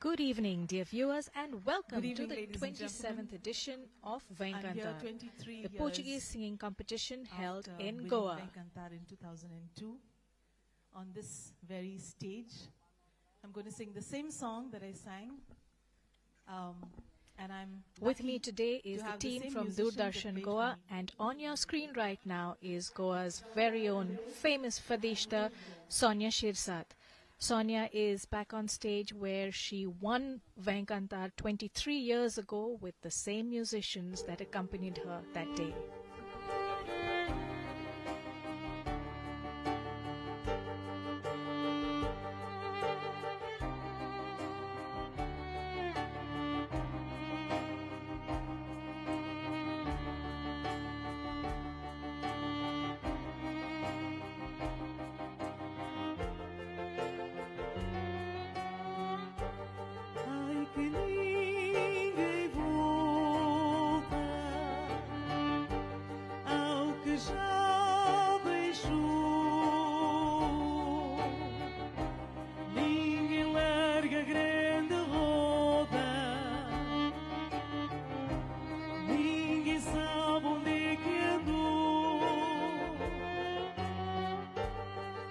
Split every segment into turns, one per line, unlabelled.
Good evening, dear viewers, and welcome
Good
to
evening,
the
ladies and
27th
gentlemen.
edition of VEM
I'm here
CANTAR,
23
the
years
Portuguese singing competition held
after
in
winning
Goa.
VEM CANTAR in 2002 on this very stage. I'm going to sing the same song that I sang, and I'm
With
lucky
me today is
to
the
have the
team
same
from
musicians that
Doordarshan
played
Goa,
for me.
and on your screen right now is Goa's very own famous fadishta, Sonia Shirsat. Sonia is back on stage where she won VEM CANTAR 23 years ago with the same musicians that accompanied her that day.
Ai que ninguém volta ao que já deixou. Ninguém larga a grande roda. Ninguém sabe onde é que andou.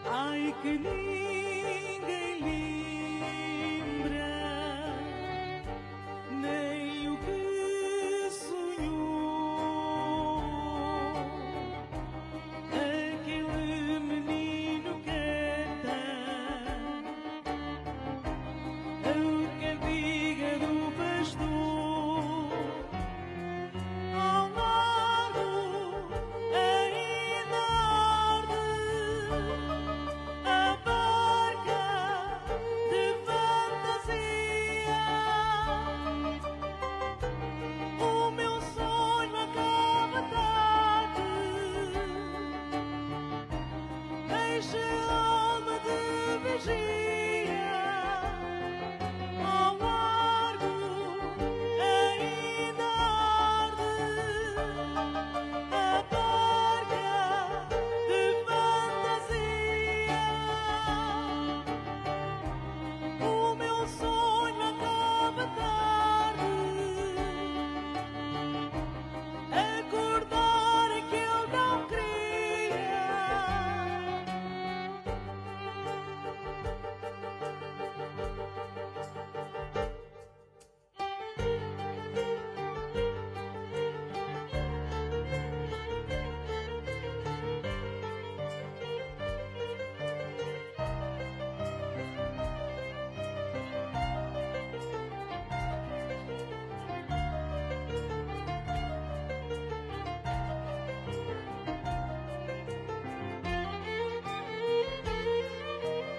Ai que ninguém lembra nem o que sonhou. Aquele menino canta a cantiga do pastor. Ao largo ainda arde a barca de fantasia. O meu sonho acaba tarde. Deixa a alma de vigia. Ao largo ainda arde a barca de fantasia. O meu sonho acaba tarde. Acordar é que eu não queria.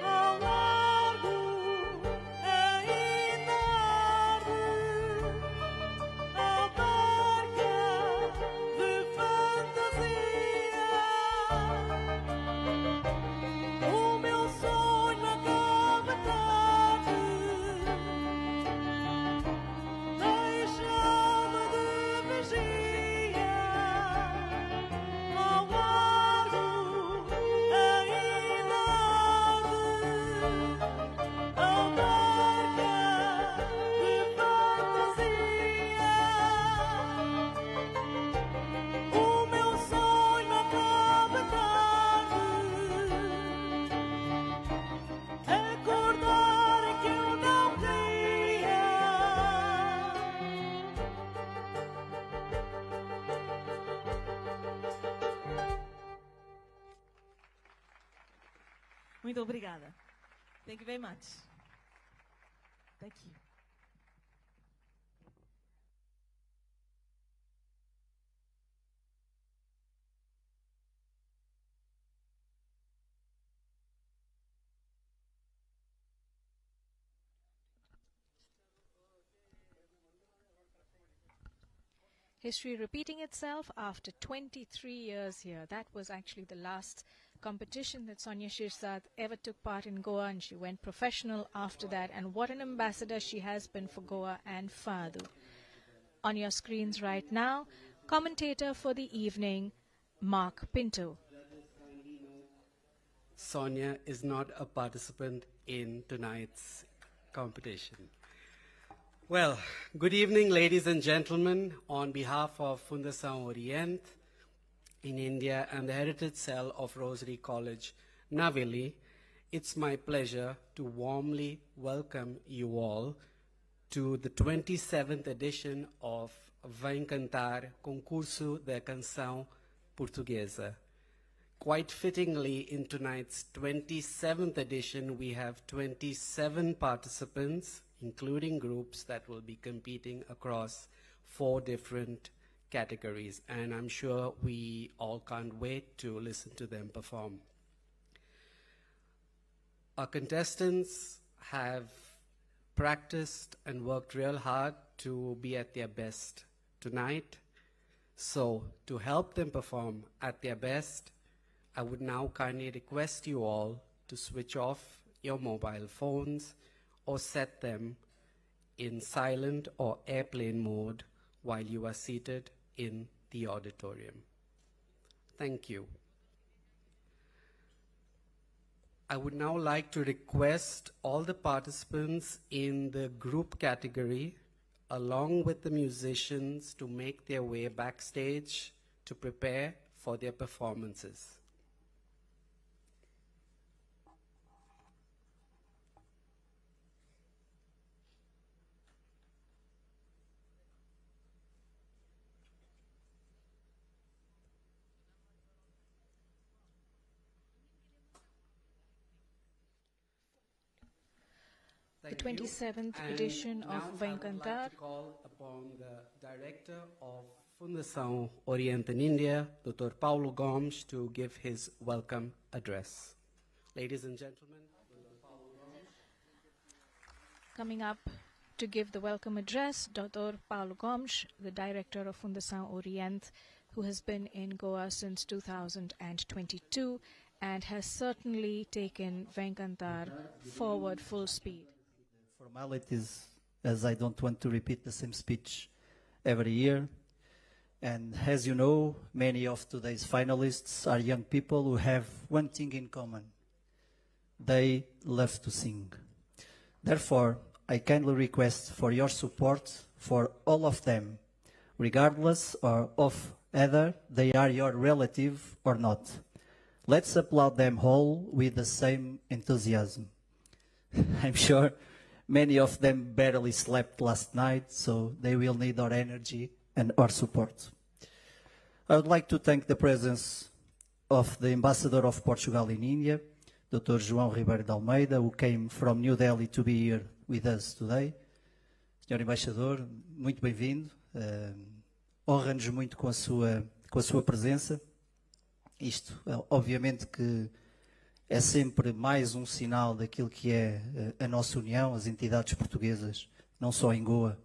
Ao largo ainda arde a barca de fantasia. O meu sonho acaba tarde. Deixa a alma de vigia. Ao largo ainda arde a barca de fantasia. O meu sonho acaba tarde. Acordar é que eu não queria. Muito obrigada. Thank you very much. Thank you.
History repeating itself after 23 years here. That was actually the last competition that Sonia Shirsat ever took part in Goa, and she went professional after that. And what an ambassador she has been for Goa and Fado. On your screens right now, commentator for the evening, Mark Pinto.
Sonia is not a participant in tonight's competition. Well, good evening, ladies and gentlemen. On behalf of Fundação Orient in India and the Heritage Cell of Rosary College, Navili, it's my pleasure to warmly welcome you all to the 27th edition of VEM CANTAR, Concurso da Canção Portuguesa. Quite fittingly, in tonight's 27th edition, we have 27 participants, including groups that will be competing across 4 different categories. And I'm sure we all can't wait to listen to them perform. Our contestants have practiced and worked real hard to be at their best tonight. So, to help them perform at their best, I would now kindly request you all to switch off your mobile phones or set them in silent or airplane mode while you are seated in the auditorium. Thank you. I would now like to request all the participants in the group category, along with the musicians, to make their way backstage to prepare for their performances.
The 27th edition of VEM CANTAR.
I would like to call upon the director of Fundação Orient in India, Dr. Paulo Gomes, to give his welcome address. Ladies and gentlemen, Dr. Paulo Gomes.
Coming up to give the welcome address, Dr. Paulo Gomes, the director of Fundação Orient, who has been in Goa since 2022 and has certainly taken VEM CANTAR forward full speed.
Formalities, as I don't want to repeat the same speech every year. And as you know, many of today's finalists are young people who have one thing in common. They love to sing. Therefore, I kindly request for your support for all of them, regardless of whether they are your relative or not. Let's applaud them all with the same enthusiasm. I'm sure many of them barely slept last night, so they will need our energy and our support. I would like to thank the presence of the Ambassador of Portugal in India, Dr. João Ribeiro de Almeida, who came from New Delhi to be here with us today. Senhor Embaixador, muito bem-vindo. Honra-nos muito com a sua presença. Isto, obviamente que é sempre mais um sinal daquilo que é a nossa união, as entidades portuguesas, não só em Goa,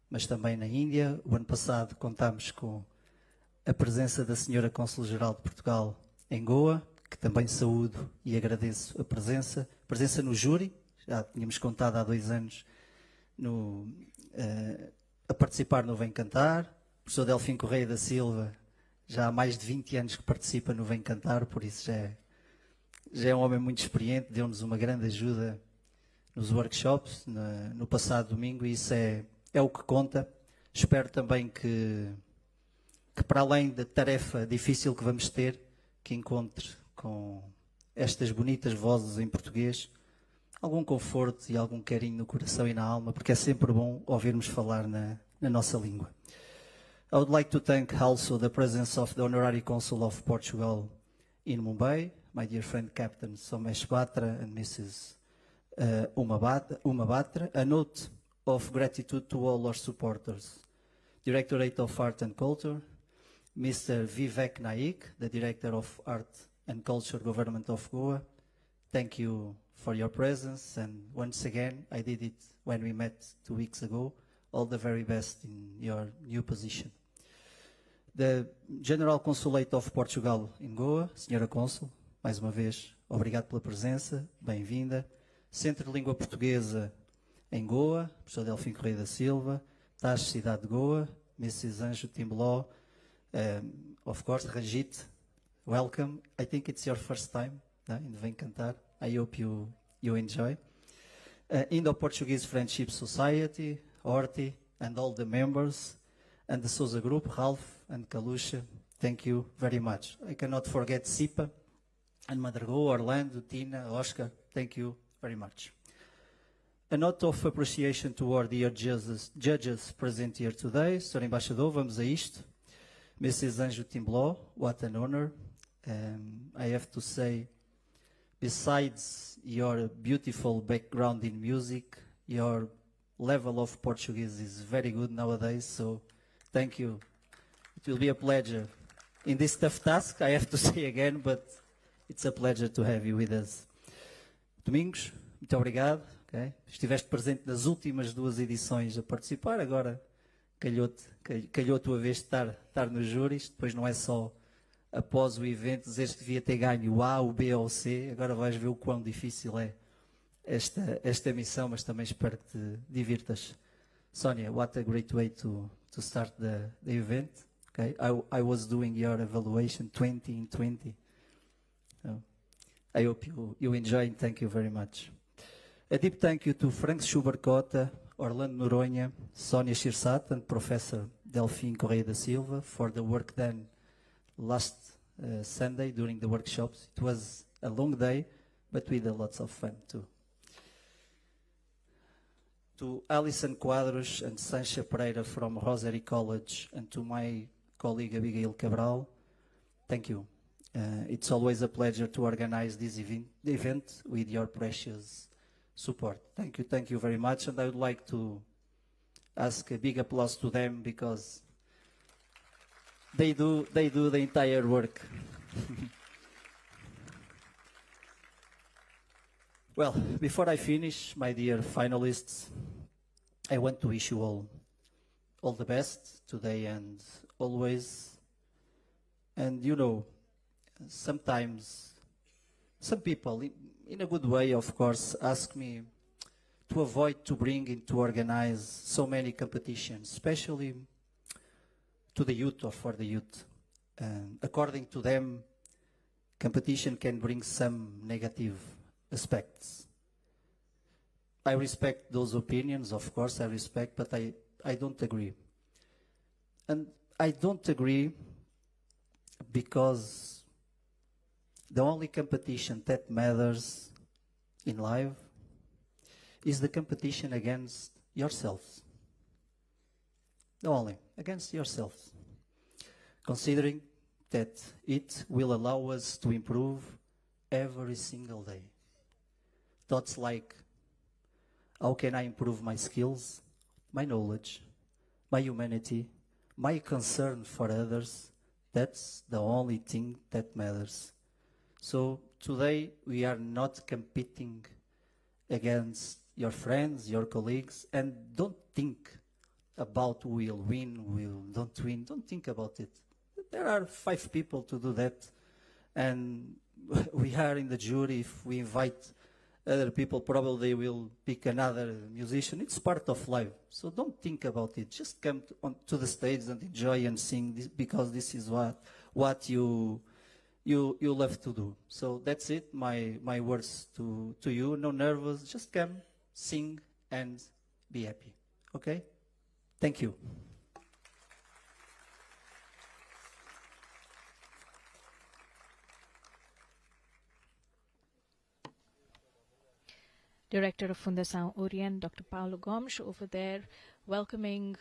mas também na Índia. O ano passado contámos com a presença da Senhora Cônsul-Geral de Portugal em Goa, que também saúdo e agradeço a presença no júri, já tínhamos contado há 2 anos a participar no VEM CANTAR. O professor Delfim Correia da Silva, já há mais de 20 anos que participa no VEM CANTAR, por isso já é um homem muito experiente, deu-nos uma grande ajuda nos workshops no passado domingo, e isso é o que conta. Espero também que para além da tarefa difícil que vamos ter, que encontre com estas bonitas vozes em português algum conforto e algum carinho no coração e na alma, porque é sempre bom ouvirmos falar na nossa língua. I would like to thank also the presence of the Honorary Consul of Portugal in Mumbai, my dear friend Captain Somesh Batra and Mrs. Uma Batra. A note of gratitude to all our supporters. Directorate of Art and Culture, Mr. Vivek Naik, the Director of Art and Culture Government of Goa. Thank you for your presence, and once again, I did it when we met 2 weeks ago. All the very best in your new position. The General Consulate of Portugal in Goa, Senhora Cônsul, mais uma vez, obrigado pela presença, bem-vinda. Centro de Língua Portuguesa em Goa, Professor Delfim Correia da Silva, TAS Cidade de Goa, Mrs. Anjo Timbló, of course, Ranjit, welcome. I think it's your first time in VEM CANTAR. I hope you enjoy. Indo-Portuguese Friendship Society, Horty, and all the members, and the Sousa Group, Ralph and Kalusha. Thank you very much. I cannot forget Sipa and Madrago, Orlando, Tina, Oscar. Thank you very much. A note of appreciation toward the judges present here today. Sr. Embaixador, vamos a isto. Mrs. Anjo Timbló, what an honor. I have to say, besides your beautiful background in music, your level of Portuguese is very good nowadays, so thank you. It will be a pleasure. In this tough task, I have to say again, but it's a pleasure to have you with us. Domingos, muito obrigado. Okay? Estiveste presente nas últimas 2 edições a participar, agora calhou a tua vez de estar nos júris. Depois não é só após o evento dizeres que devia ter ganho o A, o B ou o C, agora vais ver o quão difícil é esta missão, mas também espero que te divirtas. Sonia, what a great way to start the event. Okay? I was doing your evaluation 20 in 20. So I hope you enjoy and thank you very much. A deep thank you to Frank Schubert-Cota, Orlando Noronha, Sonia Shirsat and Professor Delphine Correia da Silva for the work done last Sunday during the workshops. It was a long day, but with lots of fun too. To Alison Quadros and Sancha Pereira from Rosary College and to my colleague Abigail Cabral, thank you. It's always a pleasure to organize this event with your precious support. Thank you very much, and I would like to ask a big applause to them because they do the entire work. Well, before I finish, my dear finalists, I want to wish you all the best today and always. And you know, sometimes some people, in a good way, of course, ask me to avoid to organize so many competitions, especially to the youth or for the youth. According to them, competition can bring some negative aspects. I respect those opinions, of course, but I don't agree. And I don't agree because the only competition that matters in life is the competition against yourselves. The only, against yourselves. Considering that it will allow us to improve every single day. Thoughts like, how can I improve my skills, my knowledge, my humanity, my concern for others? That's the only thing that matters. So today we are not competing against your friends, your colleagues, and don't think about who will win, who don't win. Don't think about it. There are 5 people to do that, and we are in the jury. If we invite other people, probably they will pick another musician. It's part of life, so don't think about it. Just come to the stage and enjoy and sing this, because this is what you love to do. So that's it. My words to you. No nervous. Just come, sing, and be happy. Okay? Thank you.
Director of Fundação Orient, Dr. Paulo Gomes, over there, welcoming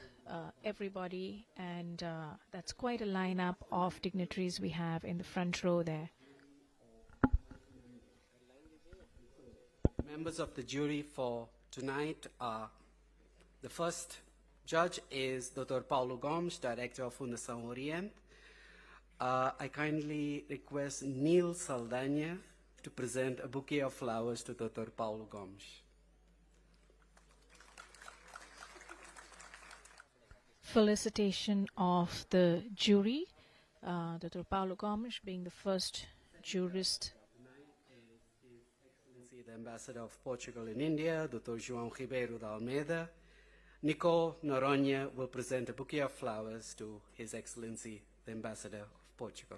everybody, and that's quite a lineup of dignitaries we have in the front row there.
Members of the jury for tonight are, the first judge is Dr. Paulo Gomes, Director of Fundação Orient. I kindly request Neil Saldanha to present a bouquet of flowers to Dr. Paulo Gomes.
Felicitation of the jury, Dr. Paulo Gomes being the first jurist.
His Excellency the Ambassador of Portugal in India, Dr. João Ribeiro de Almeida. Nicole Noronha will present a bouquet of flowers to His Excellency the Ambassador of Portugal.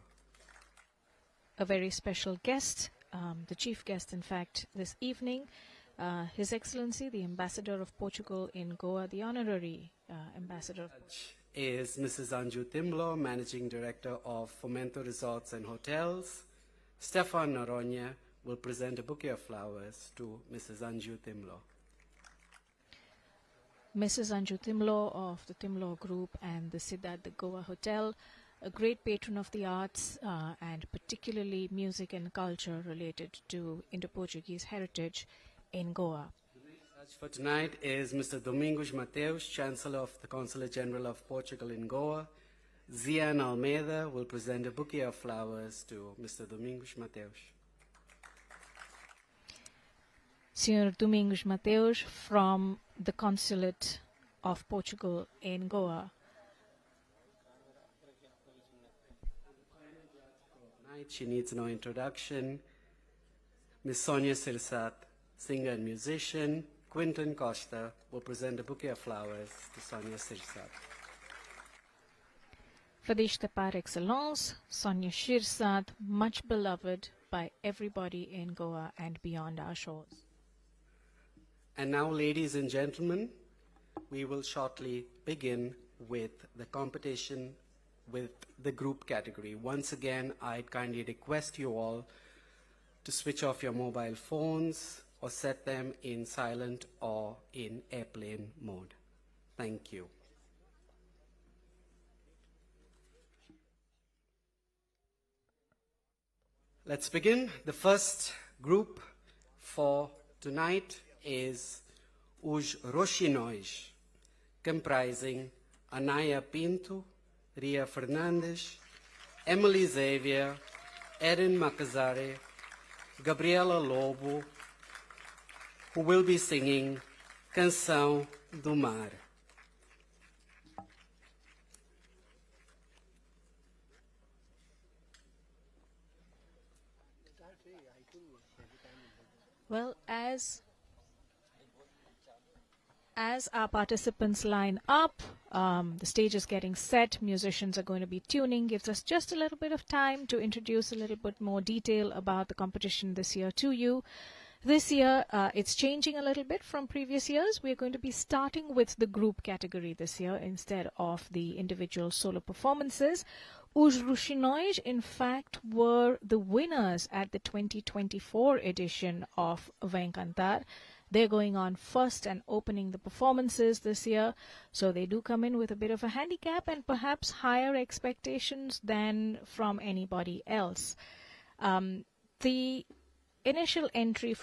A very special guest, the chief guest, in fact, this evening, His Excellency, the Ambassador of Portugal in Goa, the Honorary Ambassador of
Is Mrs. Anju Timlo, Managing Director of Fomento Resorts and Hotels. Stefan Noronha will present a bouquet of flowers to Mrs. Anju Timlo.
Mrs. Anju Timlo of the Timlo Group and the Siddharth the Goa Hotel, a great patron of the arts and particularly music and culture related to Indo-Portuguese heritage in Goa.
Judge for tonight is Mr. Domingos Mateus, Chancellor of the Consulate General of Portugal in Goa. Zian Almeida will present a bouquet of flowers to Mr. Domingos Mateus.
Sr. Domingos Mateus from the Consulate of Portugal in Goa.
Tonight, she needs no introduction. Ms. Sonia Sirsat, singer and musician. Quinton Costa will present a bouquet of flowers to Sonia Sirsat.
Fadishta par excellence, Sonia Sirsat, much beloved by everybody in Goa and beyond our shores.
And now, ladies and gentlemen, we will shortly begin with the competition with the group category. Once again, I'd kindly request you all to switch off your mobile phones or set them in silent or in airplane mode. Thank you. Let's begin. The first group for tonight is Os Roxinóis, comprising Anaya Pinto, Ria Fernandes, Emily Xavier, Erin Macazare, Gabriela Lobo, who will be singing Canção do Mar.
Well, as our participants line up, the stage is getting set, musicians are going to be tuning, gives us just a little bit of time to introduce a little bit more detail about the competition this year to you. This year, it's changing a little bit from previous years. We're going to be starting with the group category this year instead of the individual solo performances. Os Roxinóis, in fact, were the winners at the 2024 edition of VEM CANTAR. They're going on first and opening the performances this year, so they do come in with a bit of a handicap and perhaps higher expectations than from anybody else. The initial entry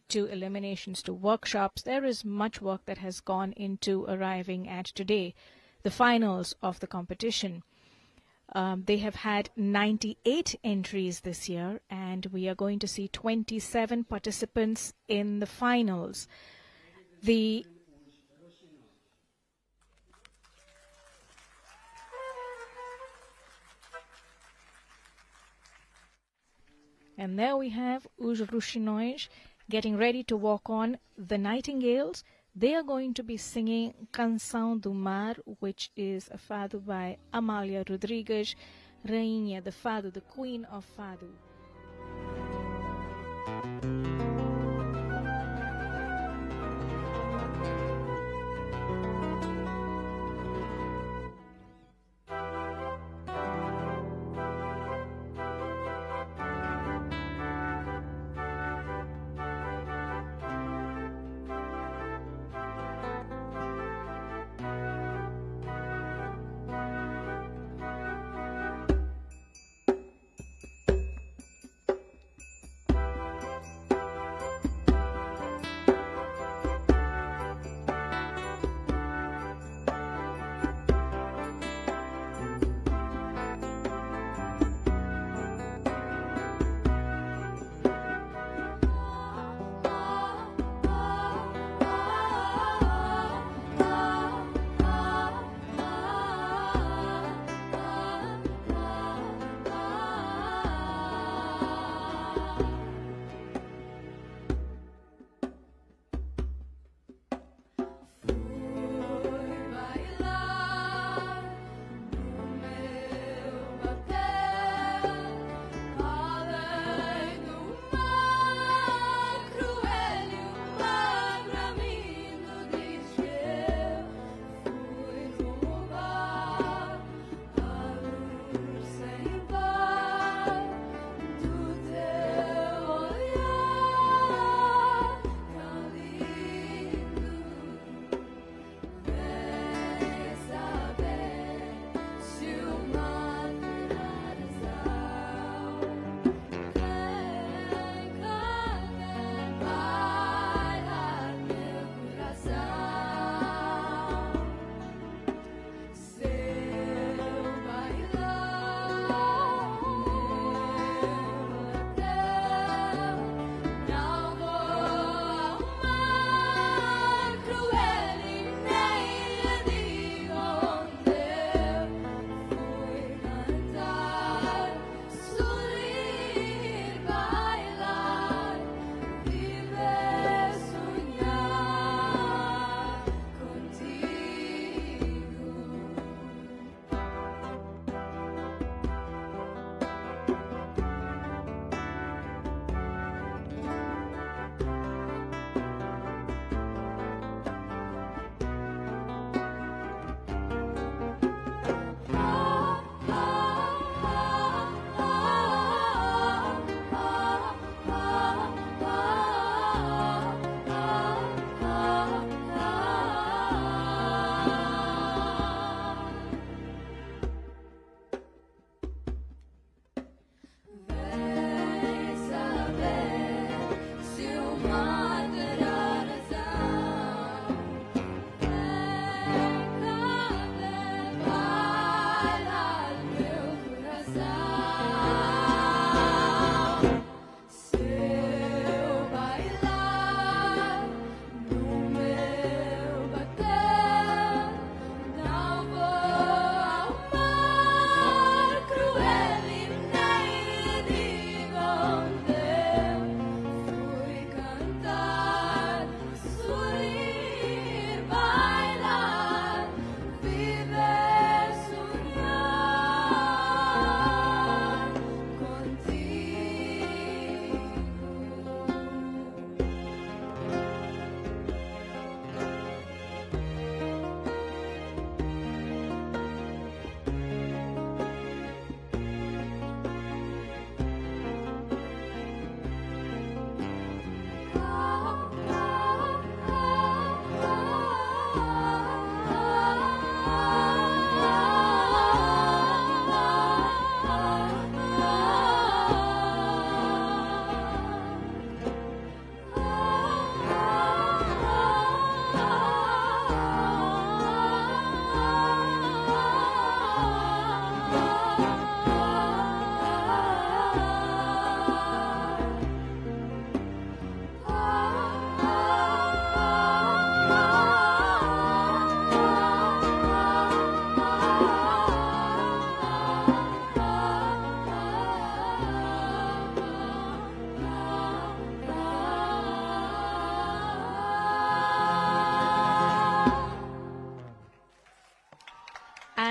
to eliminations to workshops, there is much work that has gone into arriving at today, the finals of the competition. They have had 98 entries this year, and we are going to see 27 participants in the finals. And there we have Os Roxinóis getting ready to walk on. The Nightingales, they are going to be singing Canção do Mar, which is a fado by Amália Rodrigues, Rainha de Fado, the Queen of Fado.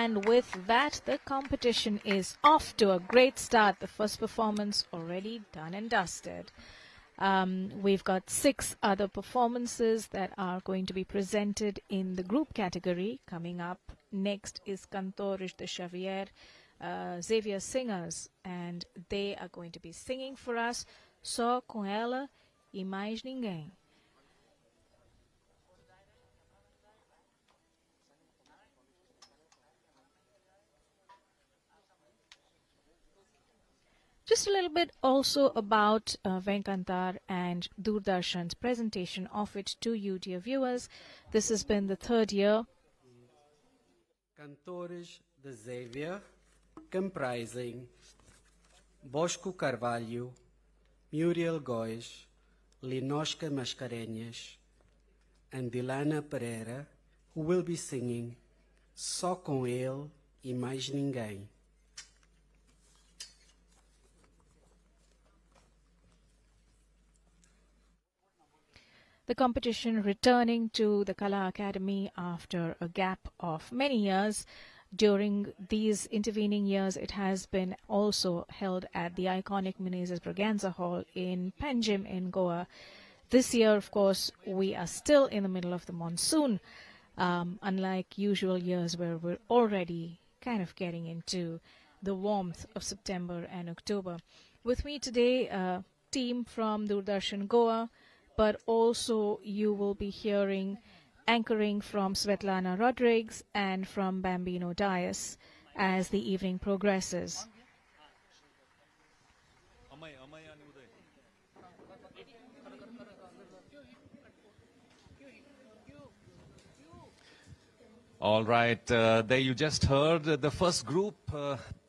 And with that, the competition is off to a great start. The first performance already done and dusted. We've got 6 other performances that are going to be presented in the group category. Coming up next is Cantores de Xavier, Xavier Singers, and they are going to be singing for us Só Com Ela e Mais Ninguém. Just a little bit also about VEM CANTAR and Doordarshan's presentation of it to you, dear viewers. This has been the 3rd year.
Cantores de Xavier, comprising Bosco Carvalho, Muriel Góes, Linoshka Mascarenhas, and Dilana Pereira, who will be singing Só Com Ele e Mais Ninguém.
The competition returning to the Kala Academy after a gap of many years. During these intervening years, it has been also held at the iconic Menezes Braganza Hall in Panjim in Goa. This year, of course, we are still in the middle of the monsoon, unlike usual years where we're already kind of getting into the warmth of September and October. With me today, a team from Doordarshan Goa, but also you will be hearing anchoring from Svetlana Rodrigues and from Bambino Dias as the evening progresses.
All right, there you just heard the first group.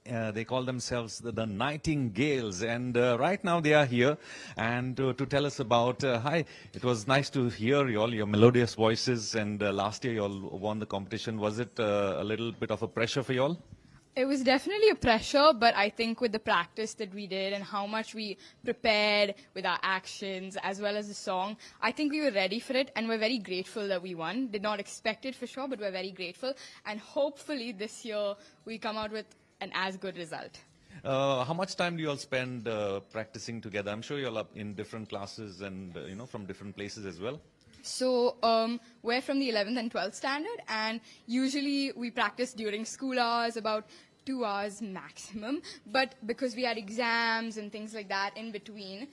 They call themselves the Nightingales, and right now they are here and to tell us about, hi, it was nice to hear your melodious voices, and last year you all won the competition. Was it a little bit of a pressure for you all?
It was definitely a pressure, but I think with the practice that we did and how much we prepared with our actions as well as the song, I think we were ready for it, and we're very grateful that we won. Did not expect it for sure, but we're very grateful, and hopefully this year we come out with an as good result.
How much time do you all spend practicing together? I'm sure you're up in different classes and, from different places as well.
So we're from the 11th and 12th standard, and usually we practice during school hours, about 2 hours maximum. But because we had exams and things like that in between,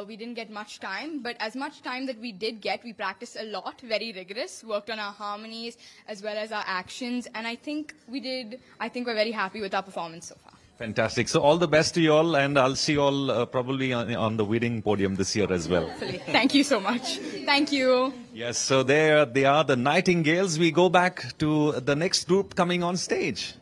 we didn't get much time. But as much time that we did get, we practiced a lot, very rigorous, worked on our harmonies as well as our actions. And I think we're very happy with our performance so far.
Fantastic. So all the best to you all, and I'll see you all probably on the winning podium this year as well.
Hopefully. Thank you so much. Thank you.
Yes, so there they are, the Nightingales. We go back to the next group coming on stage.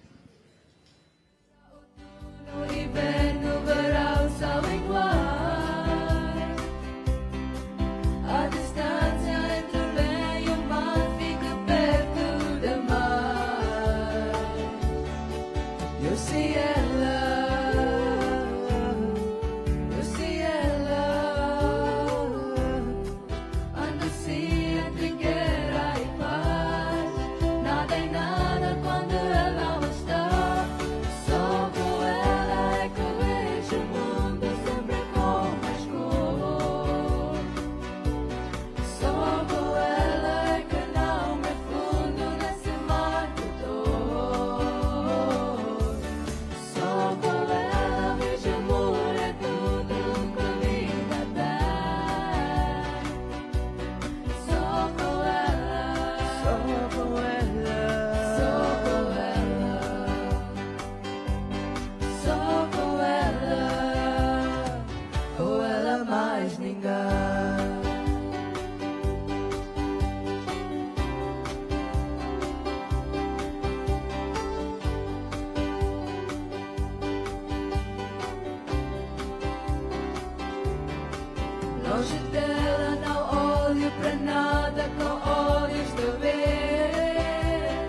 Longe dela não olho pra nada com olhos de ver.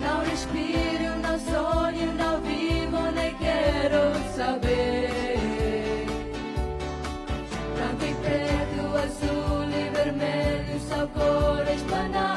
Não respiro, não sonho, não vivo, nem quero saber. Branco e preto, azul e vermelho, só cores banais.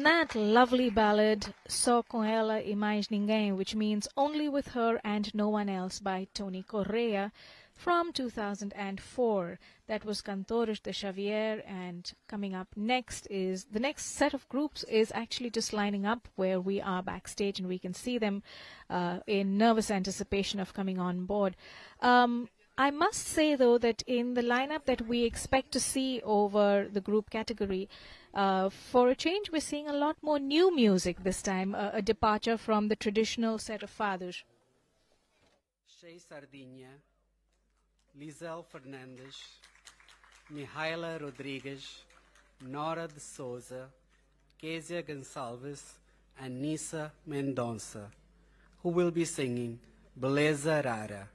That lovely ballad, Só Com Ela e Mais Ninguém, which means Only With Her and No One Else by Tony Correa from 2004. That was Cantores de Xavier, and coming up next is, the next set of groups is actually just lining up where we are backstage and we can see them in nervous anticipation of coming on board. I must say, though, that in the lineup that we expect to see over the group category, for a change, we're seeing a lot more new music this time, a departure from the traditional set of fathers.
Shea Sardinha, Lisel Fernandes, Mihaela Rodrigues, Nora de Souza, Kezia Gonçalves, and Nissa Mendonça, who will be singing Beleza Rara.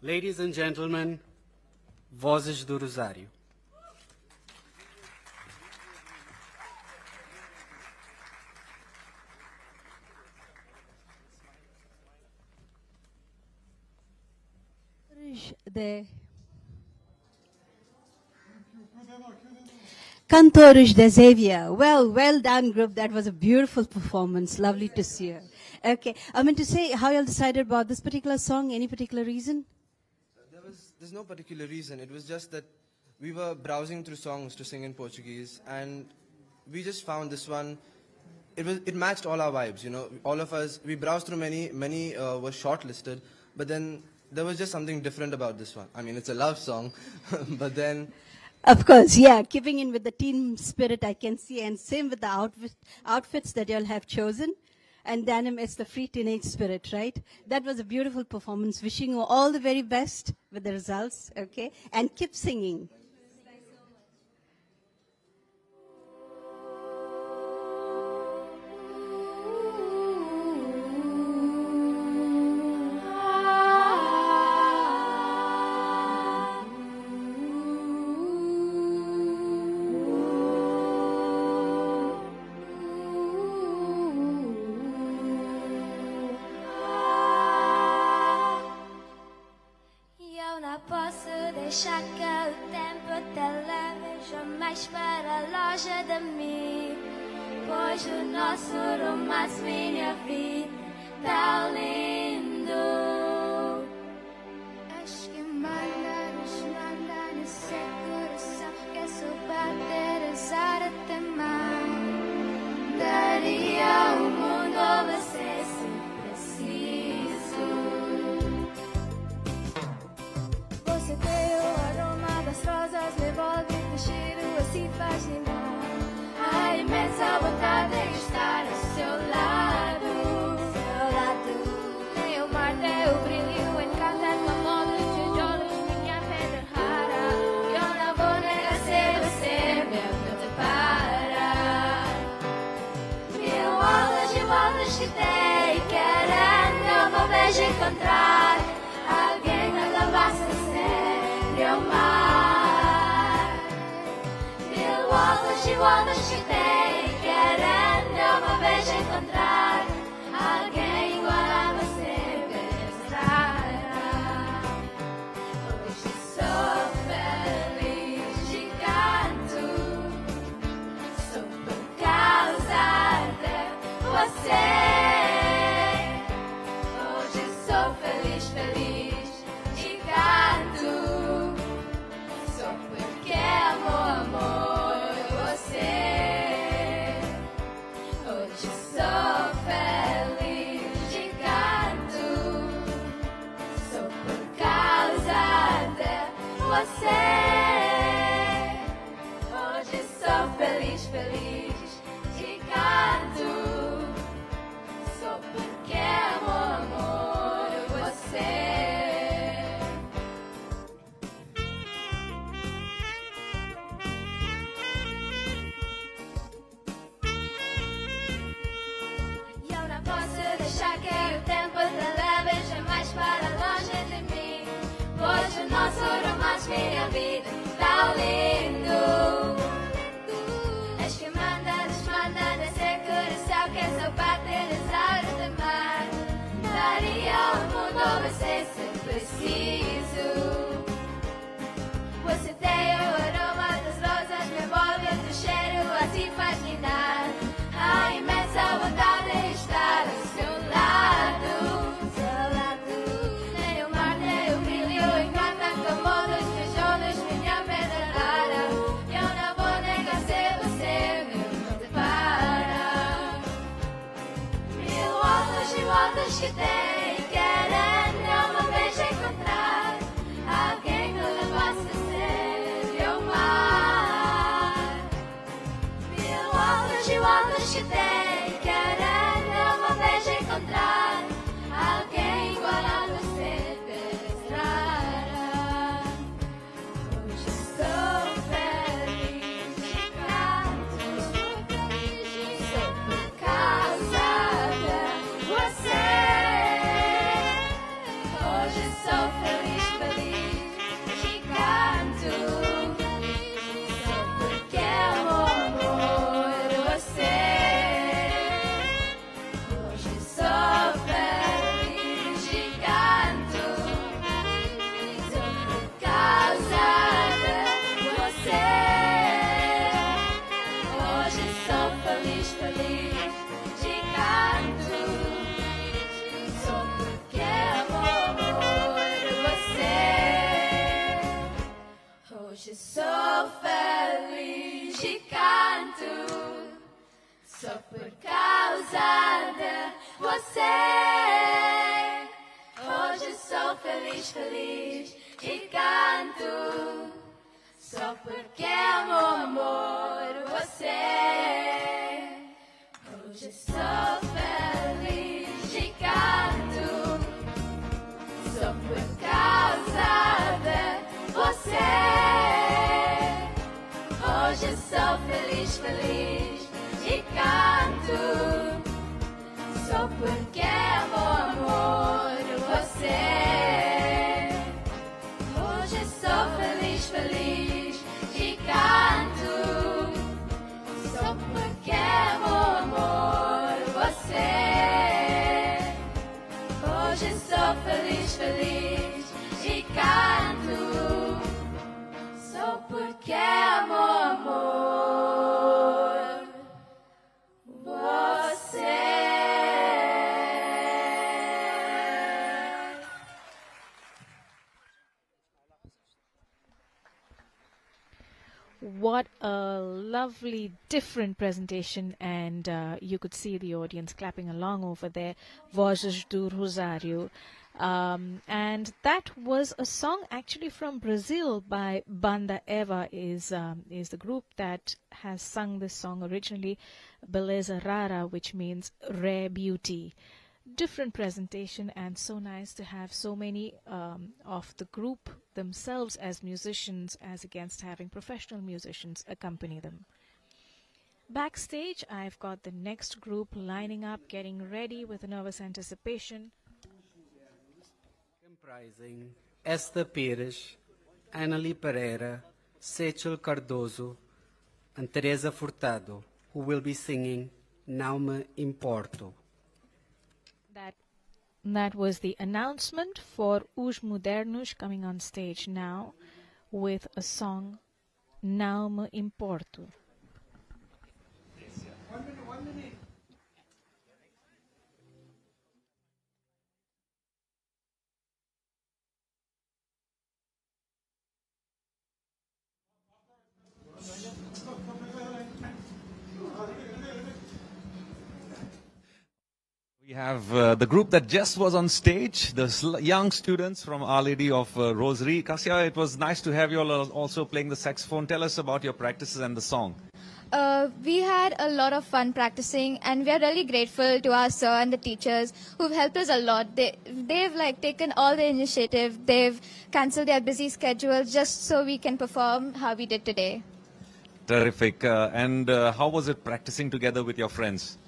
Ladies and gentlemen, Vozes do Rosário.
Cantores de Xavier. Well done, group. That was a beautiful performance. Lovely to see you. Okay, I meant to say, how you all decided about this particular song? Any particular reason?
There's no particular reason. It was just that we were browsing through songs to sing in Portuguese, and we just found this one. It matched all our vibes, you know. All of us, we browsed through many were shortlisted, but then there was just something different about this one. I mean, it's a love song, but then.
Of course, yeah, keeping in with the team spirit, I can see, and same with the outfits that you all have chosen. And Denim is the free teenage spirit, right? That was a beautiful performance. Wishing you all the very best with the results, okay? And keep singing.
deixar que o tempo te leve jamais para longe de mim, pois o nosso romance, minha vida, tão lindo. És que manda nesse coração que só bater essa te mão. Daria o mundo a você se preciso. Você tem o aroma das rosas, me envolve com cheiro assim fascinante. A imensa vontade de estar ao seu lado. Nem o mar tem o brilho, encanta com olhos de olhos, minha pedra rara. Eu não vou negar se você me para. Mil ondas e voltas que tem, querendo uma vez encontrar alguém que levasse sempre ao mar. Mil ondas e voltas que tem, querendo uma vez encontrar alguém igual a você que estará. Hoje sou feliz e canto, sou por causa de você. Hoje sou feliz, feliz e canto, só porque amo, amor, você. Hoje sou feliz e canto, só por causa de você. Hoje sou feliz, feliz e canto, só porque amo, amor, você. E eu não posso deixar que o tempo te leve jamais para longe de mim, pois o nosso romance, minha vida, tão lindo. És que manda, desmanda desse coração que só bate desaire de mar. Daria ao mundo a você se preciso. Você tem o aroma das rosas, me envolve do cheiro assim fascinante. A imensa vontade de estar ao seu lado. Nem o mar, nem o brilho encanta como olhos teus olhos, minha pedra rara. Eu não vou negar se você me para. Mil voltas e voltas que tem, querendo uma vez encontrar alguém que levasse sempre ao mar. Mil voltas e voltas que tem, querendo uma vez encontrar alguém igual a você rara. Hoje sou feliz e canto, sou por causa de você. Hoje sou feliz, feliz e canto, só porque amo, amor, você. Hoje sou feliz e canto, só por causa de você. Hoje sou feliz, feliz e canto, só porque amo, amor, você. Hoje sou feliz e canto, só por causa de você. Hoje sou feliz, feliz e canto, só porque amo, amor, você. Hoje sou feliz e canto, só por causa de você. Hoje sou feliz, feliz e canto, só porque amo, amor, você. Hoje sou feliz, feliz e canto, só porque amo, amor, você. Hoje sou feliz, feliz e canto, que é amor, amor. Você.
What a lovely, different presentation, and you could see the audience clapping along over there. Vozes do Rosário. And that was a song actually from Brazil by Banda Eva, is the group that has sung this song originally, Beleza Rara, which means rare beauty. Different presentation, and so nice to have so many of the group themselves as musicians, as against having professional musicians accompany them. Backstage, I've got the next group lining up, getting ready with nervous anticipation.
Comprising Esther Pires, Annalie Pereira, Sechel Cardoso, and Teresa Furtado, who will be singing Não Me Importo.
That was the announcement for Os Modernos, coming on stage now with a song, Não Me Importo.
One minute.
We have the group that just was on stage, the young students from Our Lady of Rosary. Kasia, it was nice to have you all also playing the saxophone. Tell us about your practices and the song.
We had a lot of fun practicing, and we are really grateful to our sir and the teachers who've helped us a lot. They've like taken all the initiative. They've cancelled their busy schedules just so we can perform how we did today.
Terrific. And how was it practicing together with your friends?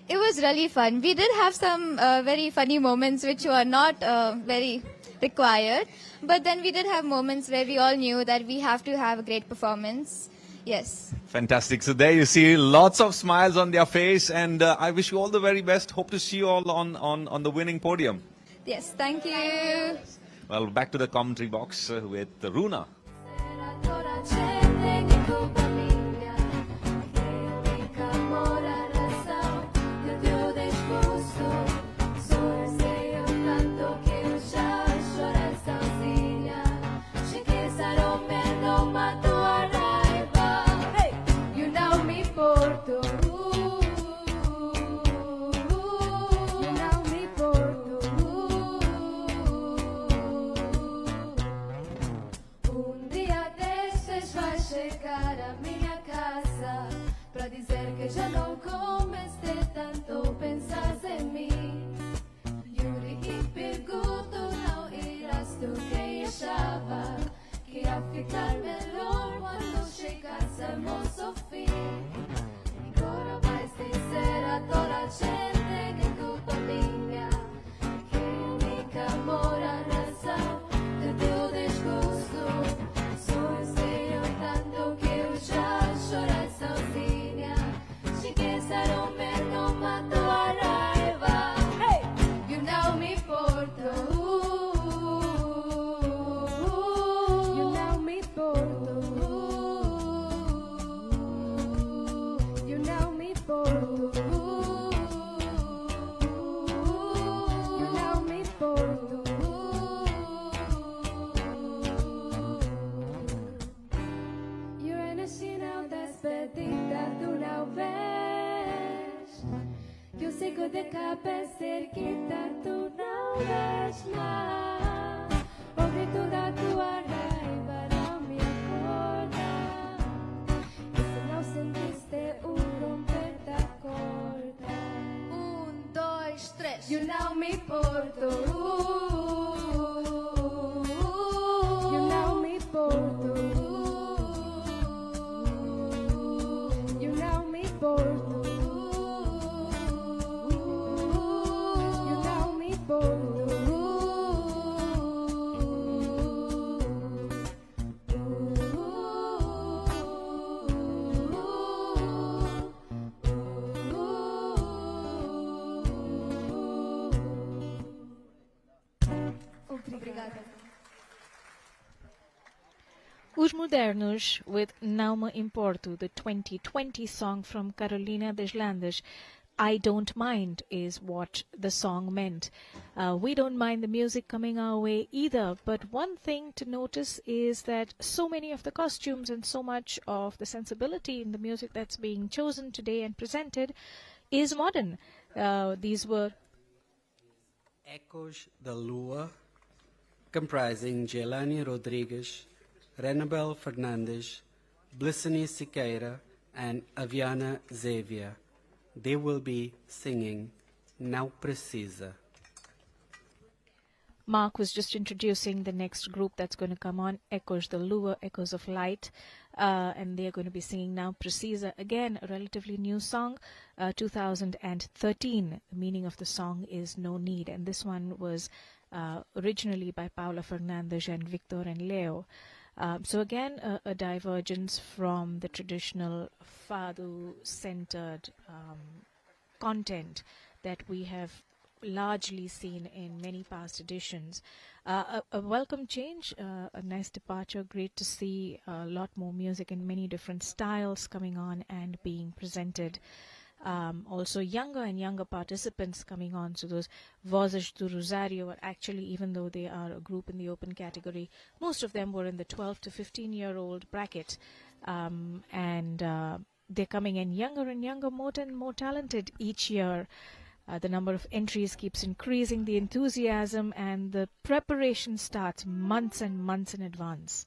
It was really fun. We did have some very funny moments which were not very required, but then we did have moments where we all knew that we have to have a great performance. Yes.
Fantastic. So there you see lots of smiles on their face, and I wish you all the very best. Hope to see you all on the winning podium.
Yes, thank you.
Well, back to the commentary box with Runa.
Já não comeste tanto, pensas em mim. Yuri e pergunto, não irás tu que achava que ia ficar melhor quando chegássemos ao fim. Agora vais dizer a toda a gente que é culpa minha, que o único amor a razão do teu desgosto. Só sei eu tanto que eu já chorei sozinha. Quiseram ver, não matou a raiva. Hey! Eu não me importo. Eu não me importo. Eu não me importo. Eu não me importo. You're in a sinal despedida do não ver. Eu sei que de cabeça cerquita tu não vês lá. O grito da tua raiva não me acorda. E se não sentiste o romper da corda. 1, 2, 3. Eu não me importo. Eu não me importo. Eu não me importo.
Os Modernos with Não Me Importo, the 2020 song from Carolina das Landes. I don't mind is what the song meant. We don't mind the music coming our way either, but one thing to notice is that so many of the costumes and so much of the sensibility in the music that's being chosen today and presented is modern. These were
Ecos da Lua, comprising Jelani Rodrigues, Renabel Fernandes, Blissany Siqueira, and Aviana Xavier. They will be singing Não Precisa.
Mark was just introducing the next group that's going to come on, Echoes the Lure, Echoes of Light, and they're going to be singing Now Precisa. Again, a relatively new song, 2013. The meaning of the song is No Need, and this one was originally by Paula Fernandes and Victor and Leo. So again, a divergence from the traditional Fado-centered content that we have largely seen in many past editions. A welcome change, a nice departure. Great to see a lot more music in many different styles coming on and being presented. Also younger and younger participants coming on. So those Vozes do Rosario are actually, even though they are a group in the open category, most of them were in the 12 to 15-year-old bracket. And they're coming in younger and younger, more and more talented each year. The number of entries keeps increasing, the enthusiasm and the preparation starts months and months in advance.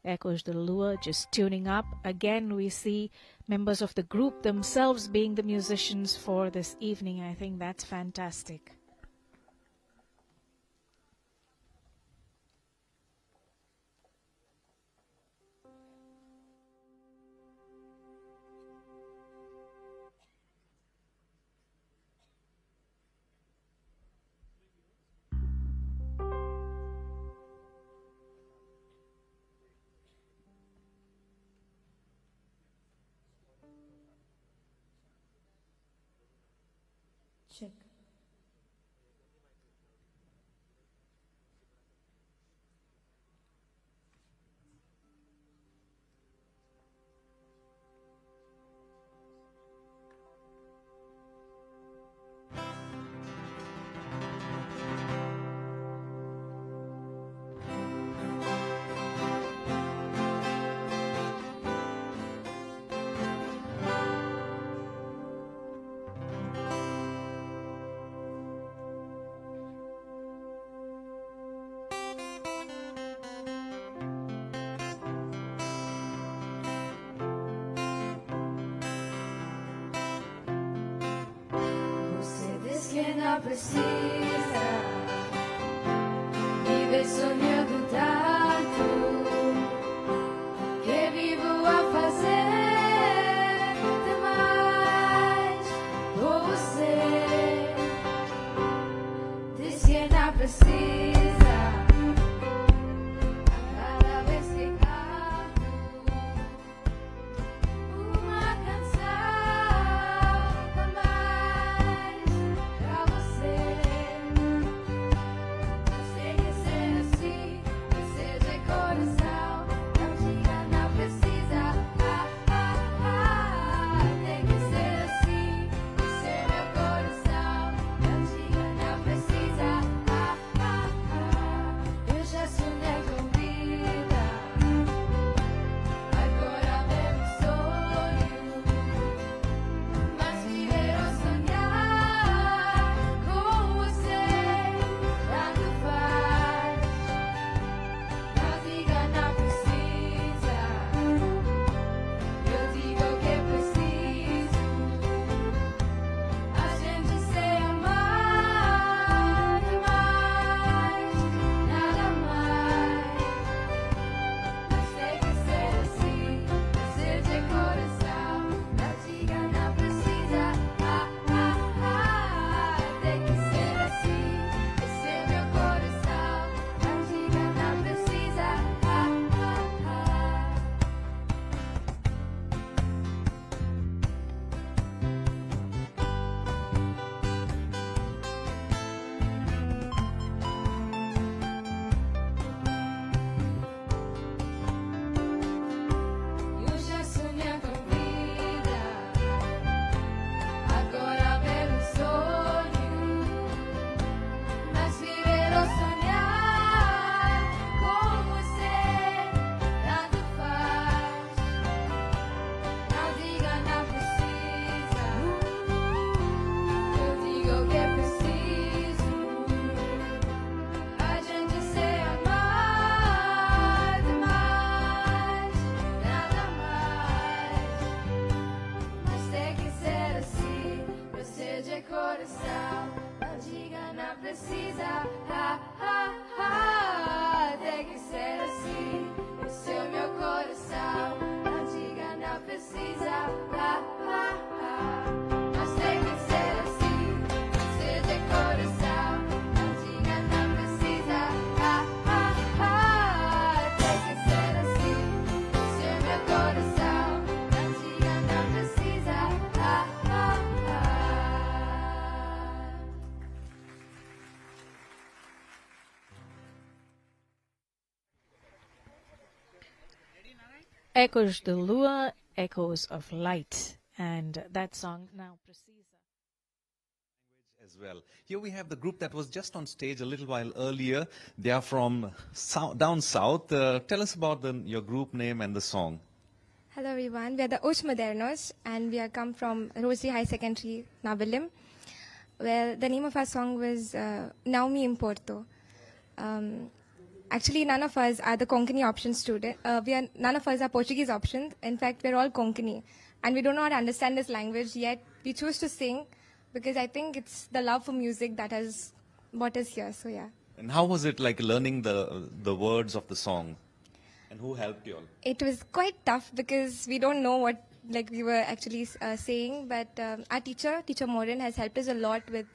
Echoes the Lure just tuning up. Again, we see members of the group themselves being the musicians for this evening. I think that's fantastic.
Check.
Que não precisa viver sonhando tanto, que vivo a fazer demais por você. Diz que não precisa a cada vez que canto uma canção também. Pra você, sei que ser assim, que seja em coração, não diga não precisa, tem que ser assim, que ser meu coração, não diga não precisa, precisa. Ah, ah, ah, tem que ser assim. Esse é o meu coração. Não diga não precisa. Ah, ah, ah, mas tem que ser assim. Seja coração. Não diga não precisa. Ah, ah, ah, tem que ser assim. Esse é o meu coração. Não diga não precisa. Ah, ah, ah.
Echoes de Lua, Echoes of Light. And that song now proceeds.
As well. Here we have the group that was just on stage a little while earlier. They are from down south. Tell us about your group name and the song.
Hello everyone, we are the Os Modernos and we are come from Rosary High Secondary, Nabilim. Well, the name of our song was Naomi in Porto. Actually, none of us are the Konkani option student. None of us are Portuguese options. In fact, we're all Konkani. And we do not understand this language yet. We choose to sing because I think it's the love for music that is what is here. So yeah.
And how was it like learning the words of the song? And who helped you all?
It was quite tough because we don't know what we were actually saying. But our teacher Morin, has helped us a lot with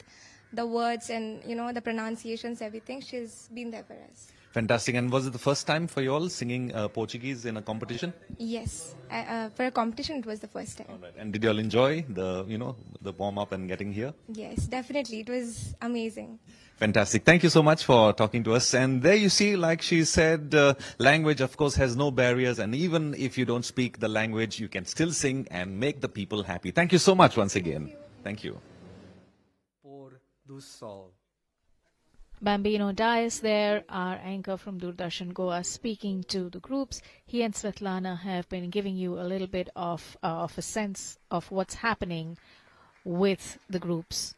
the words and the pronunciations, everything. She's been there for us.
Fantastic. And was it the first time for you all singing Portuguese in a competition?
Yes. For a competition, it was the first time.
All right. And did you all enjoy the warm-up and getting here?
Yes, definitely. It was amazing.
Fantastic. Thank you so much for talking to us. And there you see, like she said, language, of course, has no barriers. And even if you don't speak the language, you can still sing and make the people happy. Thank you so much once again. Thank you.
Por do Sol.
Bambino Dias there, our anchor from Doordarshan Goa, speaking to the groups. He and Svetlana have been giving you a little bit of a sense of what's happening with the groups.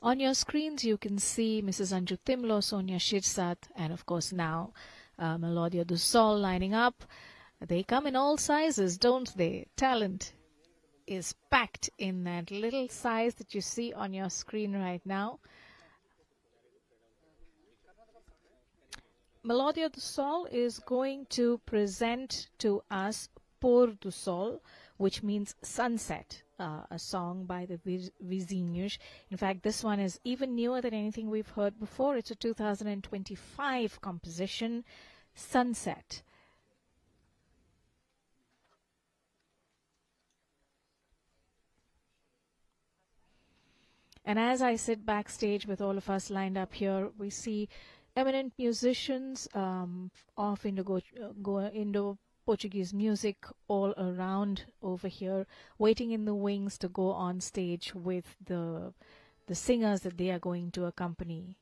On your screens, you can see Mrs. Anju Timlo, Sonia Shirsat, and of course now Melodia do Sol lining up. They come in all sizes, don't they? Talent is packed in that little size that you see on your screen right now. Melodia do Sol is going to present to us Pôr do Sol, which means sunset, a song by the Vizinhos. In fact, this one is even newer than anything we've heard before. It's a 2025 composition, Sunset. And as I sit backstage with all of us lined up here, we see eminent musicians of Indo-Portuguese music all around over here, waiting in the wings to go on stage with the singers that they are going to accompany.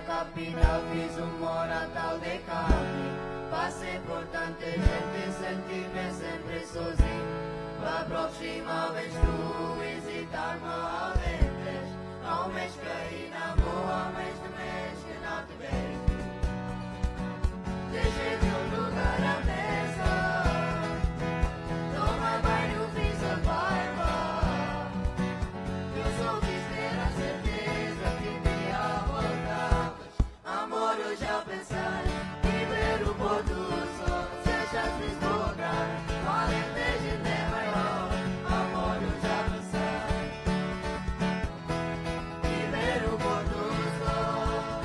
Capital, fiz Natal de carne. Passei por tanta gente, senti-me sempre sozinho. Para aproximar, vens tu visitar-me a lentes. Não mês que aí na boa, mês de mês que não te vejo. Deixei de lugar à mesa. Toma banho, fiz a barba. Eu só quis ter a certeza que me ia voltar. Amor, eu já pensei em ver o pôr do sol. Seja deslumbrar, além de maior. Amor, eu já pensei em ver o pôr do sol.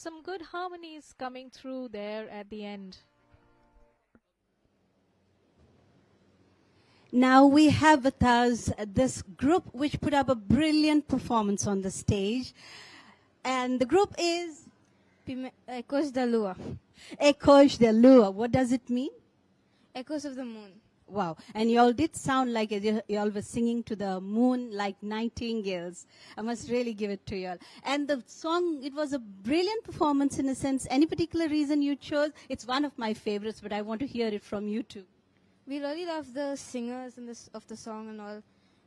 Some good harmonies coming through there at the end.
Now we have with us this group which put up a brilliant performance on the stage. And the group is
Echoes the Lua.
Echoes de Lua. What does it mean?
Echoes of the Moon.
Wow. And you all did sound like you all were singing to the moon like nightingales. I must really give it to you all. And the song, it was a brilliant performance in a sense. Any particular reason you chose? It's one of my favorites, but I want to hear it from you too.
We really love the singers and of the song and all.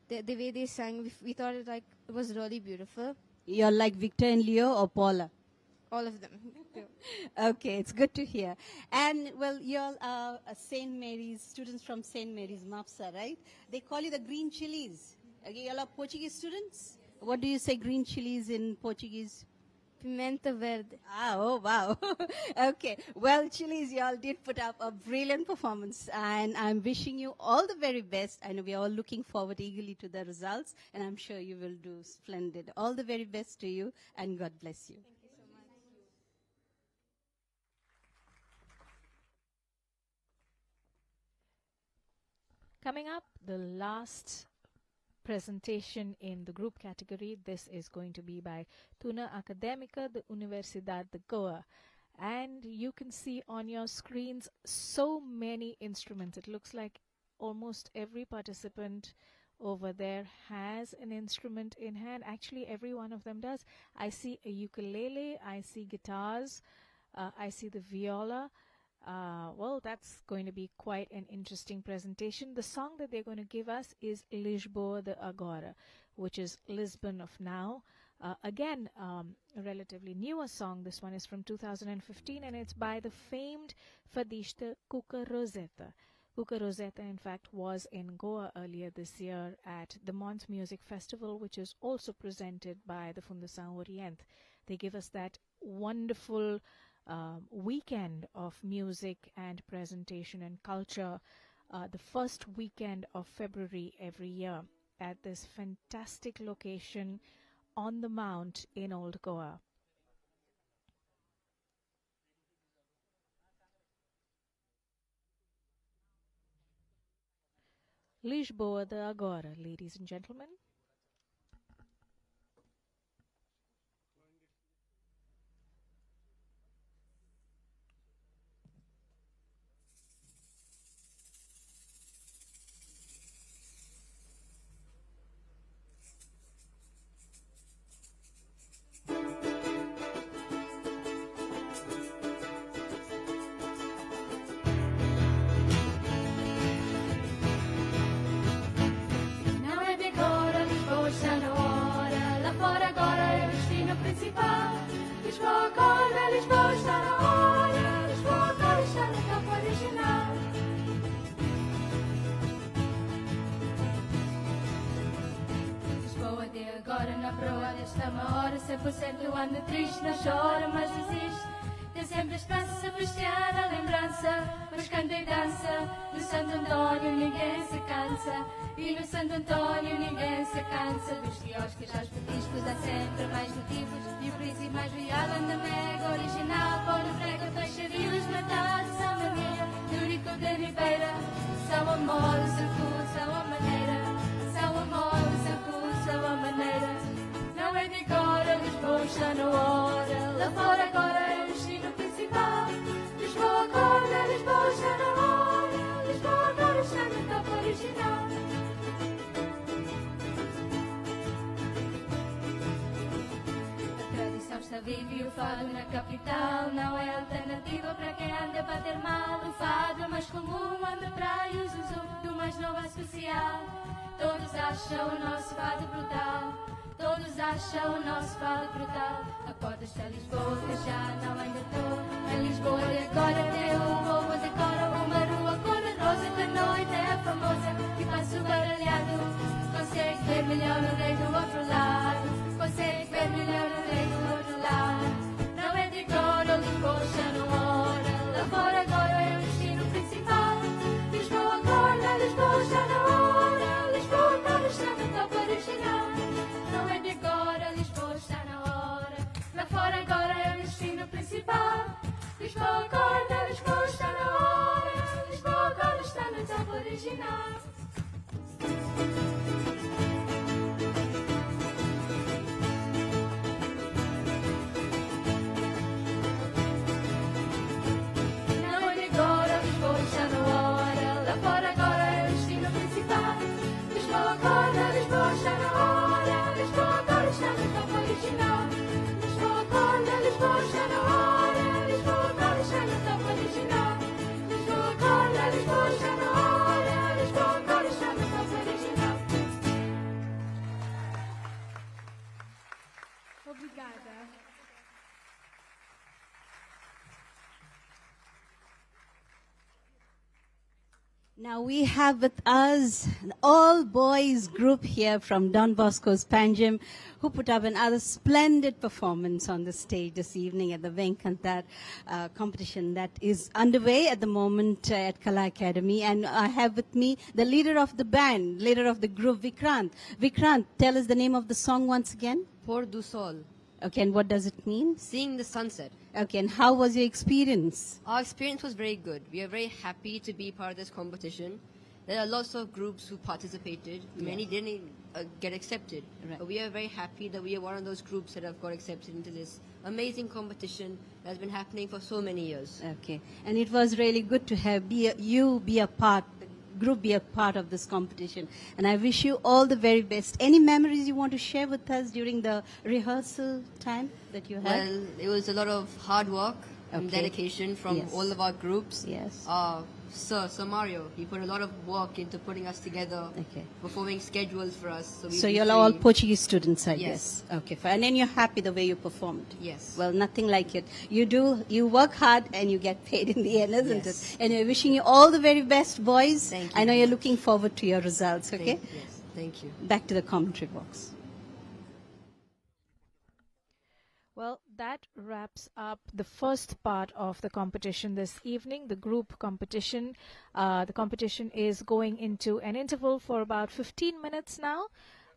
The way they sang, we thought it was really beautiful.
You're like Victor and Leo or Paula?
All of them.
Okay, it's good to hear. And, well, you're St. Mary's, students from St. Mary's, MAPSA, right? They call you the green chilies. Okay, you're Portuguese students? What do you say green chilies in Portuguese?
Pimenta verde.
Ah, oh, wow. Okay. Well, chilies, you all did put up a brilliant performance. And I'm wishing you all the very best. I know we're all looking forward eagerly to the results. And I'm sure you will do splendid. All the very best to you. And God bless you.
Coming up, the last presentation in the group category. This is going to be by Tuna Académica de Universidade de Goa. And you can see on your screens so many instruments. It looks like almost every participant over there has an instrument in hand. Actually, every one of them does. I see a ukulele, I see guitars, I see the viola. Well, that's going to be quite an interesting presentation. The song that they're going to give us is Lisboa de Agora, which is Lisbon of now. Again, a relatively newer song. This one is from 2015, and it's by the famed fadista Cuca Roseta. Cuca Roseta, in fact, was in Goa earlier this year at the Mons Music Festival, which is also presented by the Fundação Oriente. They give us that wonderful weekend of music and presentation and culture, the first weekend of February every year at this fantastic location on the Mount in Old Goa. Lisboa de Agora, ladies and gentlemen.
Eu ando triste, não choro, mas desiste. Tem sempre esperança, cristiana lembrança. Mas canta e dança, no Santo Antônio ninguém se cansa. E no Santo Antônio ninguém se cansa. Dos quiosques aos petiscos há sempre mais motivos. E o príncipe mais real anda mega original. Pão no prego, peixarias, Natal de São Maria. Eurico de Ribeira, São Amor, Sarcu, São a maneira. São Amor, Sarcu, São a maneira. Não é de agora, Lisboa está na hora. Lá fora agora é o destino principal. Lisboa acorda, Lisboa está na hora. Lisboa agora está no topo original. A tradição está viva e o fado na capital não é alternativa para quem anda a bater mal. O fado é mais comum, anda praia, o zuzu do mais novo é especial. Todos acham o nosso fado brutal. Todos acham o nosso fado brutal. Acorda está Lisboa, que já não ainda estou. Em Lisboa de agora tem o povo decora. Uma rua cor-de-rosa que a noite é famosa. E passo baralhado, consegue ver melhor o rei do outro lado. Consegue ver melhor o rei do outro lado. Não é de agora, Lisboa está na hora. Lá fora agora é o destino principal. Lisboa acorda, Lisboa está na hora. Lisboa agora está no topo original. Não é de agora, Lisboa está na hora. Lá fora agora é o destino Lisboa acorda, Lisboa está na hora, Lisboa acorda, está no tempo original. Na noite agora, Lisboa está na hora, lá fora agora é o destino principal. Lisboa acorda, Lisboa está na hora, Lisboa acorda, está no tempo original. Lisboa acorda, Lisboa está na hora, Lisboa acorda, está no tempo original. Lisboa acorda, Lisboa está na hora, Lisboa acorda, está no tempo original.
Obrigada.
Now we have with us an all-boys group here from Don Bosco's Panjim who put up another splendid performance on the stage this evening at the VEM CANTAR competition that is underway at the moment at Kala Academy. And I have with me the leader of the band, leader of the group, Vikrant. Vikrant, tell us the name of the song once again.
Por do Sol.
Okay, and what does it mean?
Seeing the sunset.
Okay, and how was your experience?
Our experience was very good. We are very happy to be part of this competition. There are lots of groups who participated. Many didn't get accepted.
Right.
But we are very happy that we are one of those groups that have got accepted into this amazing competition that has been happening for so many years.
Okay, and it was really good to have you be a part, the group be a part of this competition. And I wish you all the very best. Any memories you want to share with us during the rehearsal time that you had?
Well, it was a lot of hard work and
Okay.
dedication from
Yes.
all of our groups.
Yes.
Sir Mario, he put a lot of work into putting us together,
Okay.
performing schedules for us. So,
So you're all Portuguese students, I
Yes.
guess. Okay, fine. And then you're happy the way you performed?
Yes.
Well, nothing like it. You work hard and you get paid in the end, isn't
Yes.
it? And we're wishing you all the very best, boys.
Thank you
I know
very
you're
much.
looking forward to your results, okay?
Yes, thank you.
Back to the commentary box.
Well, that wraps up the first part of the competition this evening, the group competition. The competition is going into an interval for about 15 minutes now,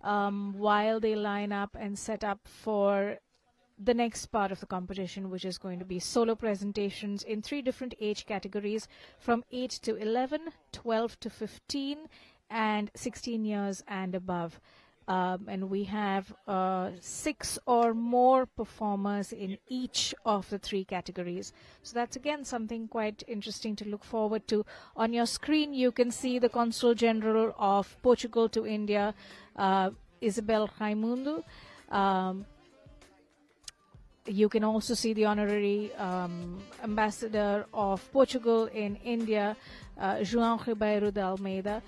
while they line up and set up for the next part of the competition, which is going to be solo presentations in 3 different age categories from 8 to 11, 12 to 15, and 16 years and above. And we have 6 or more performers in each of the 3 categories. So that's again something quite interesting to look forward to. On your screen, you can see the Consul General of Portugal to India, Isabel Raimundo. You can also see the honorary ambassador of Portugal in India, João Ribeiro de Almeida.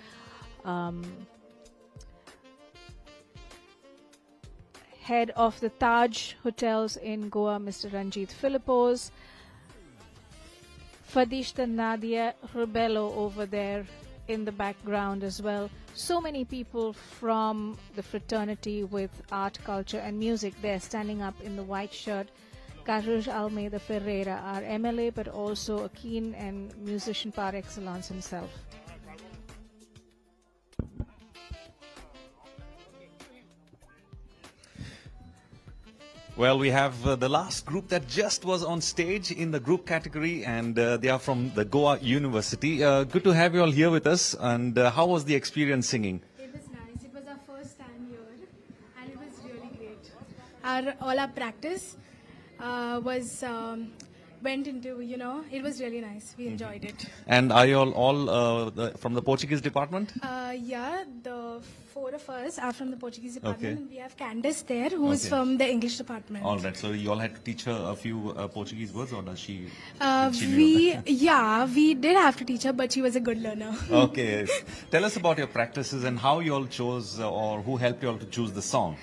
Head of the Taj Hotels in Goa, Mr. Ranjit Philippos. Fadishta Nadia Rebello over there in the background as well. So many people from the fraternity with art, culture and music there standing up in the white shirt. Carlos Almeida Ferreira, our MLA, but also a keen and musician par excellence himself.
Well, we have the last group that just was on stage in the group category, and they are from the Goa University. Good to have you all here with us. And how was the experience singing?
It was nice. It was our first time here, and it was really great. All our practice went into, it was really nice. We enjoyed it.
And are you all from the Portuguese department?
Yeah, the 4 of us are from the Portuguese department,
Okay.
and we have Candace there, who's
Okay.
from the English department.
All right. So you all had to teach her a few Portuguese words, or does she?
We did have to teach her, but she was a good learner.
Okay. Tell us about your practices and how you all chose, or who helped you all to choose the song.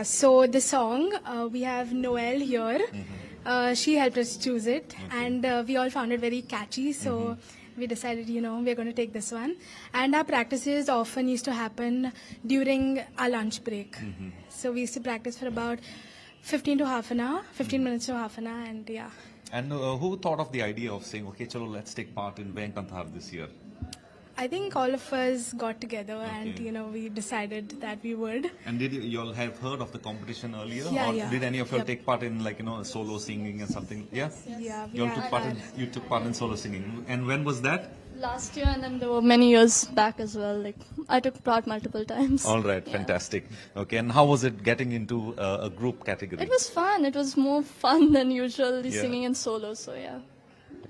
So the song, we have Noelle here. She helped us choose it, and we all found it very catchy, so we decided, we're going to take this one. And our practices often used to happen during our lunch break. So we used to practice for about 15 minutes to half an hour, and yeah.
And who thought of the idea of saying, okay, chalo, let's take part in VEM CANTAR this year?
I think all of us got together and, we decided that we would.
And did you all have heard of the competition earlier?
Yeah,
or
yeah.
did any of you
Yep.
take part in solo singing and something? Yeah?
Yeah, we
You all took
had
part
that.
you took part in solo singing. And when was that?
Last year, and then there were many years back as well. Like, I took part multiple times.
All right, fantastic. Okay, and how was it getting into a group category?
It was fun. It was more fun than usually
Yeah.
singing in solo, so yeah.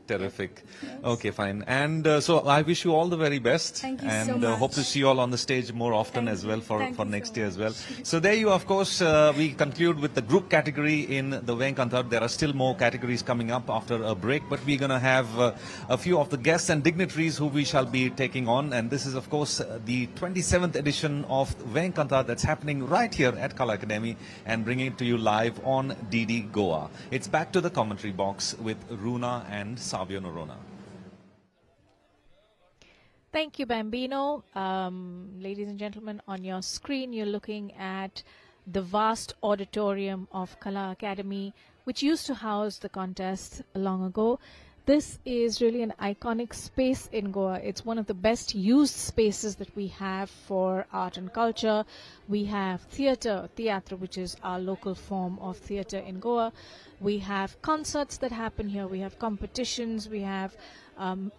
Terrific. Okay, fine. And so I wish you all the very best.
Thank you
and
so much.
hope to see you all on the stage more often as well for next year as well. So there you, of course, we conclude with the group category in the VEM CANTAR. There are still more categories coming up after a break, but we're going to have a few of the guests and dignitaries who we shall be taking on. And this is, of course, the 27th edition of VEM CANTAR that's happening right here at Kala Academy and bringing it to you live on DD Goa. It's back to the commentary box with Runa and Savio Norona.
Thank you, Bambino. Ladies and gentlemen, on your screen, you're looking at the vast auditorium of Kala Academy, which used to house the contest long ago. This is really an iconic space in Goa. It's one of the best used spaces that we have for art and culture. We have theatre, which is our local form of theatre in Goa. We have concerts that happen here. We have competitions. We have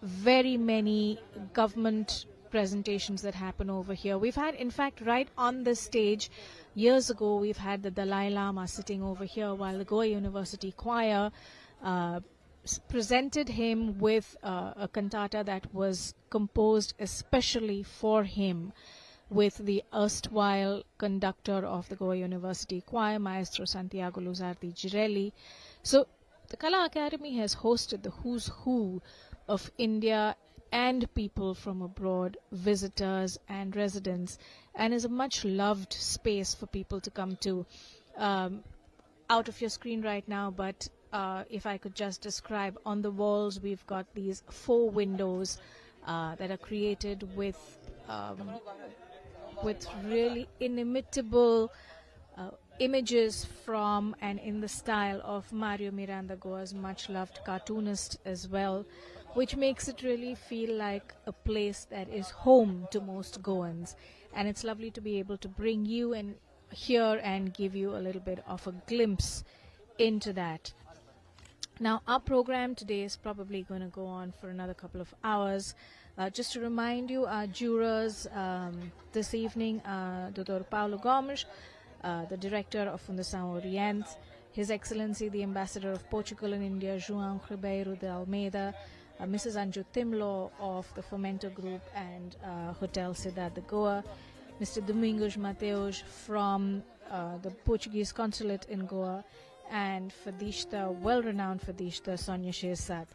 very many government presentations that happen over here. We've had, in fact, right on this stage, years ago, we've had the Dalai Lama sitting over here while the Goa University Choir presented him with a cantata that was composed especially for him with the erstwhile conductor of the Goa University Choir, Maestro Santiago Luzardi Girelli. So the Kala Academy has hosted the who's who of India and people from abroad, visitors and residents, and is a much loved space for people to come to. Out of your screen right now, but if I could just describe, on the walls we've got these 4 windows that are created with really inimitable images from and in the style of Mario Miranda, Goa's much loved cartoonist as well, which makes it really feel like a place that is home to most Goans. And it's lovely to be able to bring you in here and give you a little bit of a glimpse into that. Now, our program today is probably going to go on for another couple of hours. Just to remind you, our jurors this evening are Dr. Paulo Gomes, the director of Fundação Oriente, His Excellency the Ambassador of Portugal in India, João Ribeiro de Almeida, Mrs. Anju Timlo of the Fomento Group and Hotel Cidade de Goa, Mr. Domingos Mateus from the Portuguese Consulate in Goa, and Fadishta, well-renowned Fadishta, Sonia Shirsat.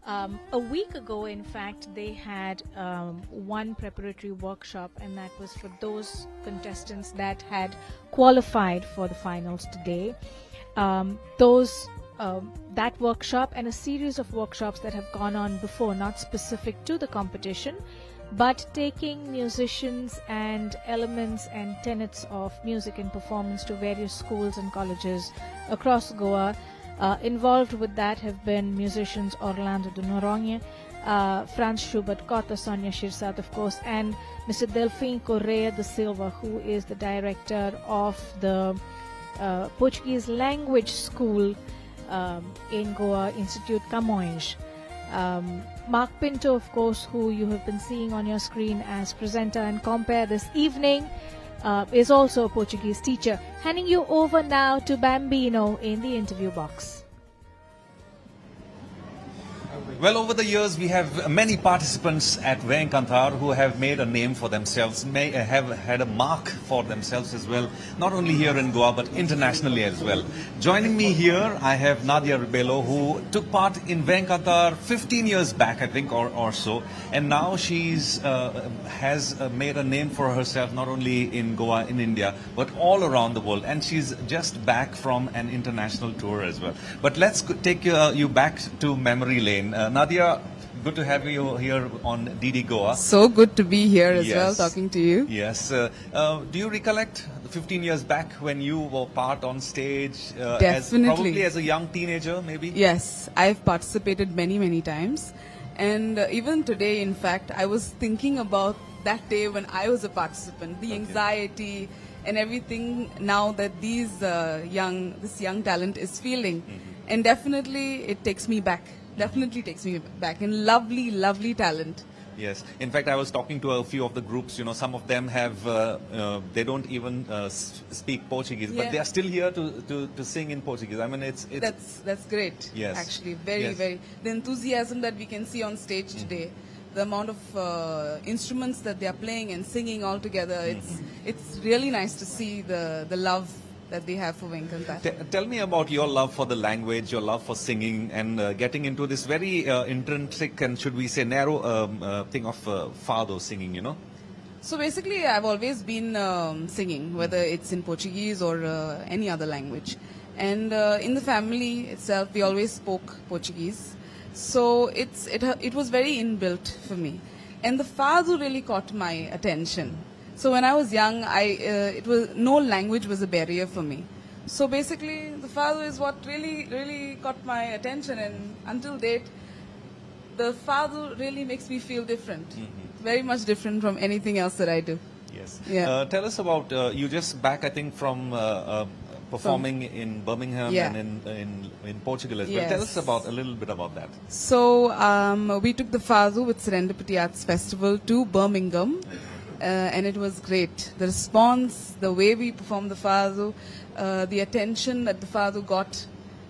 A week ago, in fact, they had one preparatory workshop, and that was for those contestants that had qualified for the finals today. That workshop and a series of workshops that have gone on before, not specific to the competition, but taking musicians and elements and tenets of music and performance to various schools and colleges across Goa. Involved with that have been musicians Orlando de Noronha, Franz Schubert Cota, Sonia Shirsat, of course, and Mr. Delfim Correa de Silva, who is the director of the Portuguese language school in Goa, Institute Camões. Mark Pinto, of course, who you have been seeing on your screen as presenter and compare this evening, is also a Portuguese teacher. Handing you over now to Bambino in the interview box.
Well, over the years, we have many participants at VEM CANTAR who have made a name for themselves, have had a mark for themselves as well, not only here in Goa, but internationally as well. Joining me here, I have Nadia Rebelo, who took part in VEM CANTAR 15 years back, I think, or so. And now she's has made a name for herself, not only in Goa, in India, but all around the world. And she's just back from an international tour as well. But let's take you back to memory lane. Nadia, good to have you here on DD Goa.
So good to be here as
Yes.
well, talking to you.
Yes. Do you recollect 15 years back when you were part on stage?
Definitely.
Probably as a young teenager, maybe?
Yes, I've participated many, many times. And even today, in fact, I was thinking about that day when I was a participant, the anxiety and everything now that this young talent is feeling. And definitely it takes me back. Definitely takes me back. And lovely, lovely talent.
Yes. In fact, I was talking to a few of the groups. Some of them have, they don't even speak Portuguese, but they are still here to sing in Portuguese. I mean, it's
that's great.
Yes.
Actually, very. The enthusiasm that we can see on stage today, the amount of instruments that they are playing and singing all together, it's really nice to see the love that they have for VEM CANTAR.
Tell me about your love for the language, your love for singing, and getting into this very intrinsic and, should we say, narrow thing of fado singing,
So basically, I've always been singing, whether it's in Portuguese or any other language. And in the family itself, we always spoke Portuguese. So it was very inbuilt for me. And the fado really caught my attention. So when I was young, no language was a barrier for me. So basically, the fado is what really caught my attention, and until date, the fado really makes me feel different. Very much different from anything else that I do.
Yes.
Yeah.
Tell us about, you just back, I think, from performing in Birmingham and in Portugal as well.
Yes.
Tell us a little bit about that.
So we took the fado with Serendipity Arts Festival to Birmingham. And it was great. The response, the way we performed the fado, the attention that the fado got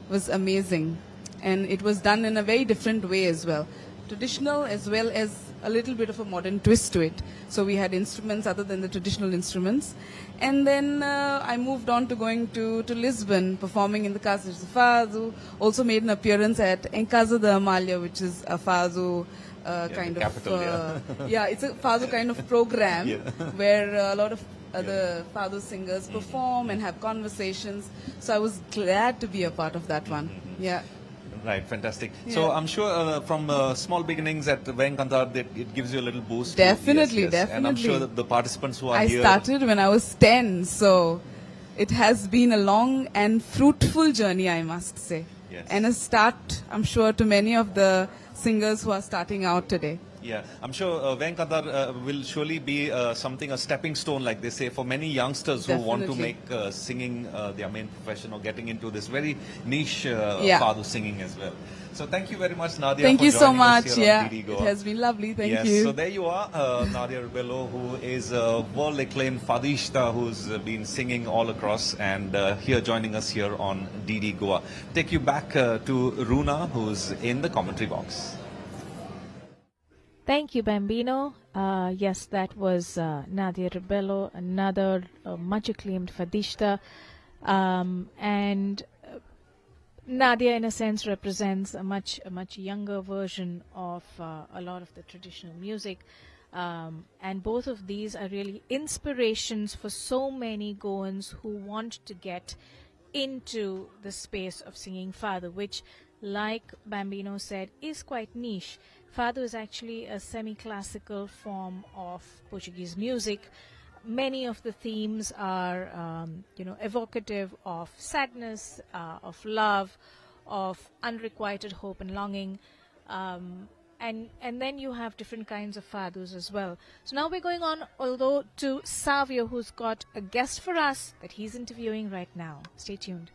was amazing. And it was done in a very different way as well. Traditional as well as a little bit of a modern twist to it. So we had instruments other than the traditional instruments. And then I moved on to going to Lisbon, performing in the Casa de Fado. Also made an appearance at Em Casa da Amália, which is a fado kind of it's a fado kind of program where a lot of other fado singers perform and have conversations. So I was glad to be a part of that one. Yeah.
Right, fantastic. So I'm sure from small beginnings at VEM CANTAR, it gives you a little boost.
Definitely.
And I'm sure that the participants who are here.
I started when I was 10, so it has been a long and fruitful journey, I must say.
Yes.
And a start, I'm sure, to many of the singers who are starting out today.
Yeah, I'm sure VEM CANTAR will surely be a stepping stone, like they say, for many youngsters who want to make singing their main profession or getting into this very niche fado singing as well. So thank you very much, Nadia.
Thank you so much.
Us here on DD Goa.
It has been lovely. Thank you.
Yes, so there you are, Nadia Rebello, who is a world-acclaimed fadista who's been singing all across, and here joining us here on DD Goa. Take you back to Runa, who's in the commentary box.
Thank you, Bambino. Yes, that was Nadia Rebello, another much acclaimed fadista. And Nadia, in a sense, represents a much younger version of a lot of the traditional music. And both of these are really inspirations for so many Goans who want to get into the space of singing fado, which, like Bambino said, is quite niche. Fado is actually a semi-classical form of Portuguese music. Many of the themes are, evocative of sadness, of love, of unrequited hope and longing. And then you have different kinds of fados as well. So now we're going on, to Savio, who's got a guest for us that he's interviewing right now. Stay tuned.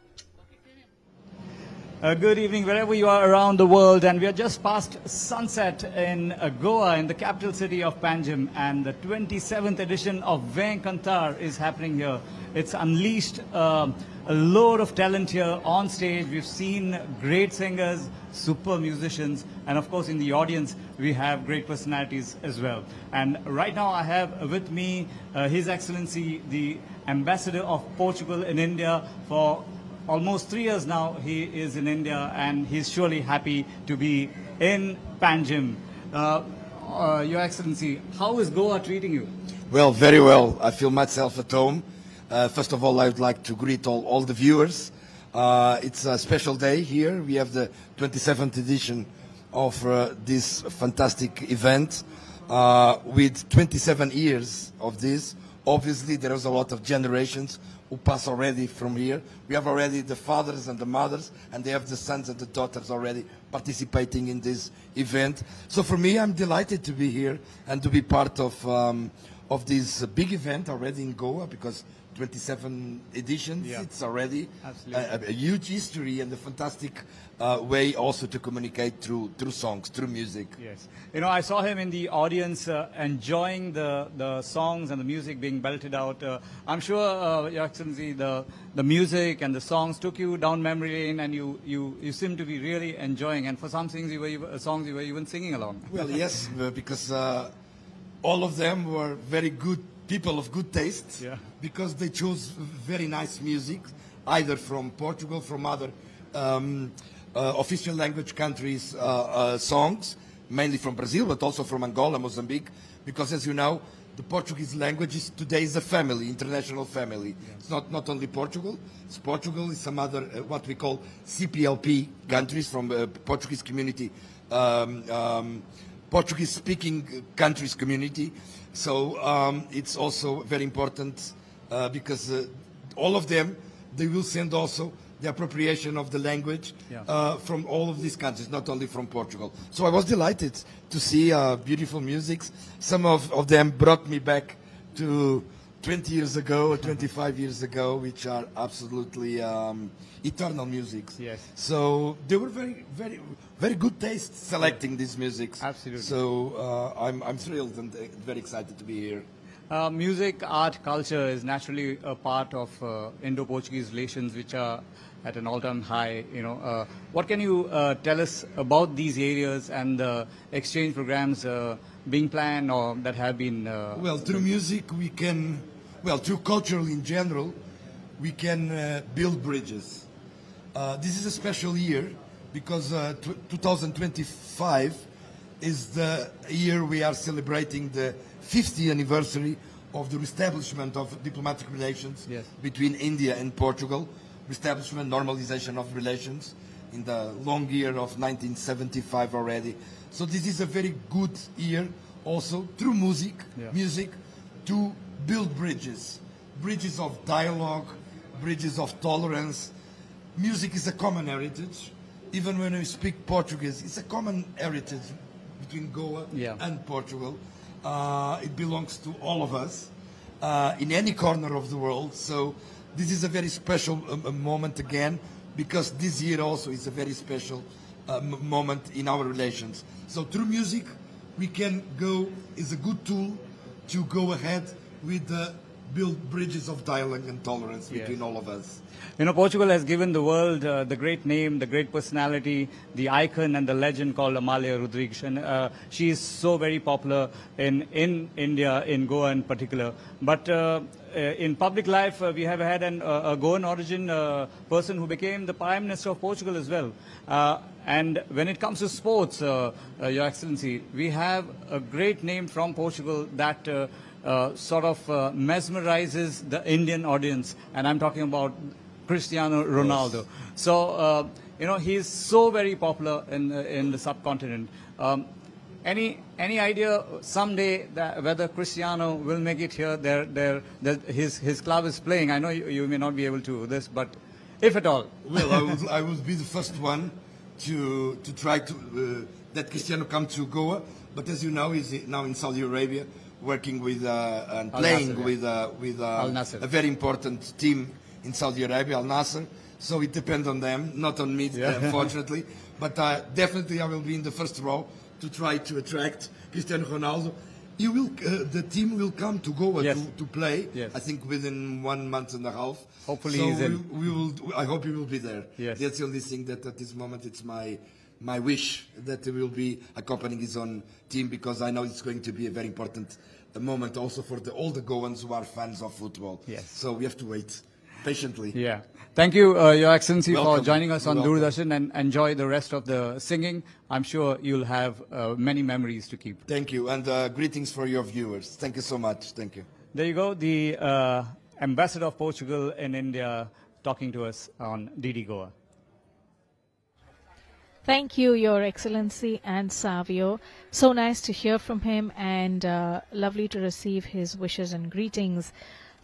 Good evening, wherever you are around the world, and we are just past sunset in Goa, in the capital city of Panjim, and the 27th edition of VEM CANTAR is happening here. It's unleashed a load of talent here on stage. We've seen great singers, super musicians, and of course in the audience we have great personalities as well. And right now I have with me His Excellency, the Ambassador of Portugal in India. For almost 3 years now he is in India, and he's surely happy to be in Panjim. Your Excellency, how is Goa treating you?
Well, very well. I feel myself at home. First of all, I would like to greet all the viewers. It's a special day here. We have the 27th edition of this fantastic event. With 27 years of this, obviously there was a lot of generations who pass already from here. We have already the fathers and the mothers, and they have the sons and the daughters already participating in this event. So for me, I'm delighted to be here and to be part of this big event already in Goa, because 27 editions, it's already a huge history and a fantastic way also to communicate through songs, through music.
Yes. You know, I saw him in the audience enjoying the songs and the music being belted out. I'm sure, Your Excellency, the music and the songs took you down memory lane, and you seem to be really enjoying. And for some things, songs you were even singing along.
Well, yes, because all of them were very good people of good taste, because they chose very nice music, either from Portugal, from other official language countries' songs, mainly from Brazil, but also from Angola, Mozambique, because as you know, the Portuguese language today is a family, international family. It's not only Portugal, it's Portugal, it's some other, what we call CPLP countries from Portuguese community, Portuguese-speaking countries community. So it's also very important because all of them, they will send also the appropriation of the language from all of these countries, not only from Portugal. So I was delighted to see beautiful music. Some of them brought me back to 20 years ago or 25 years ago, which are absolutely eternal music.
Yes.
So they were very good taste selecting this music.
Absolutely.
So I'm thrilled and very excited to be here.
Music, art, culture is naturally a part of Indo-Portuguese relations, which are at an all-time high. You know, what can you tell us about these areas and the exchange programs being planned or that have been?
Well, through music we can, through culture in general, we can build bridges. This is a special year because 2025 is the year we are celebrating the 50th anniversary of the reestablishment of diplomatic relations between India and Portugal, reestablishment, normalization of relations in the long year of 1975 already. So this is a very good year also through music to build bridges of dialogue, bridges of tolerance. Music is a common heritage. Even when we speak Portuguese, it's a common heritage between Goa and Portugal. It belongs to all of us in any corner of the world. So this is a very special moment again, because this year also is a very special moment in our relations. So through music, we can go, is a good tool to go ahead with the build bridges of dialogue and tolerance between all of us.
You know, Portugal has given the world the great name, the great personality, the icon and the legend called Amália Rodrigues. And she is so very popular in India, in Goa in particular. But in public life, we have had a Goan origin person who became the Prime Minister of Portugal as well. And when it comes to sports, Your Excellency, we have a great name from Portugal that sort of mesmerizes the Indian audience. And I'm talking about Cristiano Ronaldo. So, you know, he's so very popular in the subcontinent. Any idea someday that whether Cristiano will make it here? His club is playing. I know you may not be able to do this, but if at all.
Well, I will be the first one to try to that Cristiano come to Goa. But as you know, he's now in Saudi Arabia, working with and playing with a very important team in Saudi Arabia, Al Nasser. So it depends on them, not on me, unfortunately. But definitely I will be in the first row to try to attract Cristiano Ronaldo. The team will come to Goa to play, I think within 1 month and a half.
Hopefully
so
he's in.
I hope he will be there.
Yes.
That's the only thing that at this moment it's my wish that he will be accompanying his own team, because I know it's going to be a very important moment also for all the Goans who are fans of football.
Yes.
So we have to wait patiently.
Yeah. Thank you, Your Excellency,
Welcome.
for joining us on
Welcome.
Doordarshan, and enjoy the rest of the singing. I'm sure you'll have many memories to keep.
Thank you, and greetings for your viewers. Thank you so much. Thank you.
There you go, the Ambassador of Portugal in India talking to us on DD Goa.
Thank you, Your Excellency and Savio. So nice to hear from him, and lovely to receive his wishes and greetings.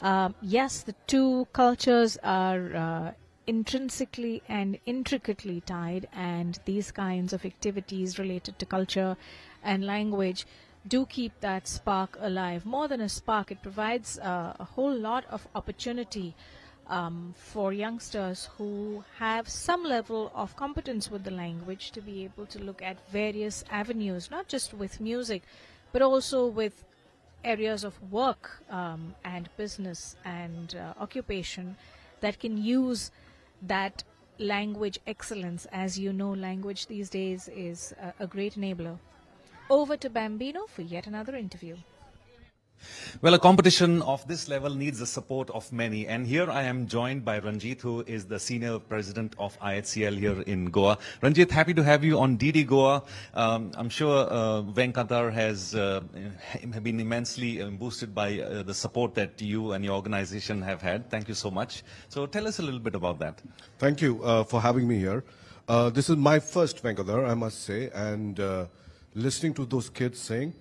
Yes, the two cultures are intrinsically and intricately tied, and these kinds of activities related to culture and language do keep that spark alive. More than a spark, it provides a whole lot of opportunity for youngsters who have some level of competence with the language to be able to look at various avenues, not just with music, but also with areas of work and business and occupation that can use that language excellence. As you know, language these days is a great enabler. Over to Bambino for yet another interview.
Well, a competition of this level needs the support of many. And here I am joined by Ranjit, who is the Senior President of IHCL here in Goa. Ranjit, happy to have you on DD Goa. I'm sure VEM CANTAR has been immensely boosted by the support that you and your organization have had. Thank you so much. So tell us a little bit about that.
Thank you for having me here. This is my first VEM CANTAR, I must say. And listening to those kids sing,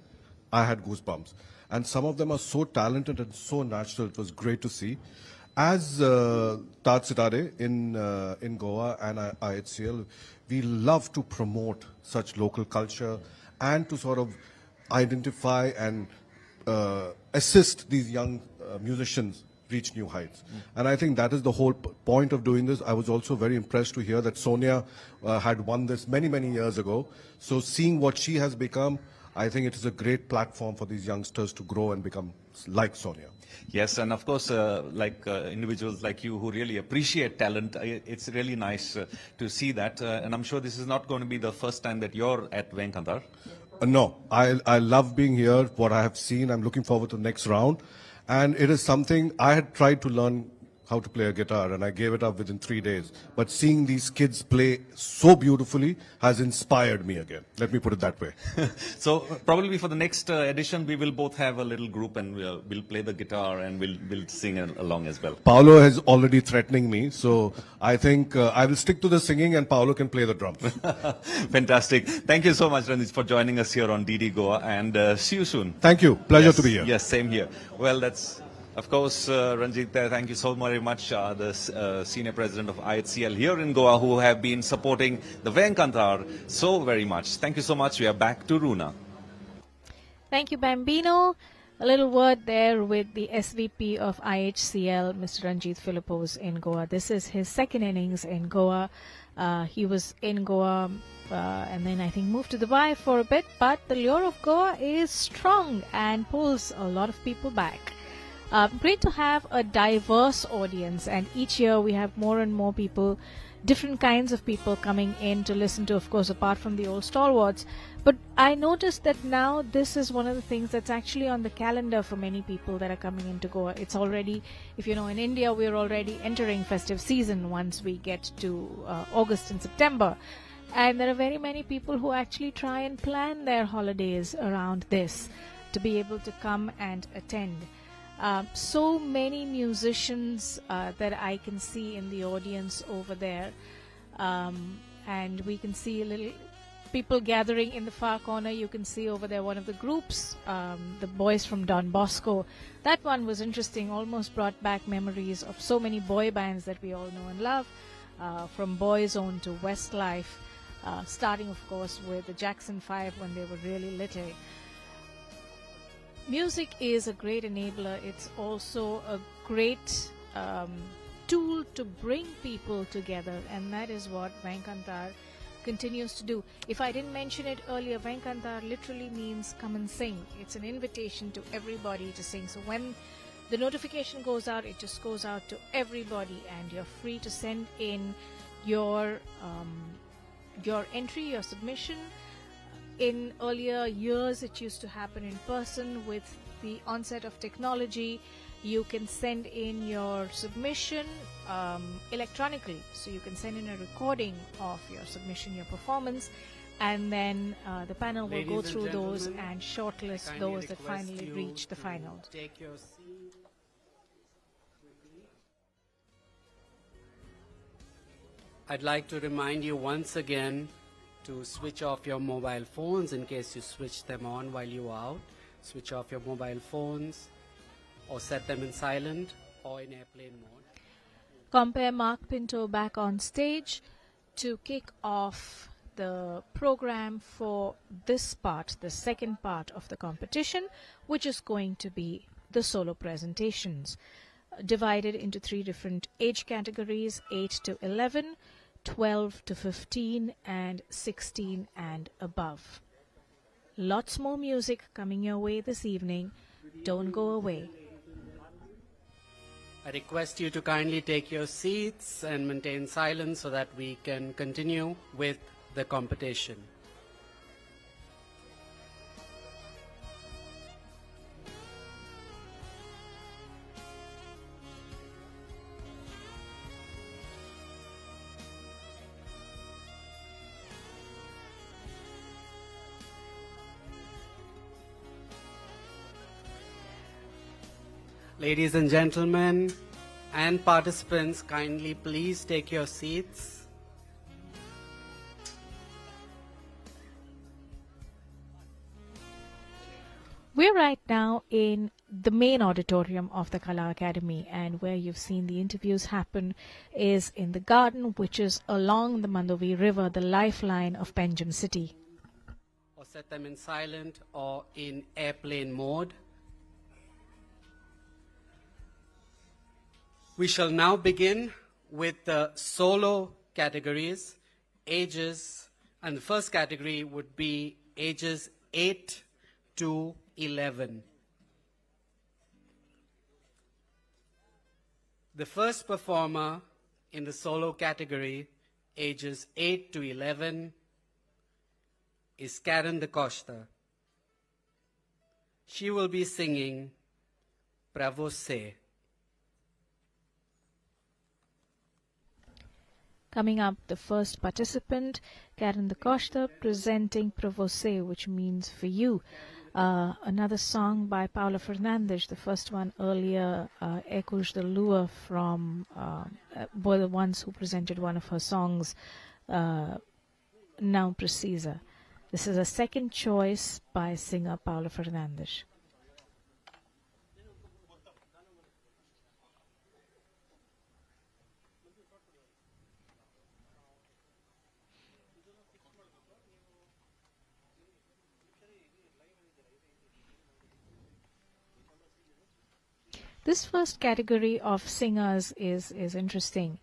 I had goosebumps. And some of them are so talented and so natural. It was great to see. As Taj Sitare in Goa and IHCL, we love to promote such local culture and to sort of identify and assist these young musicians reach new heights. And I think that is the whole point of doing this. I was also very impressed to hear that Sonia had won this many, many years ago. So seeing what she has become, I think it is a great platform for these youngsters to grow and become like Sonia.
Yes, and of course, individuals like you who really appreciate talent, it's really nice to see that. And I'm sure this is not going to be the first time that you're at VEM CANTAR.
No, I love being here, what I have seen. I'm looking forward to the next round. And it is something I had tried to learn how to play a guitar, and I gave it up within 3 days. But seeing these kids play so beautifully has inspired me again. Let me put it that way.
So probably for the next edition, we will both have a little group, and we'll play the guitar and we'll sing along as well.
Paolo is already threatening me, so I think I will stick to the singing and Paolo can play the drums.
Fantastic. Thank you so much, Ranjit, for joining us here on DD Goa, and see you soon.
Thank you. Pleasure to be here.
Yes, same here. Well, that's... Of course, Ranjit, thank you so very much, the Senior President of IHCL here in Goa, who have been supporting the VEM CANTAR so very much. Thank you so much. We are back to Runa.
Thank you, Bambino. A little word there with the SVP of IHCL, Mr. Ranjit Philippos in Goa. This is his second innings in Goa. He was in Goa and then I think moved to Dubai for a bit, but the lure of Goa is strong and pulls a lot of people back. Great to have a diverse audience, and each year we have more and more people, different kinds of people coming in to listen to, of course, apart from the old stalwarts. But I noticed that now this is one of the things that's actually on the calendar for many people that are coming into Goa. It's already, if you know, in India we're already entering festive season once we get to August and September. And there are very many people who actually try and plan their holidays around this to be able to come and attend. So many musicians that I can see in the audience over there, and we can see a little people gathering in the far corner. You can see over there one of the groups, the boys from Don Bosco. That one was interesting, almost brought back memories of so many boy bands that we all know and love, from Boyzone to Westlife, starting of course with the Jackson 5 when they were really little. Music is a great enabler. It's also a great tool to bring people together, and that is what VEM CANTAR continues to do. If I didn't mention it earlier, VEM CANTAR literally means come and sing. It's an invitation to everybody to sing. So when the notification goes out, it just goes out to everybody, and you're free to send in your entry, your submission. In earlier years, it used to happen in person. With the onset of technology, you can send in your submission electronically. So you can send in a recording of your submission, your performance, and then the panel will go through those and shortlist those that finally reach the final.
Take your seat. I'd like to remind you once again to switch off your mobile phones in case you switch them on while you are out. Switch off your mobile phones. or set them in silent or in airplane mode.
Compare Mark Pinto back on stage to kick off the program for this part, the second part of the competition, which is going to be the solo presentations, divided into 3 different age categories: 8 to 11, 12 to 15, and 16 and above. Lots more music coming your way this evening. Don't go away.
I request you to kindly take your seats and maintain silence so that we can continue with the competition. Ladies and gentlemen and participants, kindly please take your seats.
We're right now in the main auditorium of the Kala Academy, and where you've seen the interviews happen is in the garden, which is along the Mandovi River, the lifeline of Panjim city.
Or set them in silent or in airplane mode. We shall now begin with the solo categories, ages, and the first category would be ages 8 to 11. The first performer in the solo category, ages 8 to 11, is Karen da Costa. She will be singing Pra Você.
Coming up, the first participant, Karen da Costa, presenting Pra Você, which means for you. Another song by Paula Fernandes, the first one earlier, Ecos da Lua, from were the ones who presented one of her songs, Não Precisa. This is a second choice by singer Paula Fernandes. This first category of singers is interesting.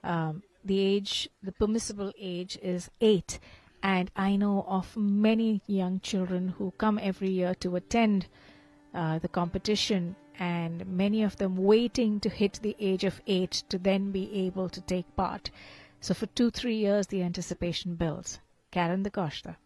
The permissible age is 8, and I know of many young children who come every year to attend the competition, and many of them waiting to hit the age of 8 to then be able to take part. So for 2-3 years the anticipation builds. Karen da Costa.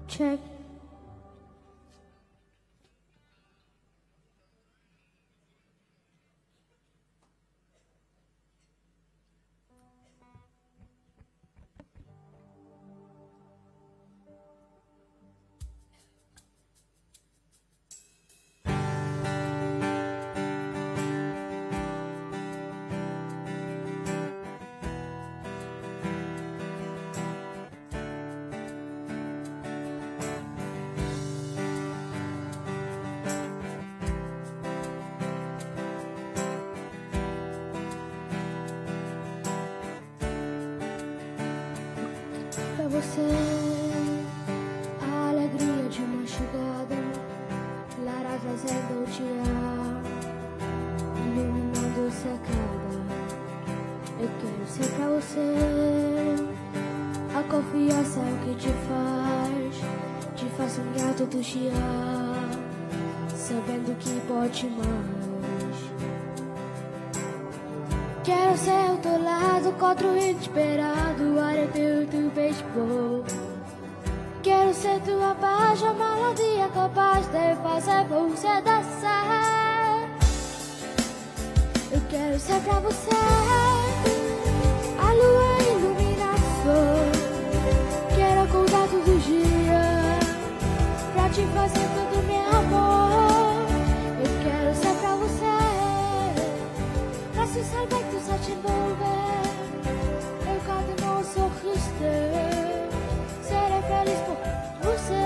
Check. Pra você, a alegria de uma chegada, Lara trazendo o dia, iluminando secada. Eu quero ser pra você, a confiança é o que te faz sonhar todo dia, sabendo que pode mais. Quero ser ao teu lado contra o inesperado, o ar é teu beisebol. Quero ser tua paz, a melodia capaz de fazer você dançar. Eu quero ser pra você a lua ilumina a flor. Quero acordar todo dia pra te fazer todo meu amor. Eu quero ser pra você, pra se salvar e tu só te envolver. Eu canto meu sorriso teu, serei feliz por você.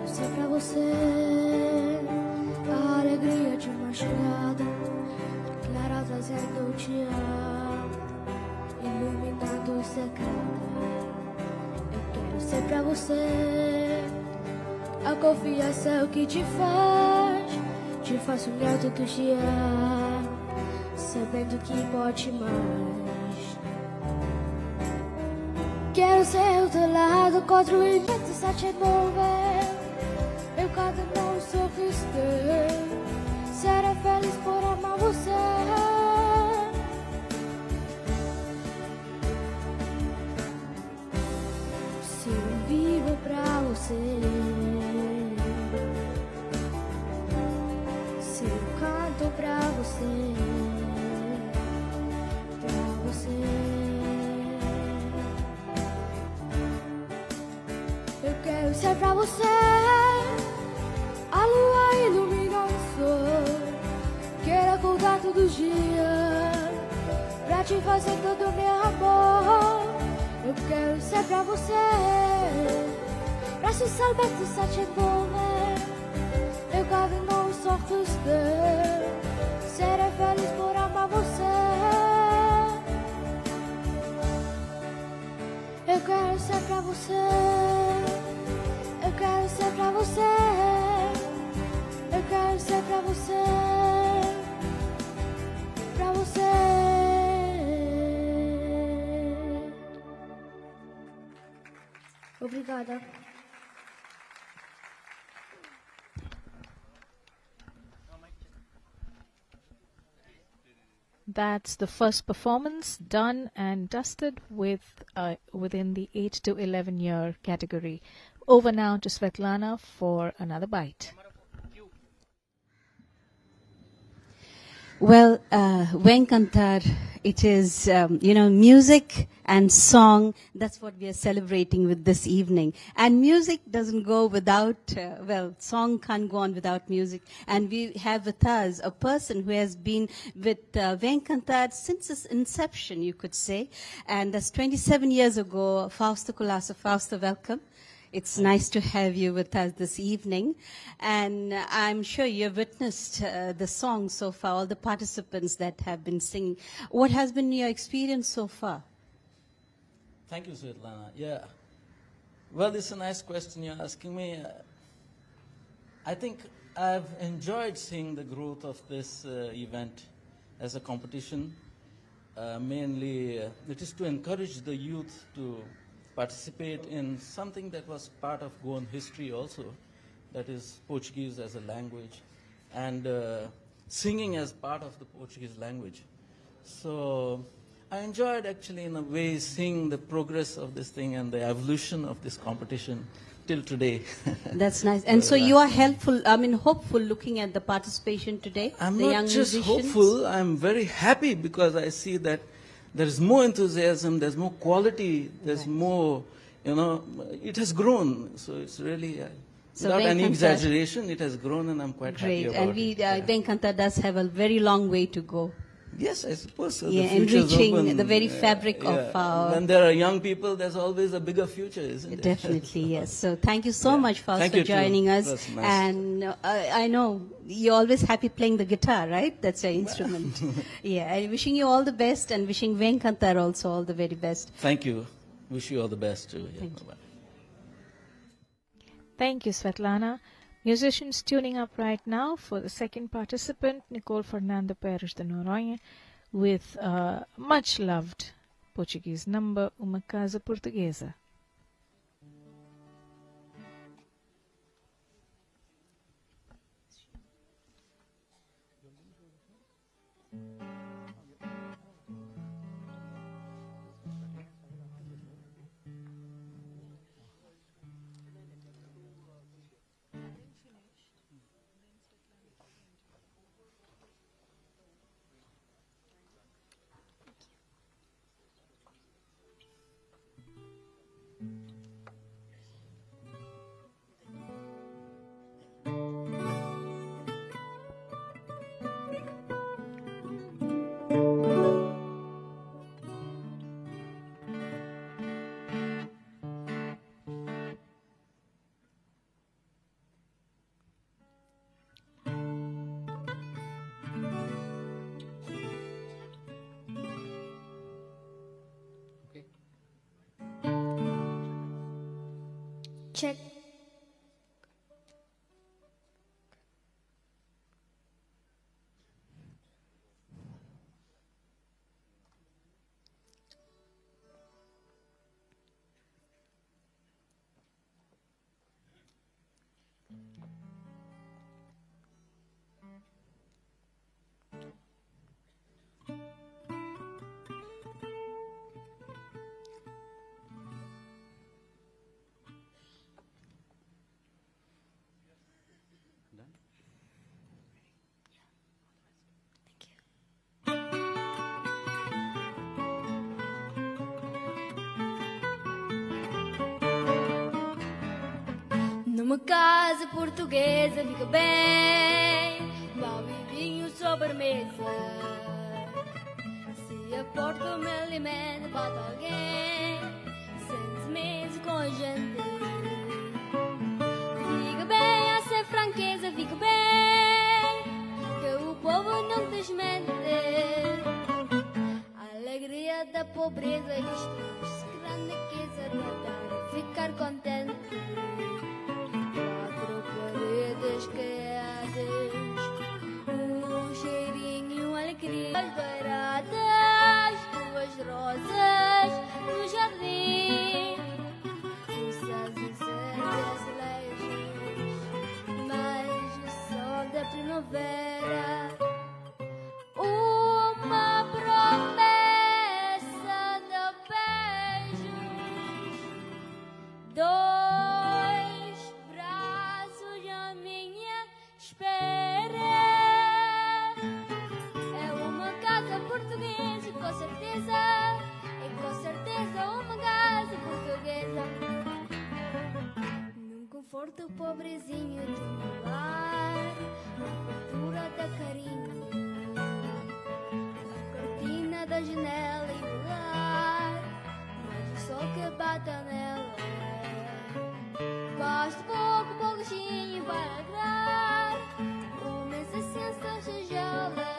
Ser pra você a alegria de uma chegada, clara trazendo o te amo, iluminado o secreto. Eu quero ser pra você a confiança que te faz sonhar tudo te amo, sabendo que pode mais. Quero ser ao teu lado, contra o vento só te envolver. Eu canto meu sorriso teu, serei feliz por amar você. Se eu vivo pra você, se eu canto pra você, pra você. Eu quero ser pra você a lua ilumina o sol. Quero acordar todo dia pra te fazer todo meu amor. Eu quero ser pra você, pra se salvar tu só te envolver. Eu quero não sorriso teu, serei feliz por amar você. Eu quero ser pra você, eu quero ser pra você, eu quero ser pra você, pra você. Obrigada.
That's the first performance done and dusted with within the 8 to 11 year category. Over now to Svetlana for another bite.
Well, VEM CANTAR, it is, music and song. That's what we are celebrating with this evening. And music doesn't go without, song can't go on without music. And we have with us a person who has been with VEM CANTAR since its inception, you could say. And that's 27 years ago. Fausto Colasso. Fausto, welcome. It's nice to have you with us this evening. And I'm sure you've witnessed the song so far, all the participants that have been singing. What has been your experience so far?
Thank you, Svetlana. Yeah. Well, it's a nice question you're asking me. I think I've enjoyed seeing the growth of this event as a competition. Mainly, it is to encourage the youth to participate in something that was part of Goan history also, that is Portuguese as a language, and singing as part of the Portuguese language. So I enjoyed actually in a way seeing the progress of this thing and the evolution of this competition till today.
That's nice. And so you are hopeful looking at the participation today?
I'm
the
not
young
just
musicians?
hopeful, I'm very happy because I see that there's more enthusiasm, there's more quality, there's more, it has grown. So it's really,
So
without any
VEM CANTAR-
exaggeration, it has grown and I'm quite happy
Great.
about
And
it.
VEM CANTAR does have a very long way to go.
Yes, I suppose so.
Yeah,
The future's
enriching
open.
the very fabric
Yeah.
of our...
When there are young people, there's always a bigger future, isn't it?
Definitely, yes. So thank you so much, Faust,
Thank
for
you too.
joining us.
That's nice.
And I know you're always happy playing the guitar, right? That's your instrument. Yeah, and wishing you all the best and wishing VEM CANTAR also all the very best.
Thank you. Wish you all the best too. Yeah,
Thank you.
bye-bye.
Thank you, Svetlana. Musicians tuning up right now for the second participant, Nicole Fernando Pérez de Noronha, with much loved Portuguese number, Uma Casa Portuguesa.
Check.
Numa casa portuguesa fica bem, mal e vinho sobre a mesa. Se a porta me alimenta, bate alguém, sente-se mesmo com a gente. Fica bem a ser franqueza, fica bem, que o povo não desmente. A alegria da pobreza, isto se grande riqueza, tratar de ficar contente. Paredes quedas, cheirinho e uma alegria. As douradas, duas rosas no jardim, fuças e azulejos, mas o sol da primavera, uma promessa de beijos, dois braços à minha espera. É uma casa portuguesa, com certeza, é com certeza uma casa portuguesa. Num conforto pobrezinho de um lar, na cultura da carinho, a cortina da janela e do lar, mas o sol que bate nela. Basta pouco, pouquinho para alegrar uma sensação singela.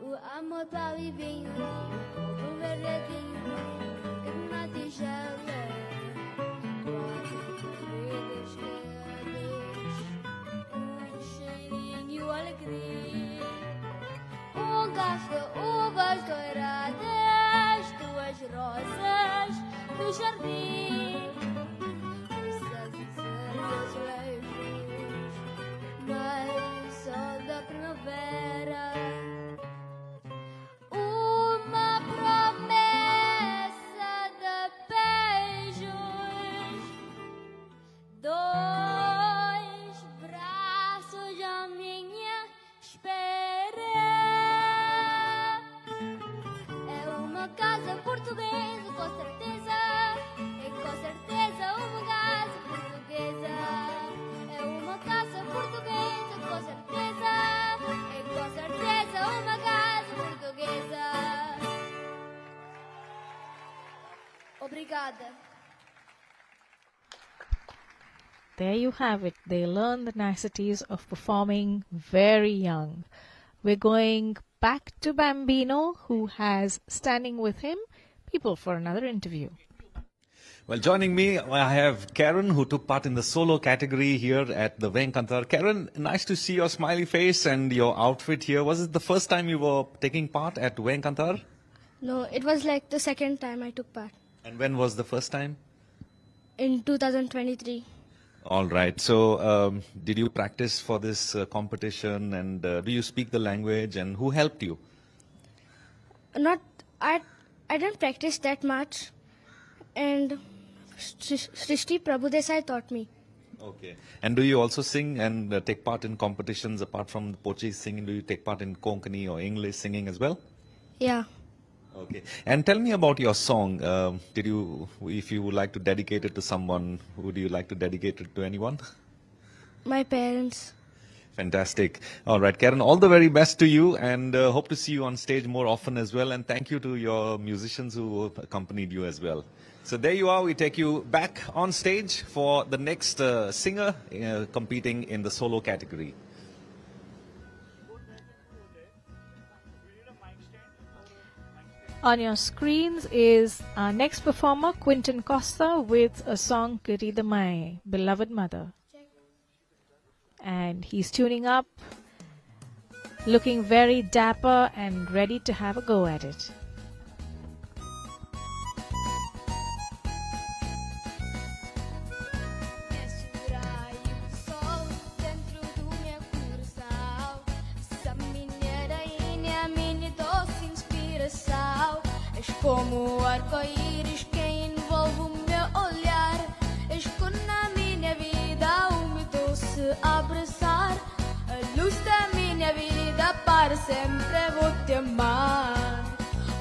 O amor para o vinho, o verdadeinho, que na tigela. Quatro paredes quedas, cheirinho e alegria. Garfo de uvas douradas, duas rosas no jardim. Mas só da primavera, uma promessa de beijos, dois braços à minha espera. É uma casa portuguesa, com certeza, é com certeza uma casa portuguesa. É uma casa portuguesa, com certeza, é com certeza uma casa portuguesa. Obrigada.
There you have it. They learn the niceties of performing very young. We're going back to Bambino, who has standing with him people for another interview.
Well, joining me, I have Karen, who took part in the solo category here at the VEM CANTAR. Karen, nice to see your smiley face and your outfit here. Was it the first time you were taking part at VEM CANTAR?
No, it was like the second time I took part.
And when was the first time?
In 2023.
All right. So, did you practice for this competition, and do you speak the language, and who helped you?
I didn't practice that much, and Srishti Prabhudesai taught me.
Okay. And do you also sing and take part in competitions apart from the Portuguese singing? Do you take part in Konkani or English singing as well?
Yeah.
Okay. And tell me about your song. If you would like to dedicate it to someone, would you like to dedicate it to anyone?
My parents.
Fantastic. All right, Karen, all the very best to you, and hope to see you on stage more often as well. And thank you to your musicians who accompanied you as well. So there you are. We take you back on stage for the next singer competing in the solo category.
On your screens is our next performer, Quinton Costa, with a song, Querida Mai, Beloved Mother. And he's tuning up, looking very dapper and ready to have a go at it.
És como o arco-íris que envolve o meu olhar. És como na minha vida o meu doce abraçar. A luz da minha vida para sempre vou te amar.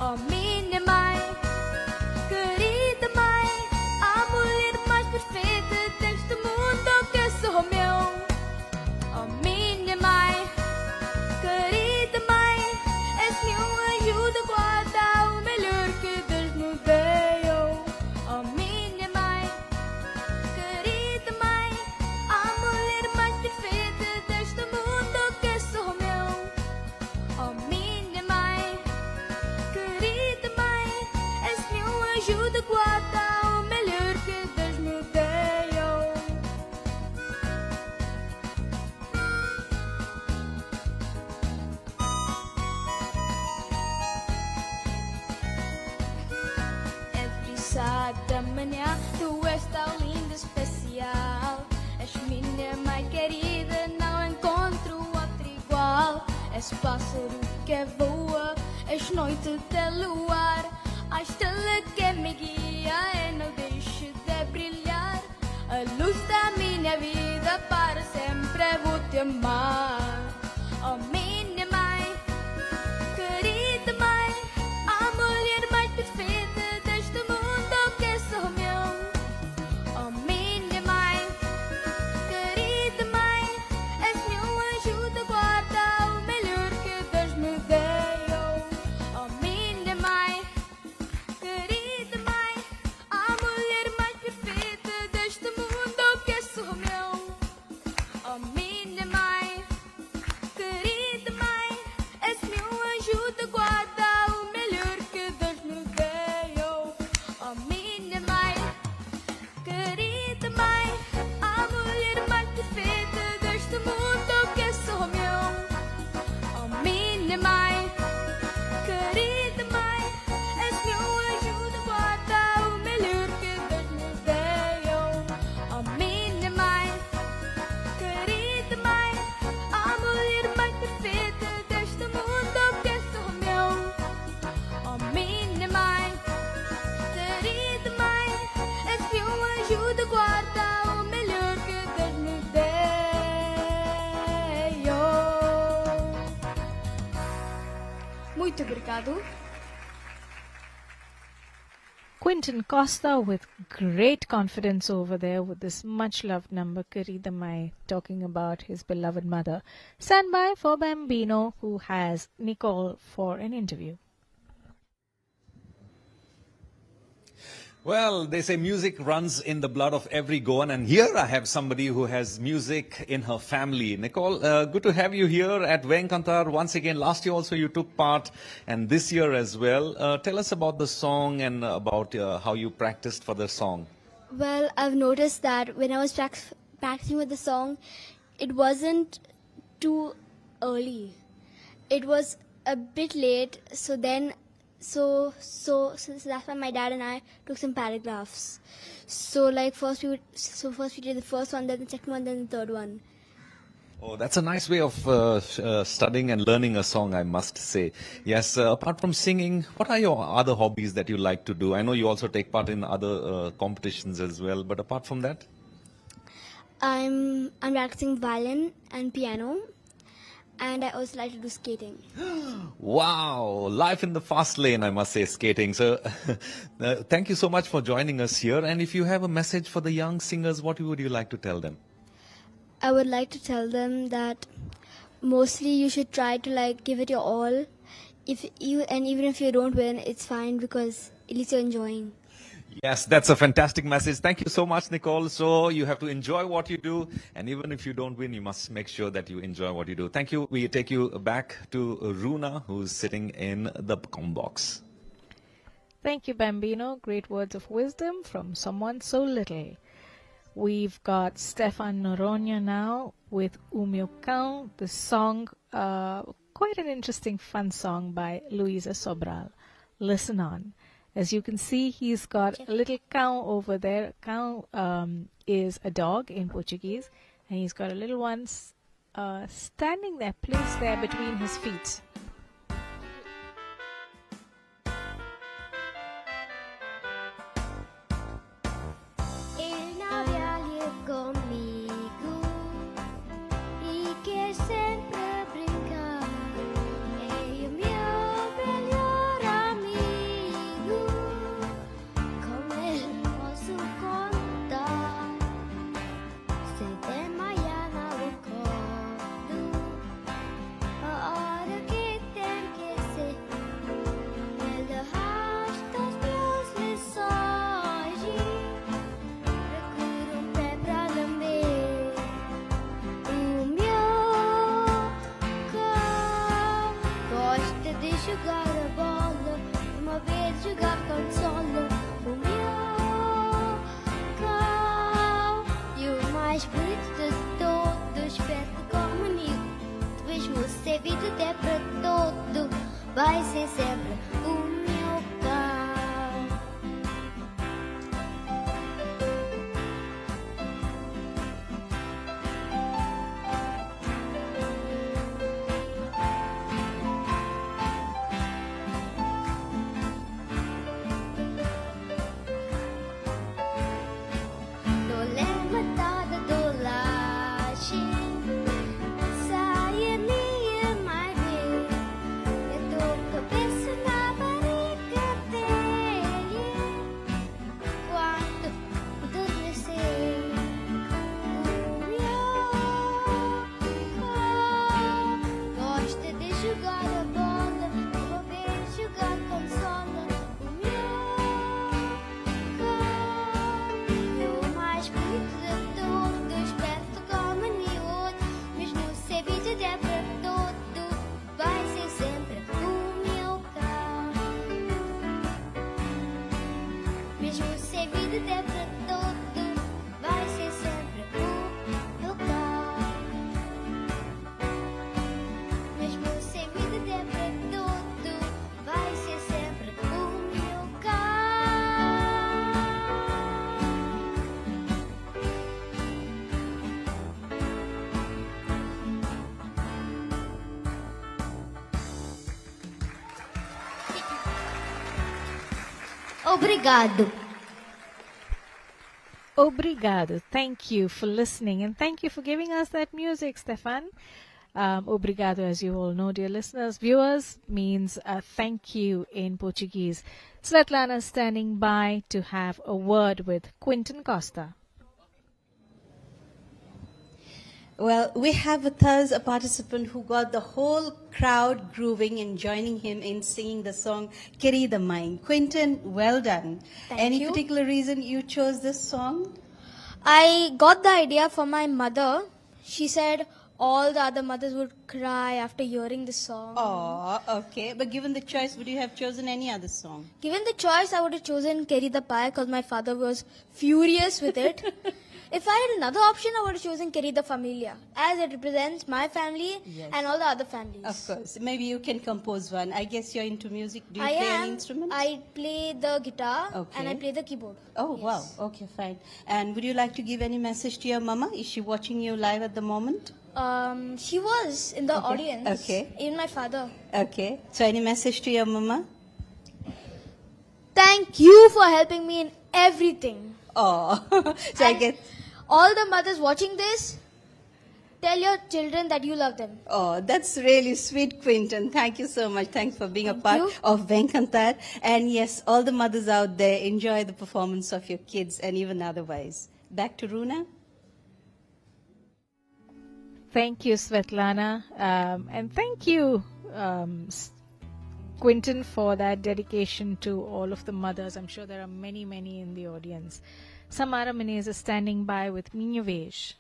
Oh minha mãe, querida mãe, a mulher mais perfeita deste mundo que sou meu. Oh minha mãe, querida mãe, és minha ajuda, guarda o melhor que Deus me deu. Oh minha mãe, querida mãe, a mulher mais perfeita deste mundo que sou meu. Oh minha mãe, querida mãe, és minha ajuda, guarda o melhor que Deus me deu. É brisa da manhã, tu és tão linda, especial. És minha mãe querida, não encontro outro igual. És pássaro que voa, és noite de luar. A estrela que me guia e não deixa de brilhar. A luz da minha vida para sempre vou te amar. Oh minha mãe, querida mãe, a mulher mais perfeita deste mundo que sou meu. Oh minha mãe, querida mãe, és minha ajuda, guarda o melhor que Deus me deu. Oh minha mãe, querida mãe, a mulher mais perfeita deste mundo que sou meu. Oh minha mãe, querida mãe, és minha ajuda, guarda o melhor que Deus me deu. Oh minha mãe, querida mãe, a mulher mais perfeita deste mundo que sou meu. Oh minha mãe, querida mãe, és minha ajuda, guarda o melhor que Deus me deu. Oh minha mãe, querida mãe, a mulher mais perfeita deste mundo que sou meu. Oh minha mãe, querida mãe, és minha ajuda, guarda o melhor que Deus me deu. Muito obrigado.
Quinton Costa with great confidence over there with this much loved number, Querida Mai, talking about his beloved mother. Stand by for Bambino, who has Nicole for an interview.
Well, they say music runs in the blood of every Goan, and here I have somebody who has music in her family. Nicole, good to have you here at VEM CANTAR once again. Last year also you took part, and this year as well. Tell us about the song and about how you practiced for the song.
Well, I've noticed that when I was practicing with the song, it wasn't too early. It was a bit late, so that's why my dad and I took some paragraphs. So first we did the first one, then the second one, then the third one.
Oh, that's a nice way of studying and learning a song, I must say. Yes, apart from singing, what are your other hobbies that you like to do? I know you also take part in other competitions as well, but apart from that?
I'm practicing violin and piano, and I also like to do skating.
Wow, life in the fast lane, I must say, skating. So thank you so much for joining us here. And if you have a message for the young singers, what would you like to tell them?
I would like to tell them that mostly you should try to give it your all. Even if you don't win, it's fine because at least you're enjoying.
Yes, that's a fantastic message. Thank you so much, Nicole. So you have to enjoy what you do, and even if you don't win, you must make sure that you enjoy what you do. Thank you. We take you back to Runa, who's sitting in the com box.
Thank you, Bambino. Great words of wisdom from someone so little. We've got Stefan Noronha now with O Meu Cão, the song, quite an interesting, fun song by Luisa Sobral. Listen on. As you can see, he's got a little cão over there. Cão is a dog in Portuguese, and he's got a little one standing there, placed there between his feet.
Ele não viaja comigo e quer sempre brincar. É o meu melhor amigo, com ele posso contar. Se de manhã não acordo, a hora que tem que ser, ele arrasta as minhas lições. Procuro um pé pra lamber. O meu cão gosta de jogar a bola, uma vez jogar consola. O meu cão e o mais bonito de todos, perto como menino. Mesmo se a vida der pra todo, vai ser sempre o meu cão. Tô levantada do laje, sai ali mais bem. Eu tô cabeça na barriga dele, quando adormecer. O meu cão gosta de jogar a bola, uma vez jogar consola. O meu cão é o mais bonito de todos, perto como nenhum. Mesmo se a vida der pra todo, vai ser sempre o meu cão. Mesmo se a vida der pra todo, vai ser sempre o meu cão. Mesmo se a vida der pra todo, vai ser sempre o meu cão. Obrigado.
Obrigado. Thank you for listening, and thank you for giving us that music, Stefan. Obrigado, as you all know, dear listeners, viewers, means thank you in Portuguese. Svetlana standing by to have a word with Quinton Costa.
Well, we have with us a participant who got the whole crowd grooving and joining him in singing the song Querida Mãe. Quinton, well done. Any
you.
particular reason you chose this song?
I got the idea from my mother. She said all the other mothers would cry after hearing the song.
Oh, okay. But given the choice, would you have chosen any other song?
Given the choice, I would have chosen Querida Pai because my father was furious with it. If I had another option, I would have chosen Querida Familia, as it represents my family
Yes.
and all the other families.
Of course. Maybe you can compose one. I guess you're into music. Do you
I
play
am.
any instrument?
I play the guitar
Okay.
and I play the keyboard.
Oh, wow. Okay, fine. And would you like to give any message to your mama? Is she watching you live at the moment?
She was in the
Okay.
audience.
Okay.
Even my father.
Okay. So any message to your mama?
Thank you for helping me in everything.
Oh, so I get...
All the mothers watching this, tell your children that you love them.
Oh, that's really sweet, Quinton. Thank you so much. Thanks for being a part
you.
of VEM CANTAR. And yes, all the mothers out there, enjoy the performance of your kids and even otherwise. Back to Runa.
Thank you, Svetlana. And thank you, Quinton, for that dedication to all of the mothers. I'm sure there are many, many in the audience. Samara Menez is standing by with Minha Vez.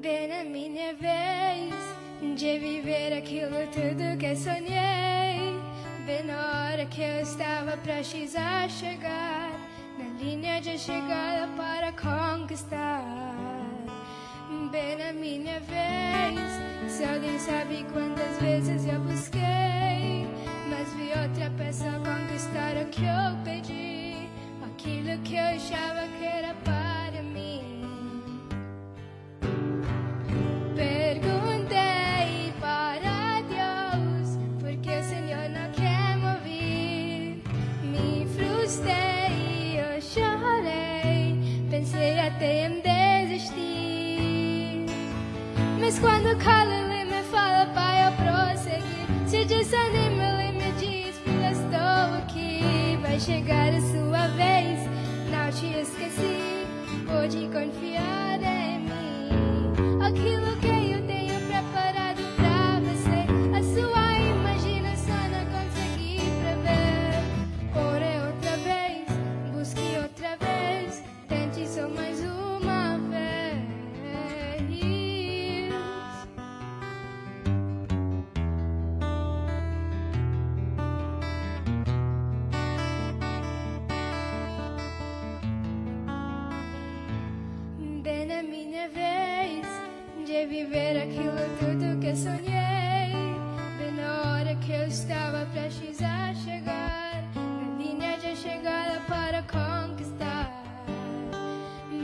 Bem na minha vez de viver aquilo tudo que sonhei. Bem na hora que eu estava prestes a chegar na linha de chegada para conquistar. Bem na minha vez, só Deus sabe quantas vezes eu busquei, mas vi outra pessoa conquistar o que eu pedi, aquilo que eu achava que era para mim. Perguntei para Deus porque o Senhor não quer me ouvir. Me frustrei, eu chorei, pensei até em desistir. Mas quando cala ele me fala para eu prosseguir, se desanima ele me diz, filha, estou aqui. Vai chegar a sua vez, não te esqueci, pode confiar em mim. Aquilo que eu tenho preparado pra você, a sua imaginação não consegui prever. Ore outra vez, busque outra vez, tente só mais uma vez. Bem na minha vez de viver aquilo tudo que sonhei. Bem na hora que eu estava prestes a chegar na linha de chegada para conquistar.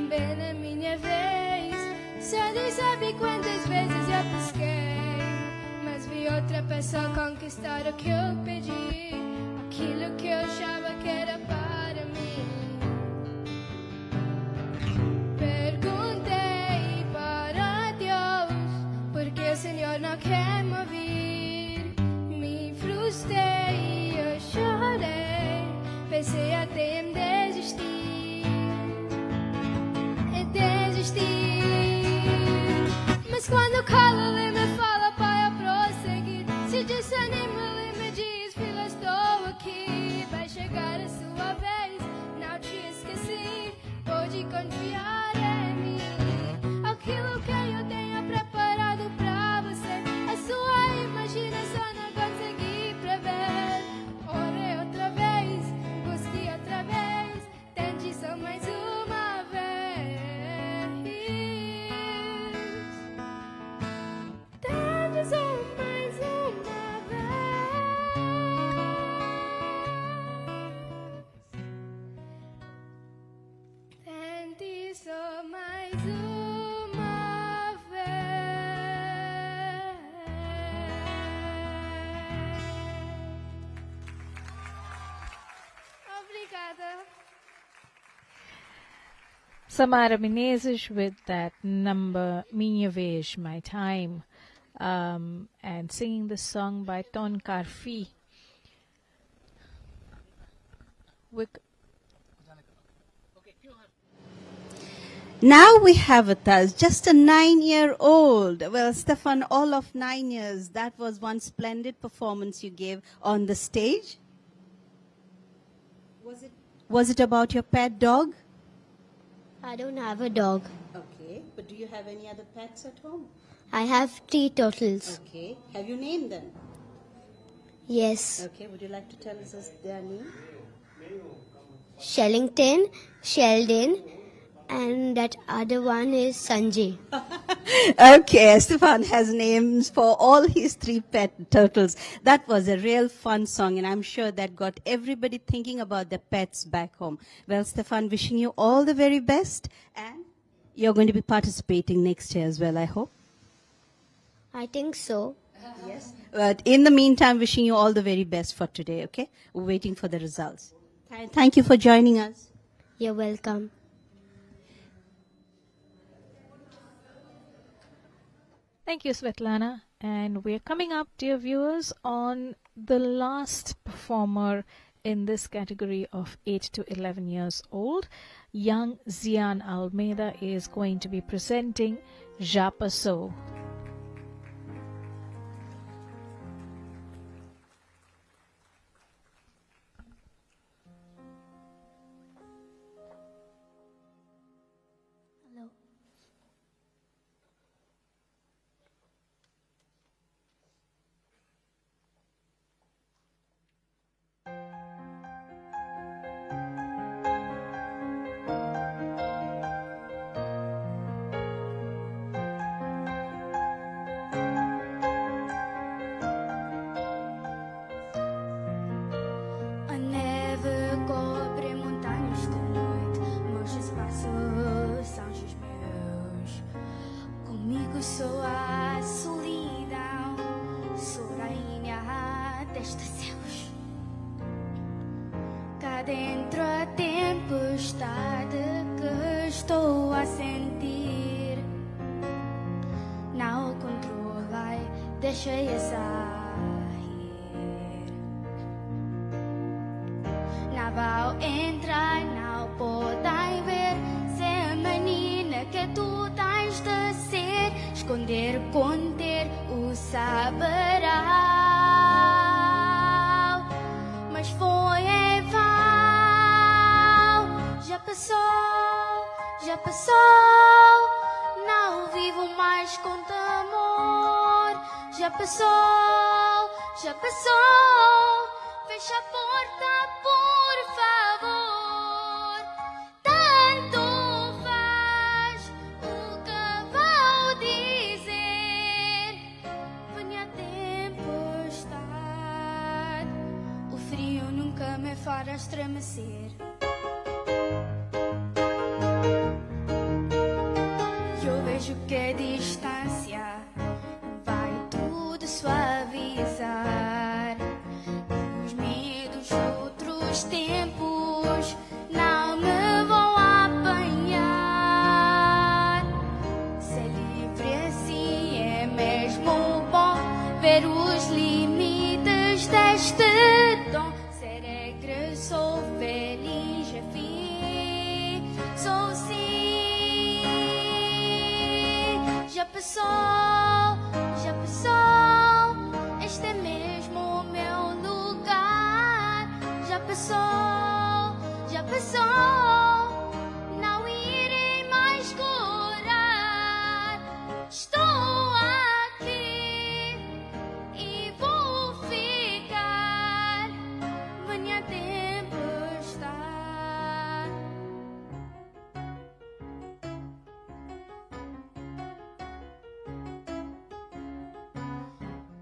Bem na minha vez, só Deus sabe quantas vezes eu busquei, mas vi outra pessoa conquistar o que eu pedi, aquilo que eu achava que era para mim. Perguntei para Deus porque o Senhor não quer me ouvir. Me frustrei, eu chorei, pensei até em desistir. Mas quando cala ele me fala para eu prosseguir, se desanima ele me diz, filha, estou aqui. Vai chegar a sua vez, não te esqueci, pode confiar em mim. Aquilo que eu tenho preparado pra você, a sua imaginação não consegui prever. Ore outra vez, busque outra vez, tente só mais uma vez. Tente só mais uma vez. Tente só mais uma vez. Obrigada.
Samara Menezes with that number Minha Vez, My Time, and singing the song by Ton Karfi.
Now we have with us just a 9-year-old. Well, Stefan, all of 9 years. That was one splendid performance you gave on the stage. Was it about your pet dog?
I don't have a dog.
Okay, but do you have any other pets at home?
I have 3 turtles.
Okay, have you named them?
Yes.
Okay, would you like to tell us their name?
Shellington, Sheldon, and that other one is Sanjay.
Okay, Stefan has names for all his 3 pet turtles. That was a real fun song, and I'm sure that got everybody thinking about their pets back home. Well, Stefan, wishing you all the very best, and you're going to be participating next year as well, I hope.
I think so.
Yes. But in the meantime, wishing you all the very best for today, okay? We're waiting for the results. Thank you for joining us.
You're welcome.
Thank you, Svetlana. And we're coming up, dear viewers, on the last performer in this category of 8 to 11 years old. Young Zian Almeida is going to be presenting Japa So.
tempestade que estou a sentir. Não controlei, deixei-a sair. Não vou entrar, não podem ver. Se a menina que tu tens de ser, esconder, conter, o saberá. Mas foi em vão. Já passou. Não vivo mais com temor. Já passou. Fecha a porta, por favor. Tanto faz o que vou dizer. Venha a tempestade, o frio nunca me fará estremecer. Eu vejo que a distância vai tudo suavizar. Os medos de outros tempos não me vão apanhar. Ser livre assim é mesmo bom, ver os limites deste dom. Ser alegre, sou feliz, enfim, sou sim. Já passou, este é mesmo o meu lugar. Já passou, não irei mais curar. Estou aqui e vou ficar. Venha a tempestade.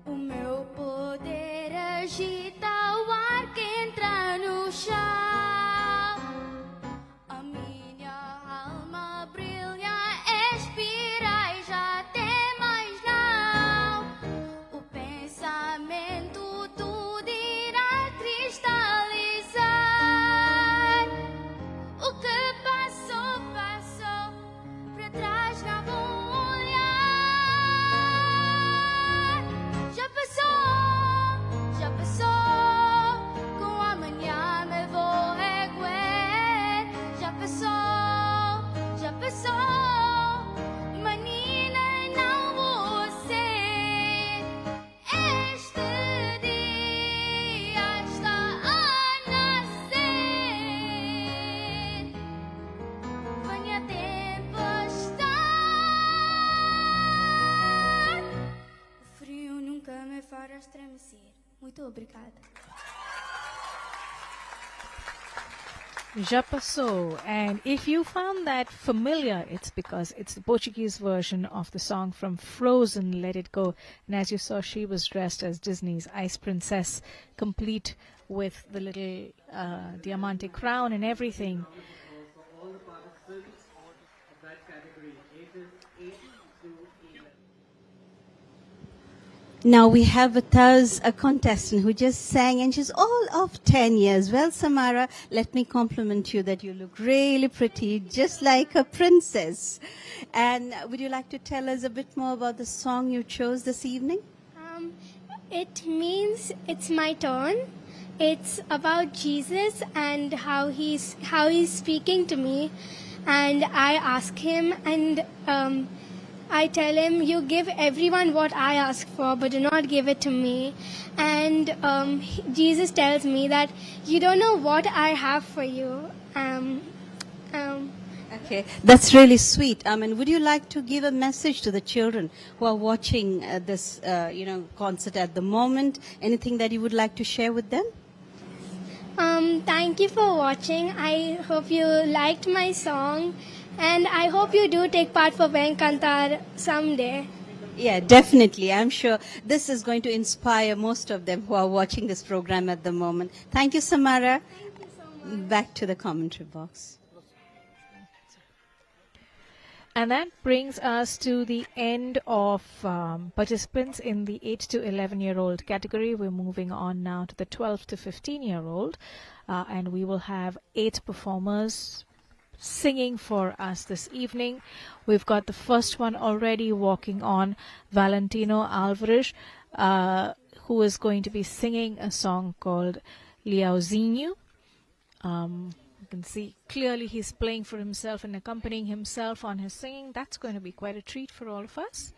O meu poder agita o ar que entra no chão. A minha alma brilha, expira e já tem mais não. O pensamento tudo irá cristalizar. O que passou, passou, para trás não vou olhar. Já passou, com amanhã me vou erguer. Já passou, menina, não vou ser. Este dia está a nascer. Venha a tempestade, o frio nunca me fará estremecer. Muito obrigada.
Já passou. And if you found that familiar, it's because it's the Portuguese version of the song from Frozen, Let It Go. And as you saw, she was dressed as Disney's Ice Princess, complete with the little diamante crown and everything.
For all the participants of that category, ages 8 to 11.
Now we have with us a contestant who just sang, and she's all of 10 years. Well, Samara, let me compliment you that you look really pretty, just like a princess. And would you like to tell us a bit more about the song you chose this evening?
It means it's my turn. It's about Jesus and how he's speaking to me, and I ask him, and I tell him, you give everyone what I ask for, but do not give it to me. And Jesus tells me that you don't know what I have for you.
Okay, that's really sweet. Would you like to give a message to the children who are watching this, concert at the moment? Anything that you would like to share with them?
Thank you for watching. I hope you liked my song, and I hope you do take part for VEM CANTAR someday.
Yeah, definitely. I'm sure this is going to inspire most of them who are watching this program at the moment. Thank you, Samara. Back to the commentary box.
And that brings us to the end of participants in the 8 to 11-year-old category. We're moving on now to the 12 to 15-year-old. And we will have 8 performers singing for us this evening. We've got the first one already walking on, Valentino Alvarez, who is going to be singing a song called Leozinho. You can see clearly he's playing for himself and accompanying himself on his singing. That's going to be quite a treat for all of us.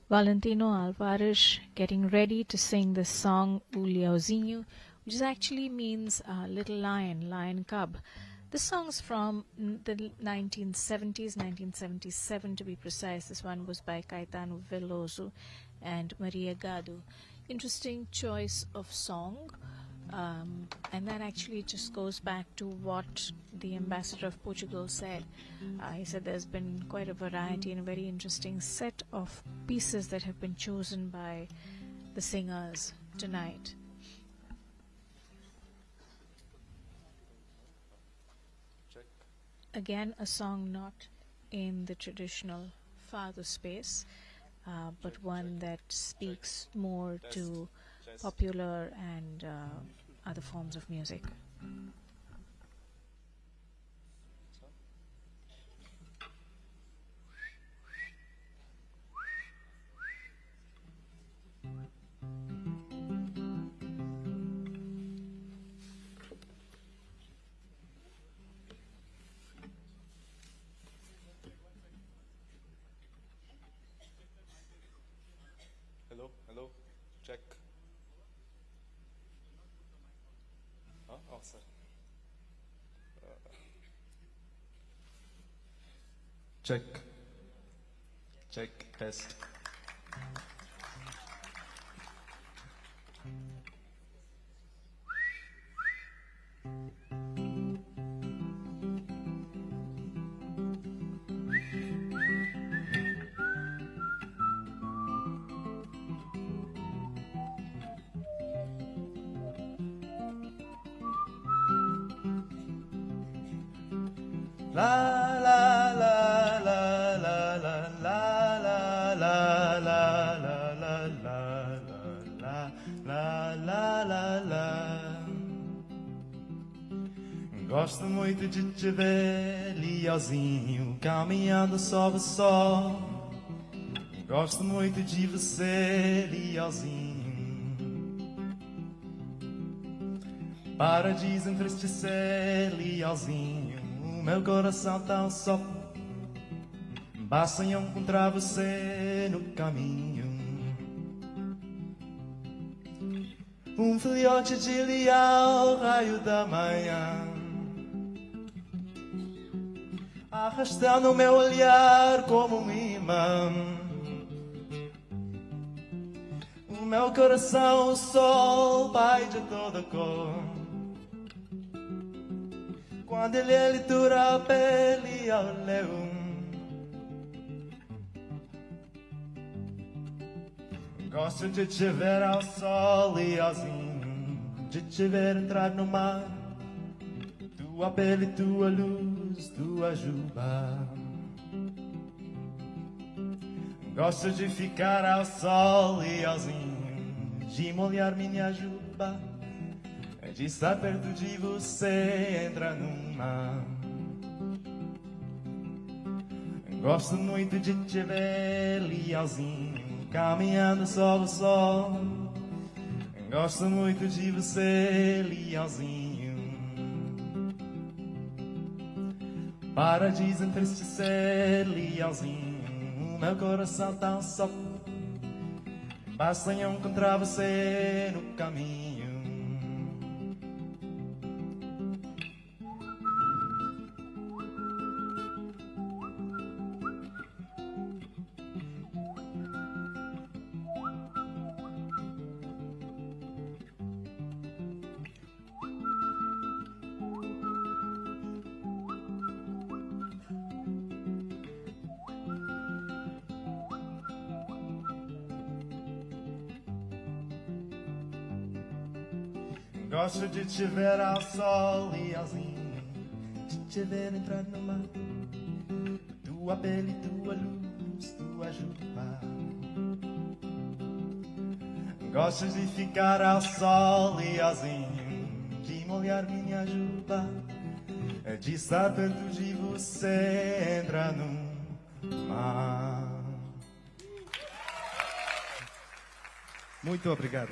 Valentino Alvarez getting ready to sing this song, O Leozinho, which actually means little lion, lion cub. This song's from the 1970s, 1977 to be precise. This one was by Caetano Veloso and Maria Gado. Interesting choice of song. And that actually just goes back to what the ambassador of Portugal said. He said there's been quite a variety and a very interesting set of pieces that have been chosen by the singers tonight. Again, a song not in the traditional fado space, but one that speaks more to popular and other forms of music.
Hello, hello, check. Oh, sorry. Check. Check, test. La la la la la la la la la la la la la la la la. Gosto muito de te ver, Leozinho, caminhando só a só. Gosto muito de você, Leozinho. Para desentristecer, Leozinho. Meu coração tão só, basta encontrar você no caminho. Filhote de leão, raio da manhã, arrastando meu olhar como um imã. O meu coração, o sol, pai de toda cor. Quando ele dura a pele ao leão. Gosto de te ver ao sol, Leozinho, de te ver entrar no mar. Tua pele, tua luz, tua juba. Gosto de ficar ao sol, Leozinho, de molhar minha juba. De estar perto de você, entra no mar. Gosto muito de te ver, Leozinho, caminhando só o sol. Gosto muito de você, Leozinho. Para desentristecer, Leozinho. meu coração tão só. Basta encontrar você no caminho. Gosto de te ver ao sol e auzinho, de te ver entrar no mar. Tua pele, tua luz, tua juba. Gosto de ficar ao sol e auzinho, de molhar minha juba, de estar perto de você entrar no mar. Muito obrigado.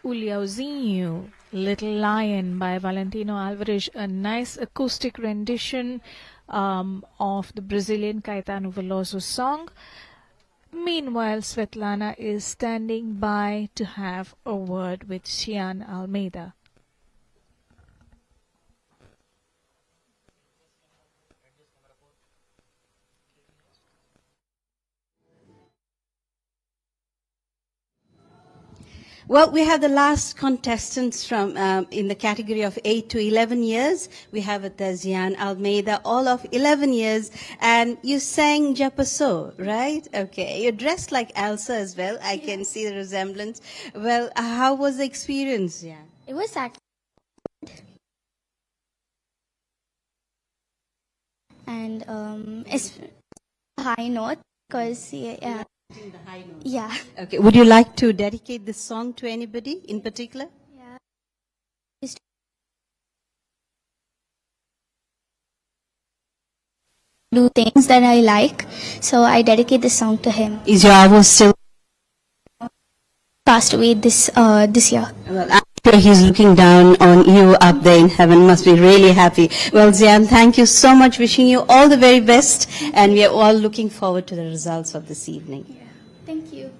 Uliauzinho, Little Lion by Valentino Alvarez, a nice acoustic rendition of the Brazilian Caetano Veloso song. Meanwhile, Svetlana is standing by to have a word with Xian Almeida.
Well, we have the last contestants from in the category of 8 to 11 years. We have Zian Almeida, all of 11 years, and you sang Japaso, right? Okay, you're dressed like Elsa as well. I can see the resemblance. Well, how was the experience? Yeah,
It was actually and it's a high note because yeah.
Okay, would you like to dedicate this song to anybody in particular?
Do things that I like, so I dedicate this song to him.
Is your Avo still
Passed away this year.
Well, I'm sure he's looking down on you up there in heaven. Must be really happy. Well, Zian, thank you so much. Wishing you all the very best, and we are all looking forward to the results of this evening.
Yeah. Thank you.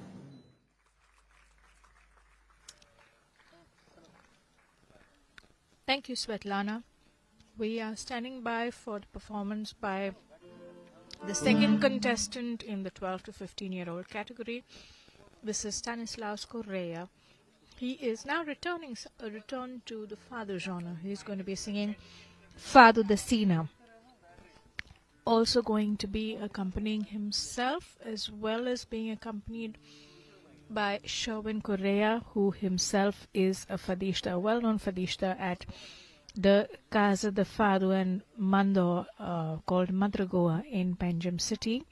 Thank you, Svetlana. We are standing by for the performance by the second contestant in the 12 to 15-year-old category. This is Stanislaus Correa. He is now returned to the fado genre. He's going to be singing Fado da Sina. Also going to be accompanying himself, as well as being accompanied by Sherwin Correa, who himself is a fadista, a well-known fadista at the Casa de Fado and Mando called Madragoa in Panjim City.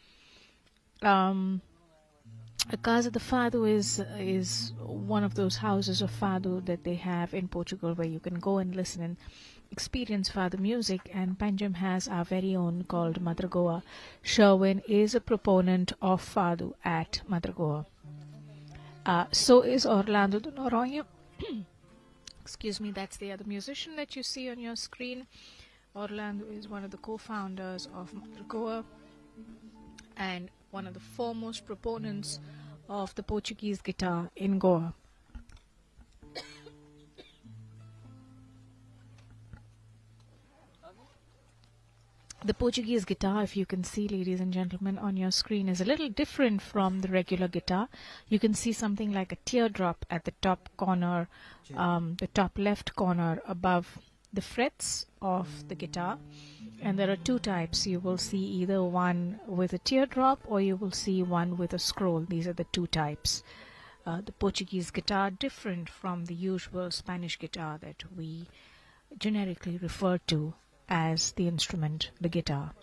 A Casa de Fado is one of those houses of Fado that they have in Portugal, where you can go and listen and experience Fado music, and Panjim has our very own called Madragoa. Sherwin is a proponent of Fado at Madragoa. So is Orlando de Noronha. Excuse me, that's the other musician that you see on your screen. Orlando is one of the co-founders of Madragoa and one of the foremost proponents of the Portuguese guitar in Goa. The Portuguese guitar, if you can see, ladies and gentlemen, on your screen, is a little different from the regular guitar. You can see something like a teardrop at the top corner, the top left corner above the frets of the guitar. And there are two types. You will see either one with a teardrop or you will see one with a scroll. These are the two types. The Portuguese guitar, different from the usual Spanish guitar that we generically refer to as the instrument, the guitar.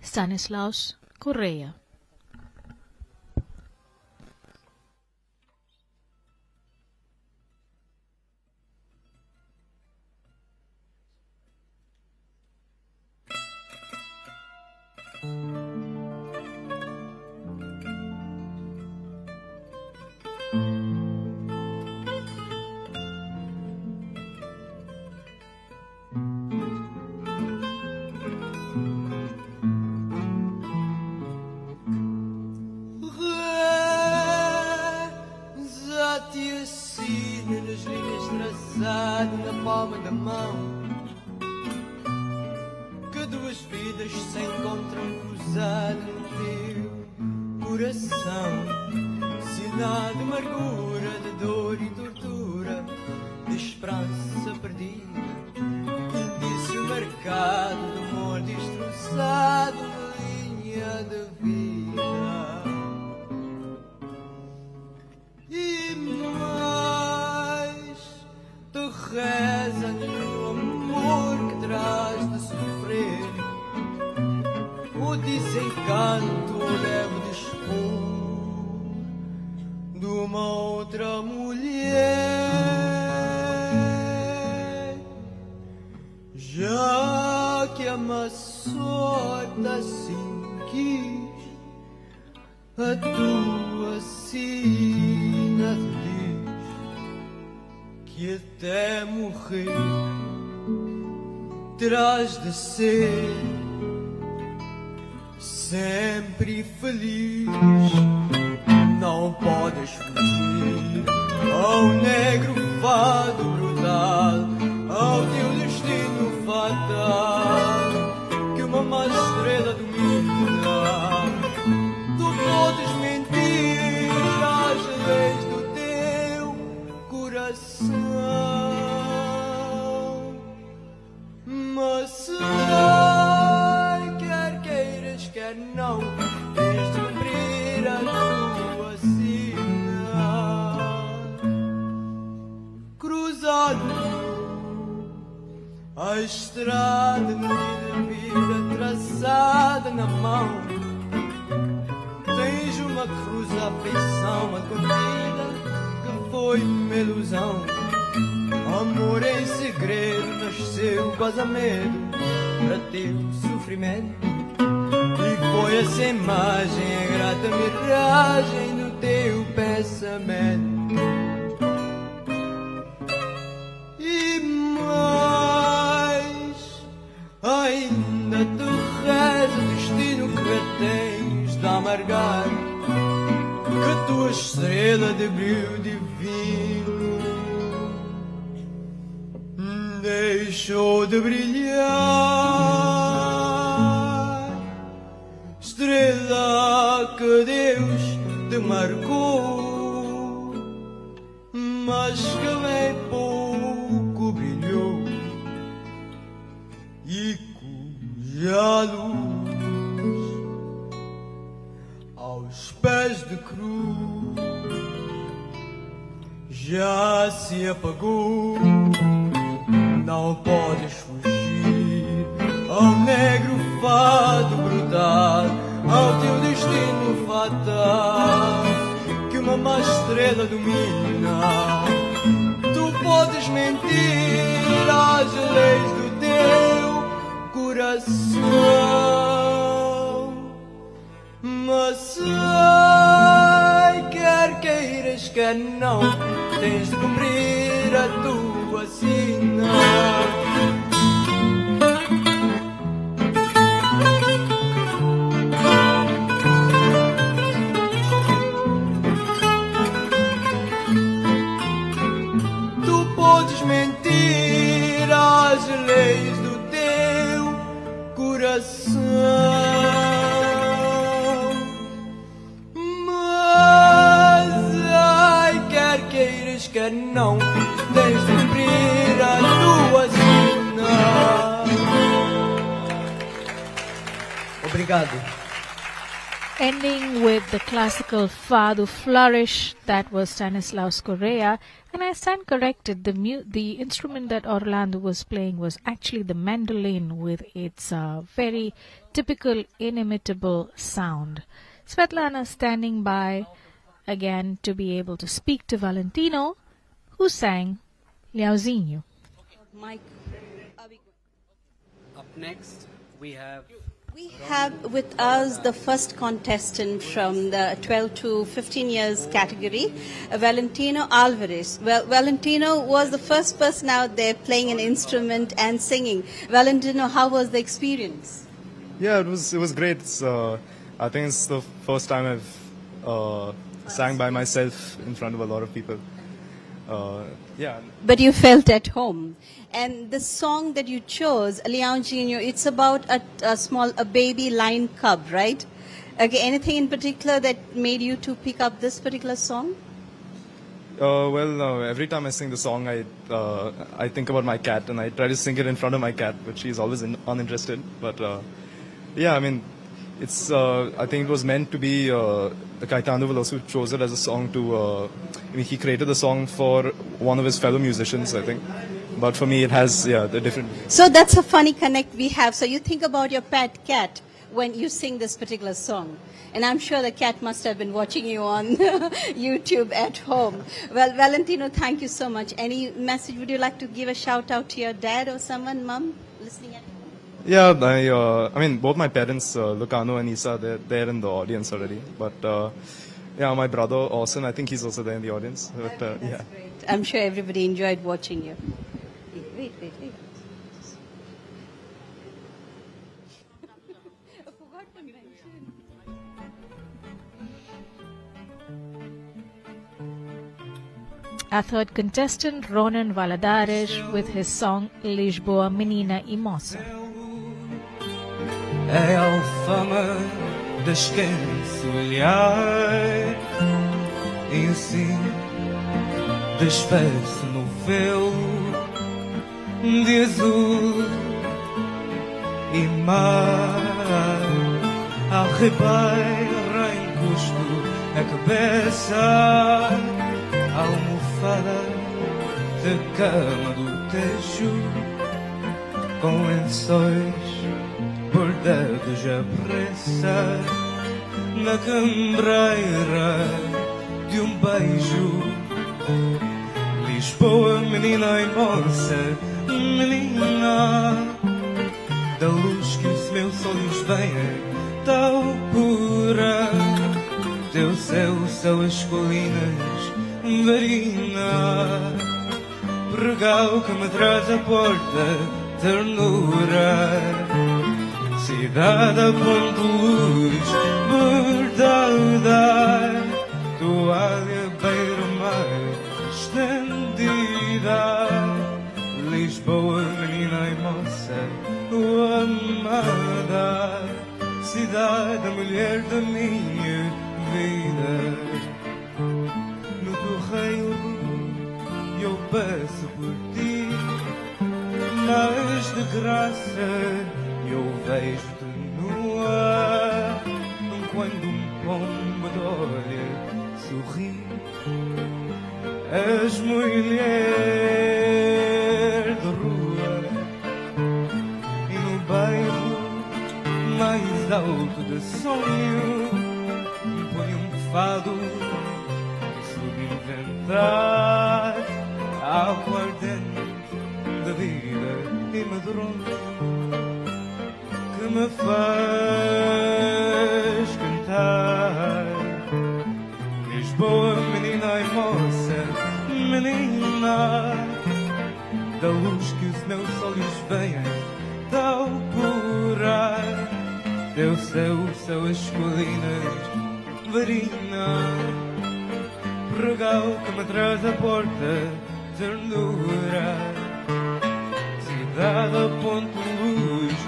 Stanislaus Correa.
mão, que duas vidas se encontram cruzadas no teu coração. Sinal de amargura, de dor e tortura, de esperança perdida, indício marcado de amor destroçado na linha da vida. E mais tu reza no amor que traz de sofrer, o desencanto leva o dispor de uma outra mulher. Já que a má sorte assim quis, a tua sina diz que até morrer terás de ser sempre feliz. Não podes fugir ao negro fado brutal, ao teu destino fatal, que uma má estrela domina. Tu podes mentir às leis do teu coração, mas sei, quer queiras, quer não, tens de cumprir a tua sina. Cruzando a estrada da vida traçada na mão, tens uma cruz à afeição, a corrida que foi uma ilusão. Amor em segredo nasceu quase a medo para teu sofrimento, e foi essa imagem a grata miragem do teu pensamento. E mais, ainda tu reza o destino que tens de amargar, que tua estrela de brilho divino deixou de brilhar. Estrela que Deus te marcou, mas que bem pouco brilhou, e cuja luz aos pés de cruz já se apagou. Não podes fugir ao negro fado brutal, ao teu destino fatal, que uma má estrela domina. Tu podes mentir às leis do teu coração, mas sei, quer queiras, quer não, tens de cumprir a tua sina. Tu podes mentir às leis do teu coração, mas ai, quer queiras, quer não, tens de cumprir a tua sina. Obrigado.
Ending with the classical Fado flourish, that was Stanislaus Correa, and I stand corrected. The instrument that Orlando was playing was actually the mandolin with its very typical inimitable sound. Svetlana standing by again to be able to speak to Valentino, who sang Liauzinho.
Mike,
Up next, we have
with us the first contestant from the 12 to 15 years category, Valentino Alvarez. Well, Valentino was the first person out there playing an instrument and singing. Valentino, how was the experience?
Yeah, it was great. I think it's the first time I've sang by myself in front of a lot of people. Yeah.
But you felt at home. And the song that you chose, Leon Jr., it's about a baby lion cub, right? Okay, anything in particular that made you to pick up this particular song?
Every time I sing the song, I think about my cat and I try to sing it in front of my cat, but she's always uninterested. But yeah, I mean, it's I think it was meant to be. Caetano will also chose it as a song to. I mean, he created the song for one of his fellow musicians, I think. But for me, it has the different.
So that's a funny connect we have. So you think about your pet cat when you sing this particular song. And I'm sure the cat must have been watching you on YouTube at home. Well, Valentino, thank you so much. Any message? Would you like to give a shout out to your dad or someone, mom, listening at home?
Yeah, I mean, both my parents, Lucano and Isa, they're there in the audience already. But yeah, my brother, Austin, I think he's also there in the audience. But yeah.
Great. I'm sure everybody enjoyed watching you. Wait.
Our third contestant, Ronan Valadares, with his song Lisboa Menina e Moça.
É a alfama descanso olhar e assim despeço no véu de azul e mar ao ribeiro encosto a cabeça almofada de cama do tejo com lençóis bordados à pressa na cambreira de um beijo. Lisboa, menina e moça, menina da luz que os meus olhos veem tão pura. Teu céu são as colinas, marina, pregal que me traz a porta, ternura. Cidade a ponto luz, verdade, toalha beira-mar estendida. Lisboa, menina e moça, amada, cidade, a mulher da minha vida. No correio eu peço por ti, mas de graça eu vejo-te nua. Quando um pombo de olho sorri, és mulher de rua. E no bairro mais alto de sonho põe um fado que subinventar aguardente da vida e medroso que me faz cantar. Lisboa, menina e moça, menina da luz que os meus olhos veem tão pura. Teu céu são as colinas, varina, regal que me traz a porta, ternura. Cidade a ponto luz,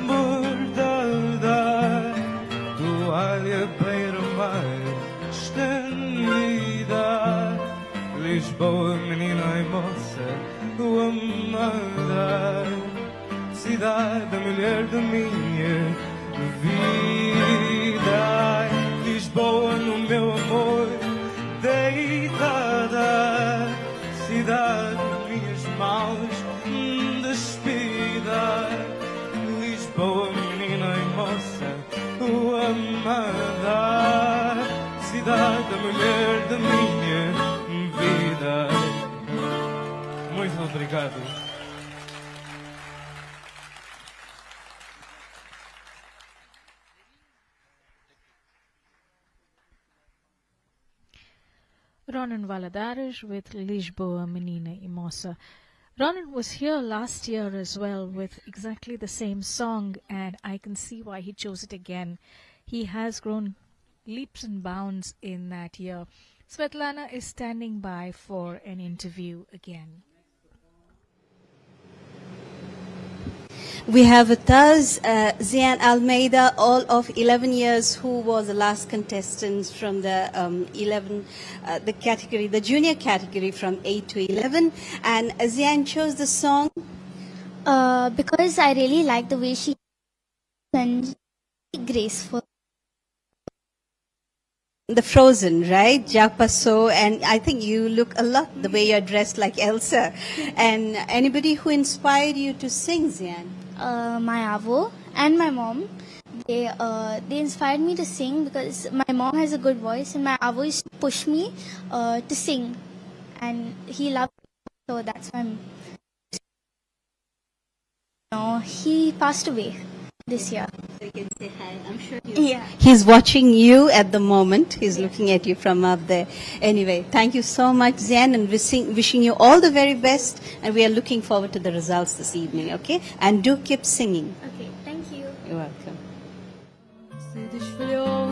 bordada, toalha beira-mar estendida. Lisboa, menina e moça, amada, cidade, a mulher da minha vida. Lisboa, no meu amor, deitada, cidade, minhas mãos despida. Lisboa, menina e moça, amada, cidade, a mulher da minha vida. Muito obrigado.
Ronan Valadares with Lisboa Menina e Moça. Ronan was here last year as well with exactly the same song, and I can see why he chose it again. He has grown leaps and bounds in that year. Svetlana is standing by for an interview again.
We have with us Zian Almeida, all of 11 years, who was the last contestant from the the category, the junior category from 8 to 11. And Zian chose the song
because I really like the way she sings, graceful.
The Frozen, right? Jacques Passot, and I think you look a lot the way you're dressed like Elsa. And anybody who inspired you to sing, Zian?
My avo and my mom. They inspired me to sing because my mom has a good voice and my avo used to push me to sing, and he loved it, so that's why he passed away this year.
So you can say hi. I'm sure
he's
watching you at the moment. He's looking at you from up there. Anyway, thank you so much, Zian, and wishing you all the very best. And we are looking forward to the results this evening, okay? And do keep singing.
Okay, thank you.
You're welcome.
Se desfolhou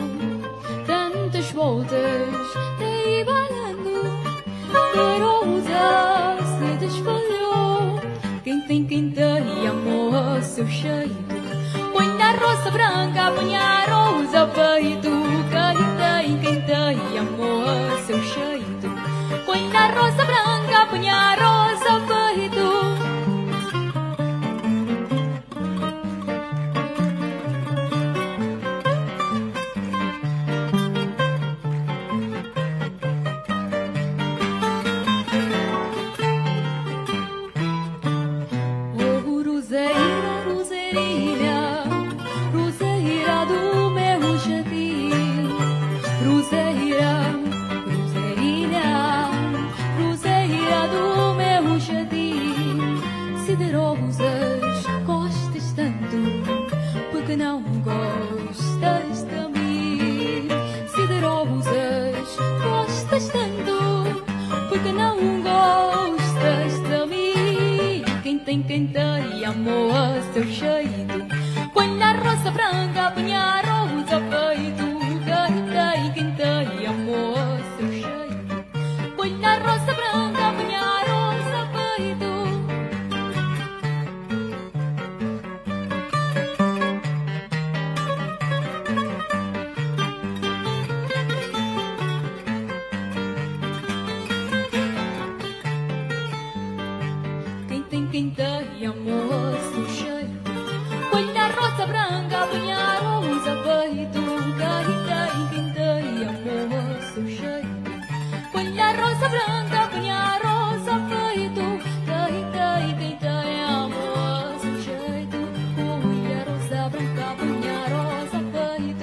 tantas voltas, daí balando, a rosa se desfolhou. Quem tem amor ao seu cheiro, põe a rosa branca, põe a rosa peito. Quem tem amor ao seu cheiro, põe a rosa branca, põe a rosa peito. Não gostas de mim, Siderosas, gostas tanto, porque não gostas de mim. Quem tem amor a seu cheiro, põe a rosa branca, põe a rosa peito. Quem tem amor a seu cheiro, põe a rosa branca, põe a rosa peito. Quem tem amor ao seu cheiro, põe a rosa branca, põe a rosa peito. Quem tem amor ao seu cheiro, põe a rosa branca, põe a rosa peito. Quem tem amor ao seu cheiro, põe a rosa branca, põe a rosa peito.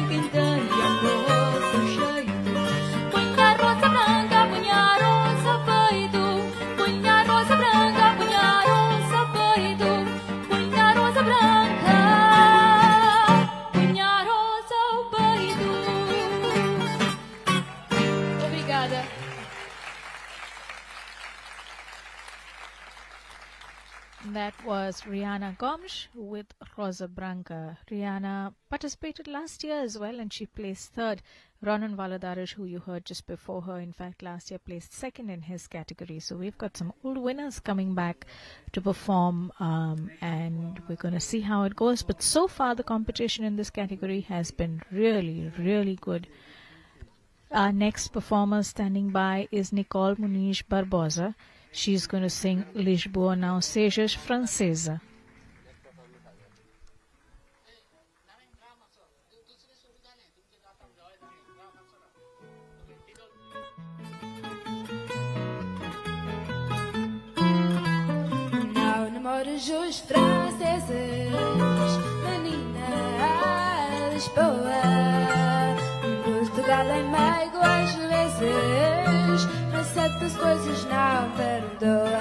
Quem tem amor ao seu cheiro, põe a rosa branca, põe a rosa peito. Põe a rosa branca, põe a rosa peito. Põe a rosa branca, põe a rosa peito. Obrigada.
That was Rihanna Gomes with Rosa Branca. Rihanna participated last year as well, and she placed third. Ronan Valadares, who you heard just before her, in fact, last year placed second in his category. So we've got some old winners coming back to perform, and we're going to see how it goes. But so far, the competition in this category has been really, really good. Our next performer standing by is Nicole Muniz Barbosa. She's going to sing Lisboa Não Sejas Francesa.
Não namoras os franceses, menina, Lisboa. Portugal é meigo às vezes, mas certas coisas não perdoa.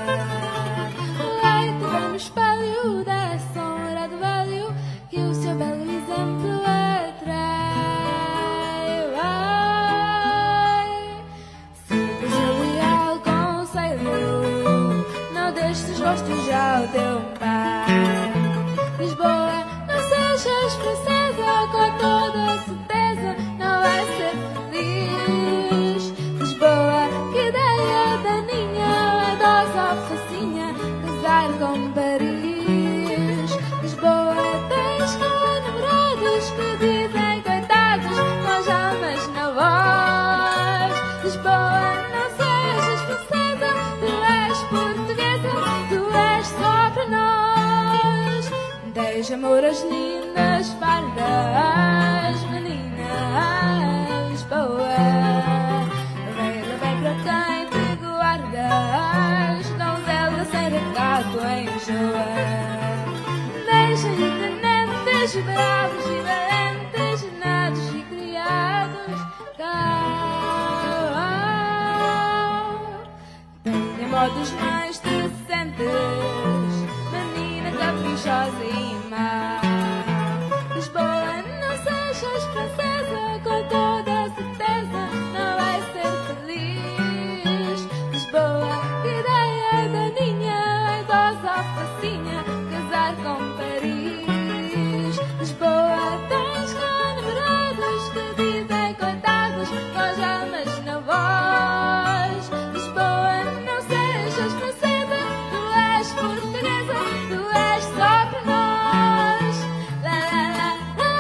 Ai, te vem no espelho da sombra do velho e o seu belo exemplo atrai. Ai, sigas o leal conselho, não deixes os gostos ao teu pai. Lisboa, não sejas francesa, com toda certeza não vai ser feliz.
em Paris. Lisboa tens cá namorados que dizem coitados com as almas na voz. Lisboa, não sejas francesa, tu és portuguesa, tu és só para nós. Deixa amor as lindas fardas, menina Lisboa. Vela bem para quem te guardas, donzela sem recato em Lisboa. Deixa independentes, bravos e valentes, nados e criados cá. Tem modos mais decentes, menina caprichosa e má. Lisboa, não sejas francesa, com toda a certeza não vai ser feliz. Lisboa, que ideia daninha, idosa facinha, casar com Paris. Lisboa, tens cá namorados que dizem coitados com as almas na voz. Lisboa, não sejas francesa, tu és portuguesa, tu és só para nós. La la la la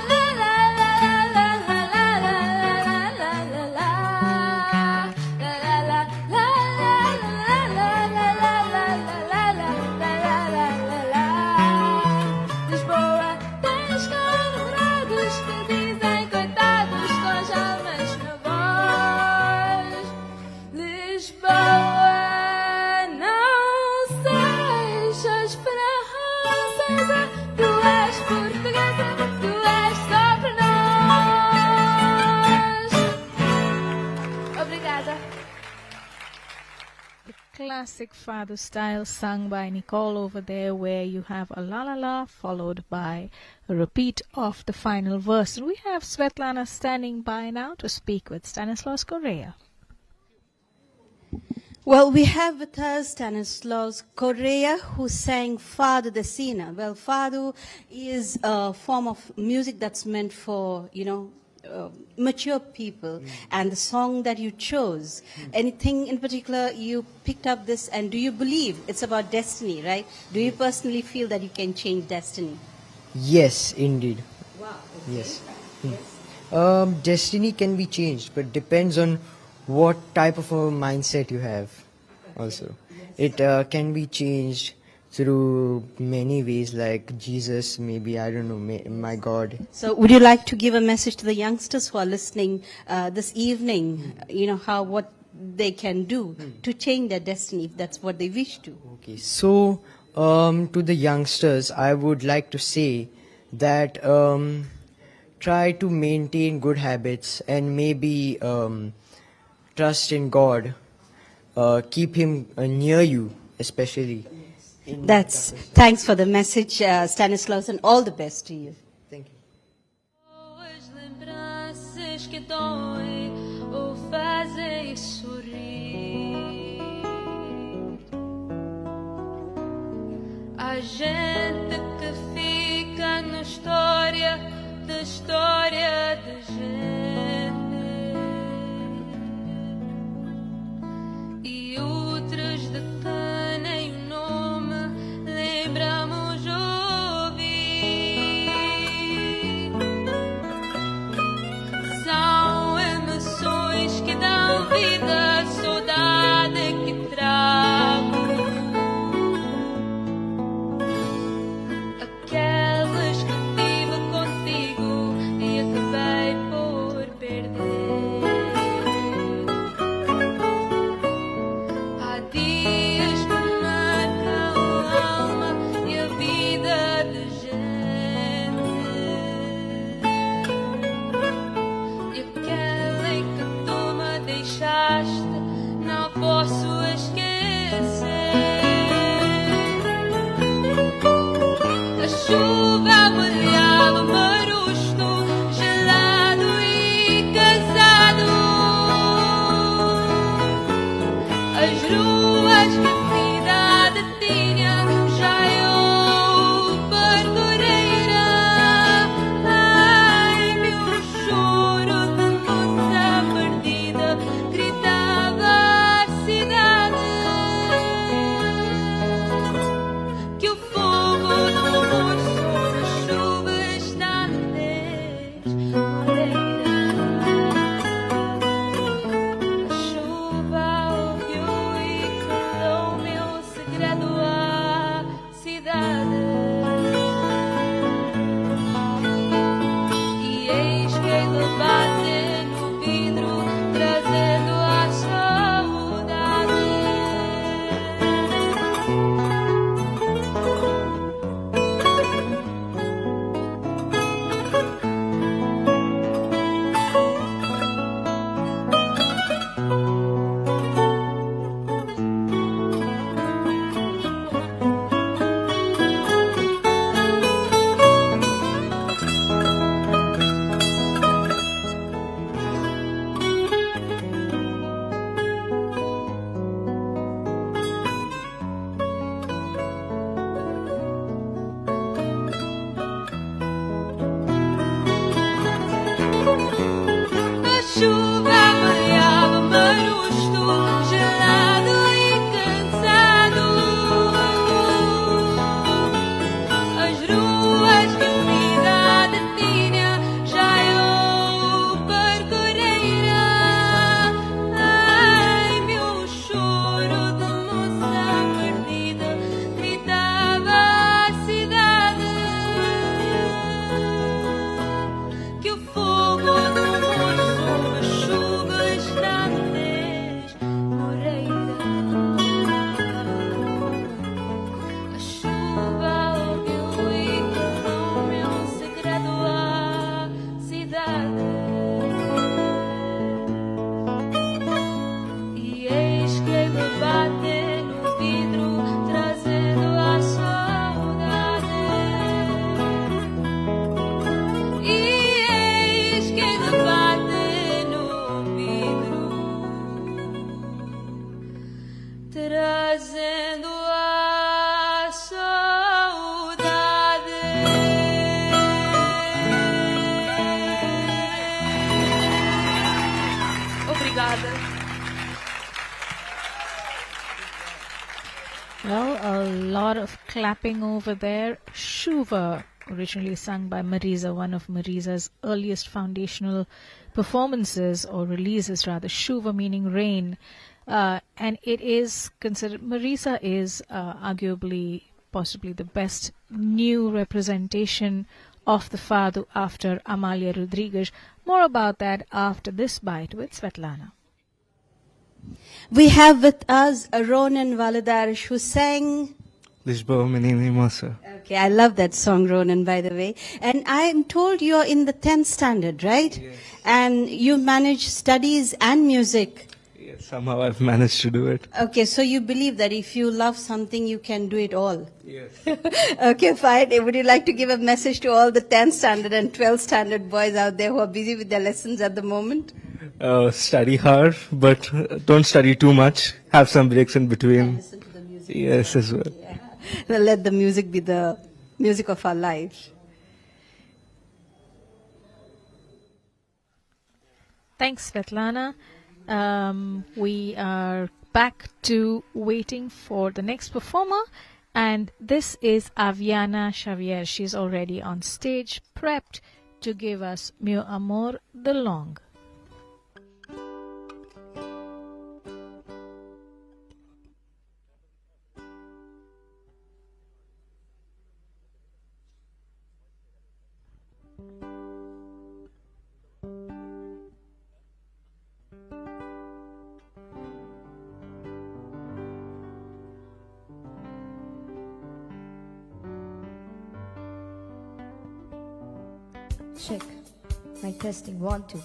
la la la la la la la la la. Lisboa, tens cá namorados que dizem coitados com as almas na voz. Lisboa, não sejas francesa, tu és portuguesa, tu és só para nós. Obrigada.
Classic father style sung by Nicole over there, where you have a la la la followed by a repeat of the final verse. And we have Svetlana standing by now to speak with Stanislaus Correa.
Well, we have with us Stanislaus Correa, who sang Fado de Sina. Well, Fado is a form of music that's meant for, mature people. And the song that you chose, anything in particular you picked up this, and do you believe it's about destiny, right? Do you personally feel that you can change destiny?
Yes, indeed.
Wow.
Yes. Destiny can be changed, but depends on what type of a mindset you have also. It can be changed through many ways, like Jesus, maybe, I don't know, my God.
So would you like to give a message to the youngsters who are listening this evening, what they can do to change their destiny if that's what they wish to?
Okay, so to the youngsters, I would like to say that try to maintain good habits and maybe trust in God. Keep Him near you, especially.
Thanks for the message, Stanislaus, and all the best to you.
Thank you.
As lembranças que doem ou fazem sorrir. A gente que fica na história da história da gente. E outras de que nem o nome lembramos ouvir. São emoções que dão vida à saudade que trago. Aquelas que tive contigo e acabei por perder.
of clapping over there. Shuva, originally sung by Marisa, one of Marisa's earliest foundational performances, or releases rather. Shuva meaning rain. And it is considered, Marisa is arguably, possibly the best new representation of the Fado after Amalia Rodrigues. More about that after this bite with Svetlana.
We have with us Ronan Valadares, who sang... Okay, I love that song, Ronan, by the way. And I'm told you're in the 10th standard, right?
Yes.
And you manage studies and music.
Yes, somehow I've managed to do it.
Okay, so you believe that if you love something, you can do it all?
Yes.
Okay, fine. Would you like to give a message to all the 10th standard and 12th standard boys out there who are busy with their lessons at the moment?
Study hard, but don't study too much. Have some breaks in between.
And listen to the music.
Yes, as well.
Yeah. Now let the music be the music of our lives.
Thanks, Svetlana. We are back to waiting for the next performer, and this is Aviana Xavier. She's already on stage, prepped to give us Meu Amor de Long.
Check. Mic testing. 1, 2.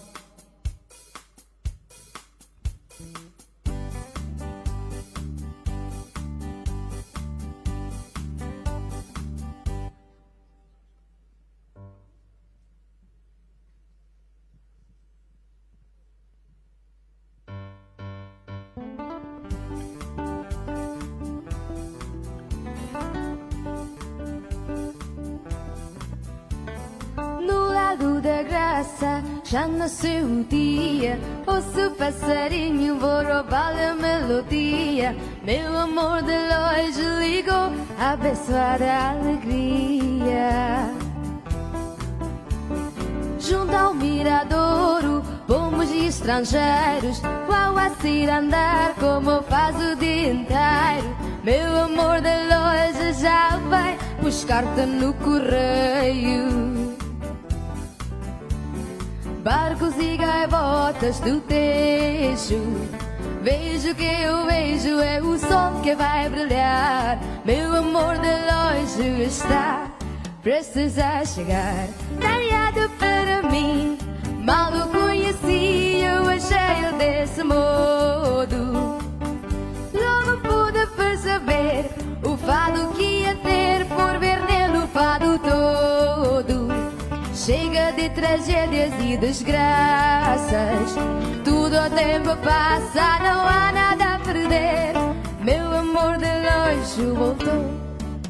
Da graça, já nasceu o dia. Ouço passarinho, vou roubar a melodia. Meu amor de longe ligou, abençoar a alegria. Junto ao miradouro, pomos e estrangeiros, qual a ir andar como faz o dia inteiro. Meu amor de longe já vai buscar-te no correio. Barcos e gaivotas do Tejo, vejo que eu vejo, é o sol que vai brilhar. Meu amor de longe está prestes a chegar. Talhado para mim, mal o conheci, eu achei-o desse modo. Logo pude perceber o fado que ia ter, por ver nele o fado todo. Chega de tragédias e desgraças, tudo o tempo passa, não há nada a perder. Meu amor de longe voltou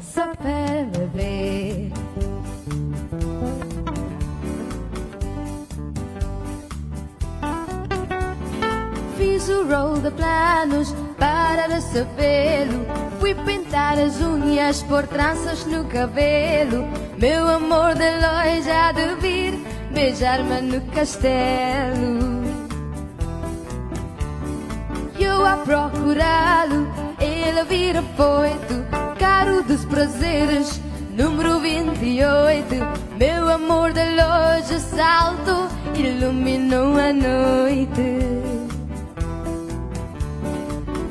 só para me ver. Fiz o roll de planos para recebê-lo. Fui pintar as unhas, pôr tranças no cabelo. Meu amor de longe há de vir beijar-me no castelo. Eu a procurá-lo, ele vira poito, caro dos prazeres, número 28. Meu amor de longe salto, iluminou a noite.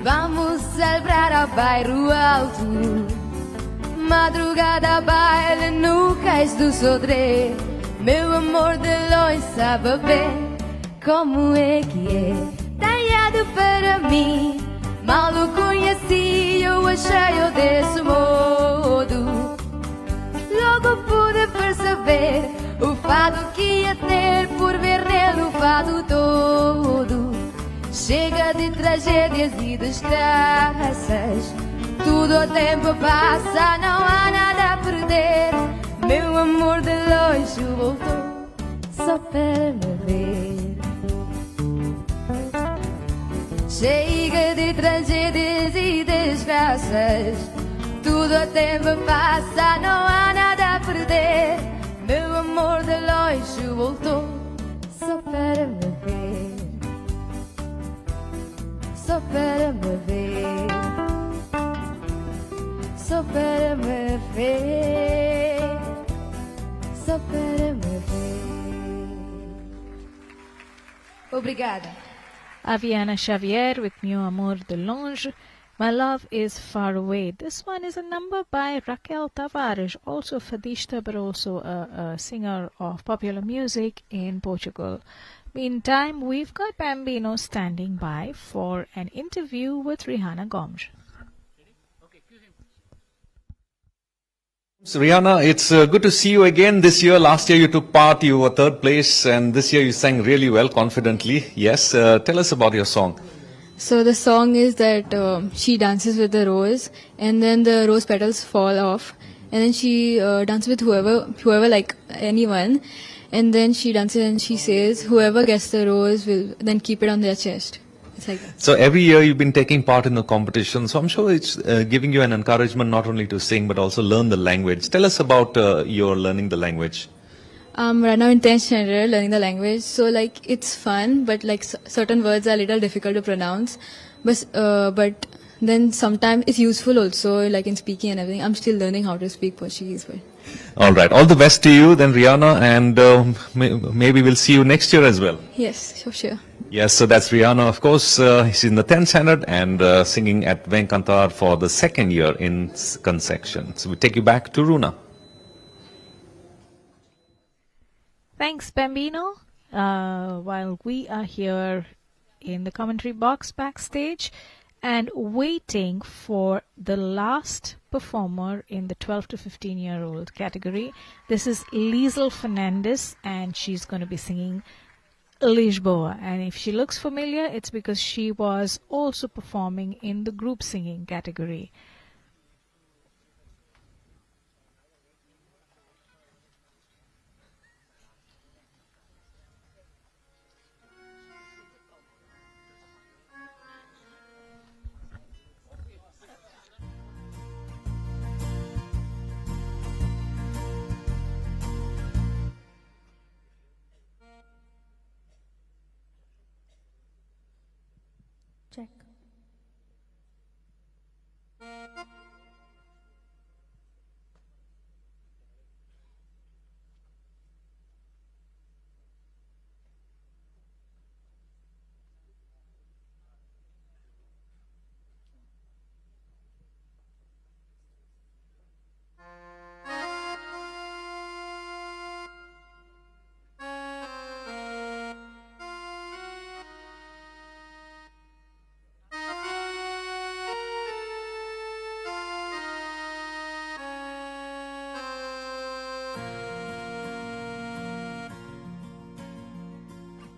Vamos celebrar ao bairro alto, madrugada baile no cais do Sodré. Meu amor de longe sabe bem como é que é. Talhado para mim, mal o conheci, eu achei-o desse modo. Logo pude perceber o fado que ia ter, por ver nele o fado todo. Chega de tragédias e desgraças, tudo o tempo passa, não há nada a perder. Meu amor de longe voltou só para me ver. Chega de tragédias e desgraças, tudo o tempo passa, não há nada a perder. Meu amor de longe voltou só para me ver, só para me ver, só para me ver, só para me ver. Obrigada.
Aviana Xavier with Meu Amor de Longe. My Love is Far Away. This one is a number by Raquel Tavares, also a fadista but also a singer of popular music in Portugal. Meantime, we've got Bambino standing by for an interview with Rihanna Gomes.
So Rihanna, it's good to see you again this year. Last year you took part, you were third place, and this year you sang really well, confidently. Yes, tell us about your song.
So the song is that she dances with the rose, and then the rose petals fall off, and then she dances with whoever like anyone, and then she dances and she says, whoever gets the rose will then keep it on their chest. It's like that.
So every year you've been taking part in the competition, so I'm sure it's giving you an encouragement not only to sing but also learn the language. Tell us about your learning the language.
Right now in 10th standard, learning the language. So like it's fun, but like certain words are a little difficult to pronounce. But then sometimes it's useful also, like in speaking and everything. I'm still learning how to speak Portuguese. But
All right, all the best to you then, Rihanna, and maybe we'll see you next year as well.
yes, sure.
Yes, so that's Rihanna, of course. She's in the 10th standard and singing at VEM CANTAR for the second year in consecution. So we take you back to Runa.
Thanks, Bambino. While we are here in the commentary box backstage and waiting for the last performer in the 12 to 15-year-old category, this is Liesl Fernandez, and she's going to be singing Lisboa. And if she looks familiar, it's because she was also performing in the group singing category.
Check.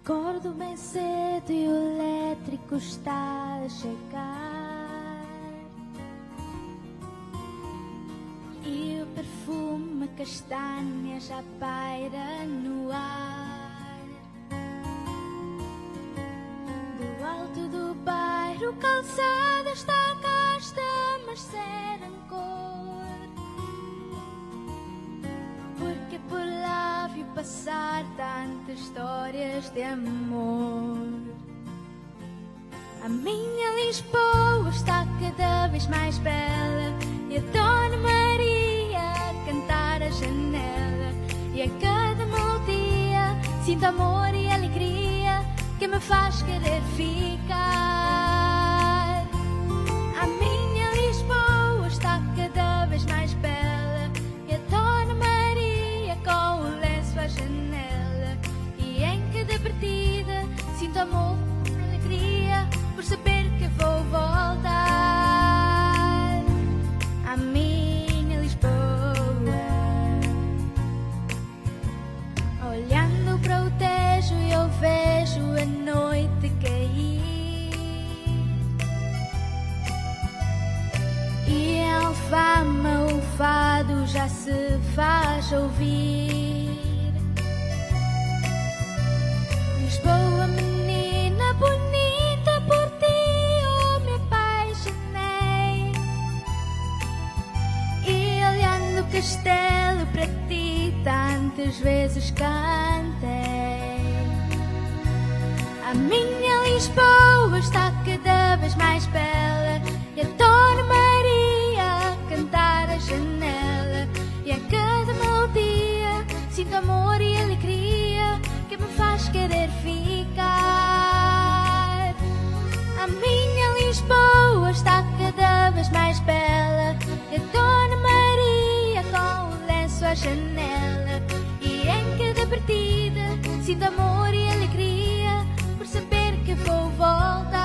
Acordo bem cedo e o elétrico está a chegar, e o perfume castanha já paira no ar. Do alto do bairro calçada está casta, mas sem rancor, porque por lá vi passar tantas histórias de amor. A minha Lisboa está cada vez mais bela, e a Dona Maria a cantar à janela, e a cada melodia sinto amor e alegria que me faz querer ficar. A minha Lisboa está cada vez mais bela, e a Dona Maria com o lenço à janela, e em cada partida sinto amor e alegria por saber que vou voltar. A minha Lisboa, olhando para o Tejo eu vejo a noite cair, e em Alfama o fado já se faz ouvir. Lisboa, menina bonita, por ti eu me apaixonei,
castelo para ti tantas vezes cantei. A minha Lisboa está cada vez mais bela e a Dona Maria a cantar a janela. E a cada melodia sinto amor e alegria que me faz querer ficar. A minha Lisboa está cada vez mais bela e a Dona Maria com o lenço à janela. E em cada partida sinto amor e alegria por saber que vou voltar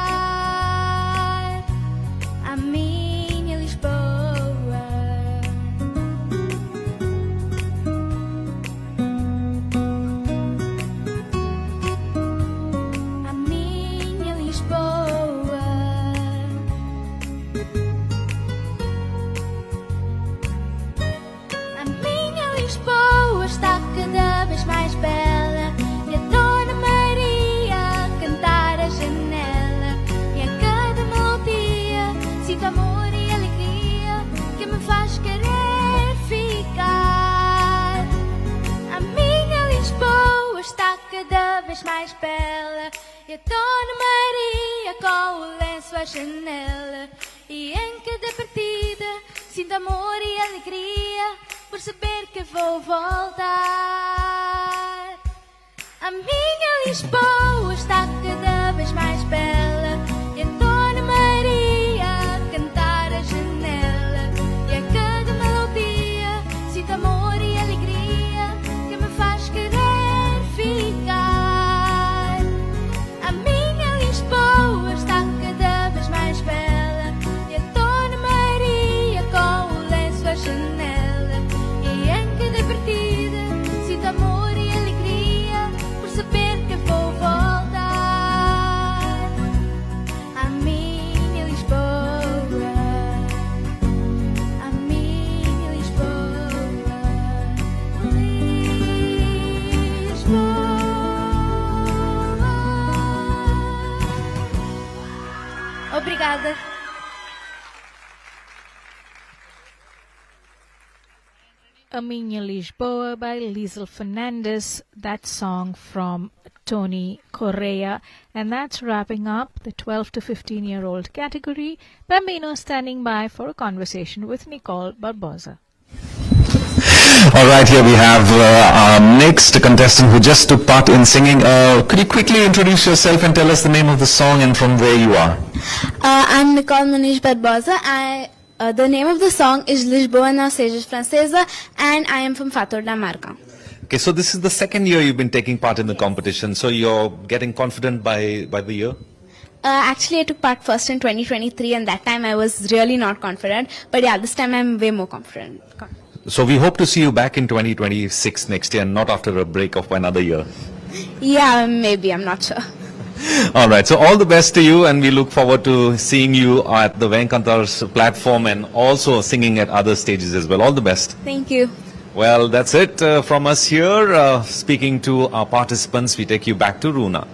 à minha Lisboa. A minha Lisboa. A minha Lisboa está cada vez mais bela e a Dona Maria a cantar a janela. E a cada melodia sinto amor e alegria que me faz querer ficar. A minha Lisboa está cada vez mais bela e a Dona Maria com o lenço à janela. E em cada partida sinto amor e alegria por saber que vou voltar. A minha Lisboa está cada vez mais bela e a Dona Maria a cantar a janela. E a cada melodia sinto amor e alegria que me faz querer ficar. A minha Lisboa está cada vez mais bela e a Dona Maria com o lenço à janela. E em cada partida sinto amor e alegria por saber que vou voltar à minha Lisboa. À minha Lisboa. Obrigada.
A Minha Lisboa by Liesl Fernandez, that song from Tony Correa. And that's wrapping up the 12 to 15-year-old category. Bambino standing by for a conversation with Nicole Barbosa.
All right, here we have our next contestant who just took part in singing. Could you quickly introduce yourself and tell us the name of the song and from where you are?
I'm Nicole Manish Barbosa. The name of the song is Lisboa não sejas francesa, and I am from Fator da Marca.
Okay, so this is the second year you've been taking part in the competition, so you're getting confident by the year?
Actually, I took part first in 2023, and that time I was really not confident. But yeah, this time I'm way more confident.
So we hope to see you back in 2026 next year and not after a break of another year.
Yeah, maybe, I'm not sure.
All right, so all the best to you, and we look forward to seeing you at the VEM CANTAR's platform and also singing at other stages as well. All the best.
Thank you.
Well, that's it from us here. Speaking to our participants, we take you back to Runa.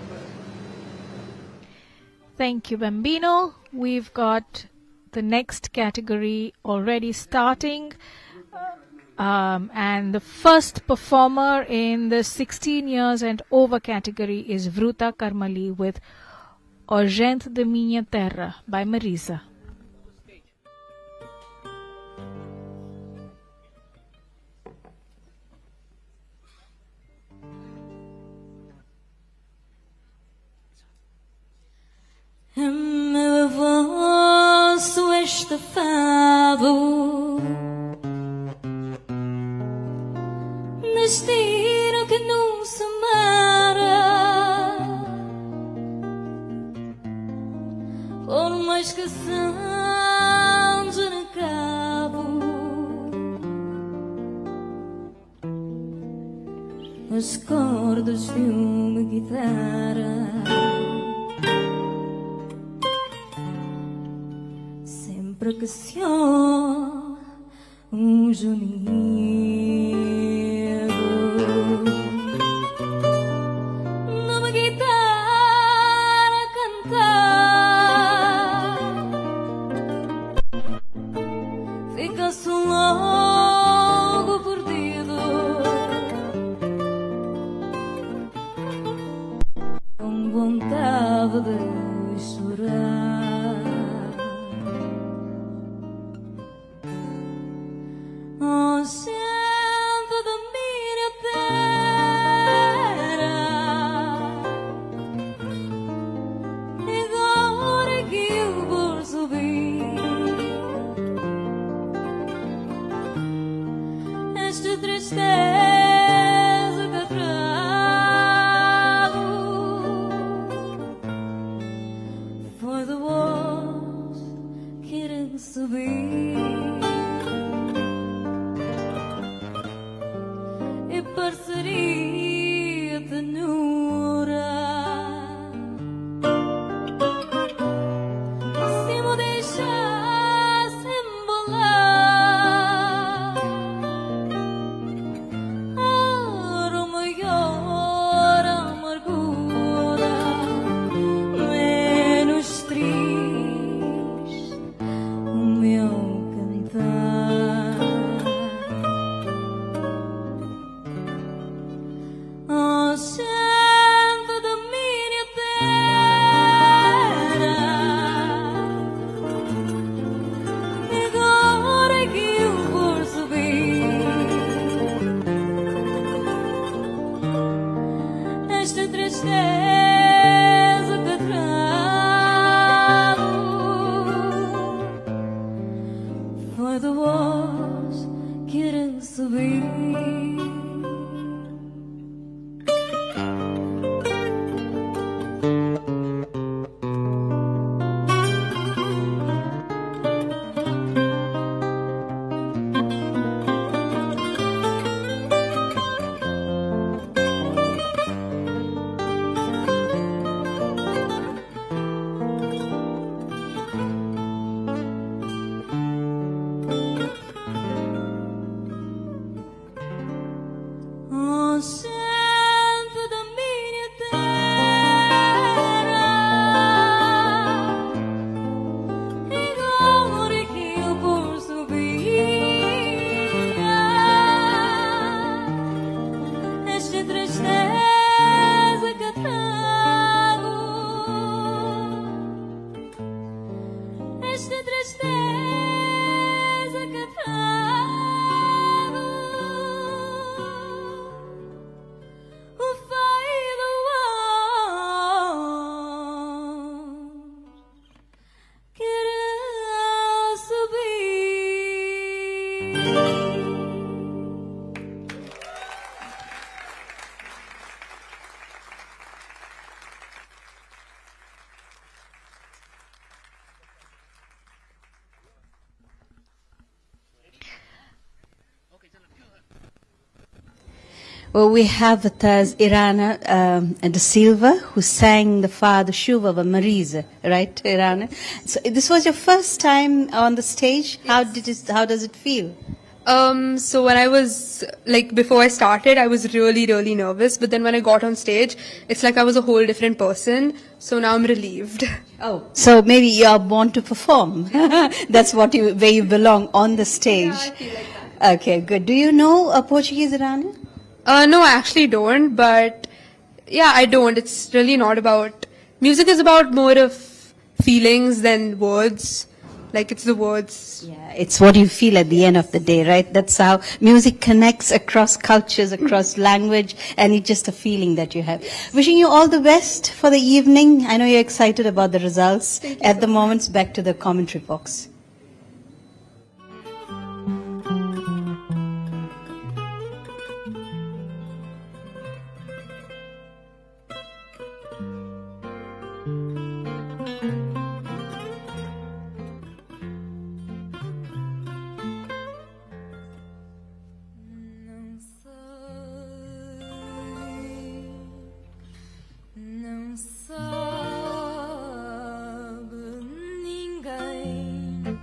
Thank you, Bambino. We've got the next category already starting. And the first performer in the 16 years and over category is Vruta Karmali with O Gente da Minha Terra by Marisa.
Meu vosso este fado, destino que não se mara, por mais que seja cabo, as cordas de uma guitarra. Sempre que se ouve gemido numa guitarra cantar, fica-se logo esta tristeza que trago foi de voz querem subir e parceria tenura se me deixasse embolar era o maior amargura menos triste o meu cantar. Oh, gente da minha terra, agora que eu vou subir esta tristeza que trago foi de voz querer subir. Oh, gente da minha terra, agora que eu vou subir esta tristeza que trago, esta tristeza que trago. O fio do ar querer subir.
Well, we have with us Irana de Silva, who sang the Fado Chuva of Marisa, right, Irana? So this was your first time on the stage. How does it feel?
So when I was, before I started, I was really, really nervous. But then when I got on stage, it's like I was a whole different person. So now I'm relieved.
Oh, so maybe you are born to perform. That's where you belong, on the stage.
Yeah, I feel like that.
Okay, good. Do you know Portuguese, Irana?
No, I actually don't. But yeah, I don't. It's really not about, music is about more of feelings than words. Like it's the words.
Yeah, it's what you feel at the end of the day, right? That's how music connects across cultures, across language, and it's just a feeling that you have. Wishing you all the best for the evening. I know you're excited about the results. At the moment, back to the commentary box.
Não sabe ninguém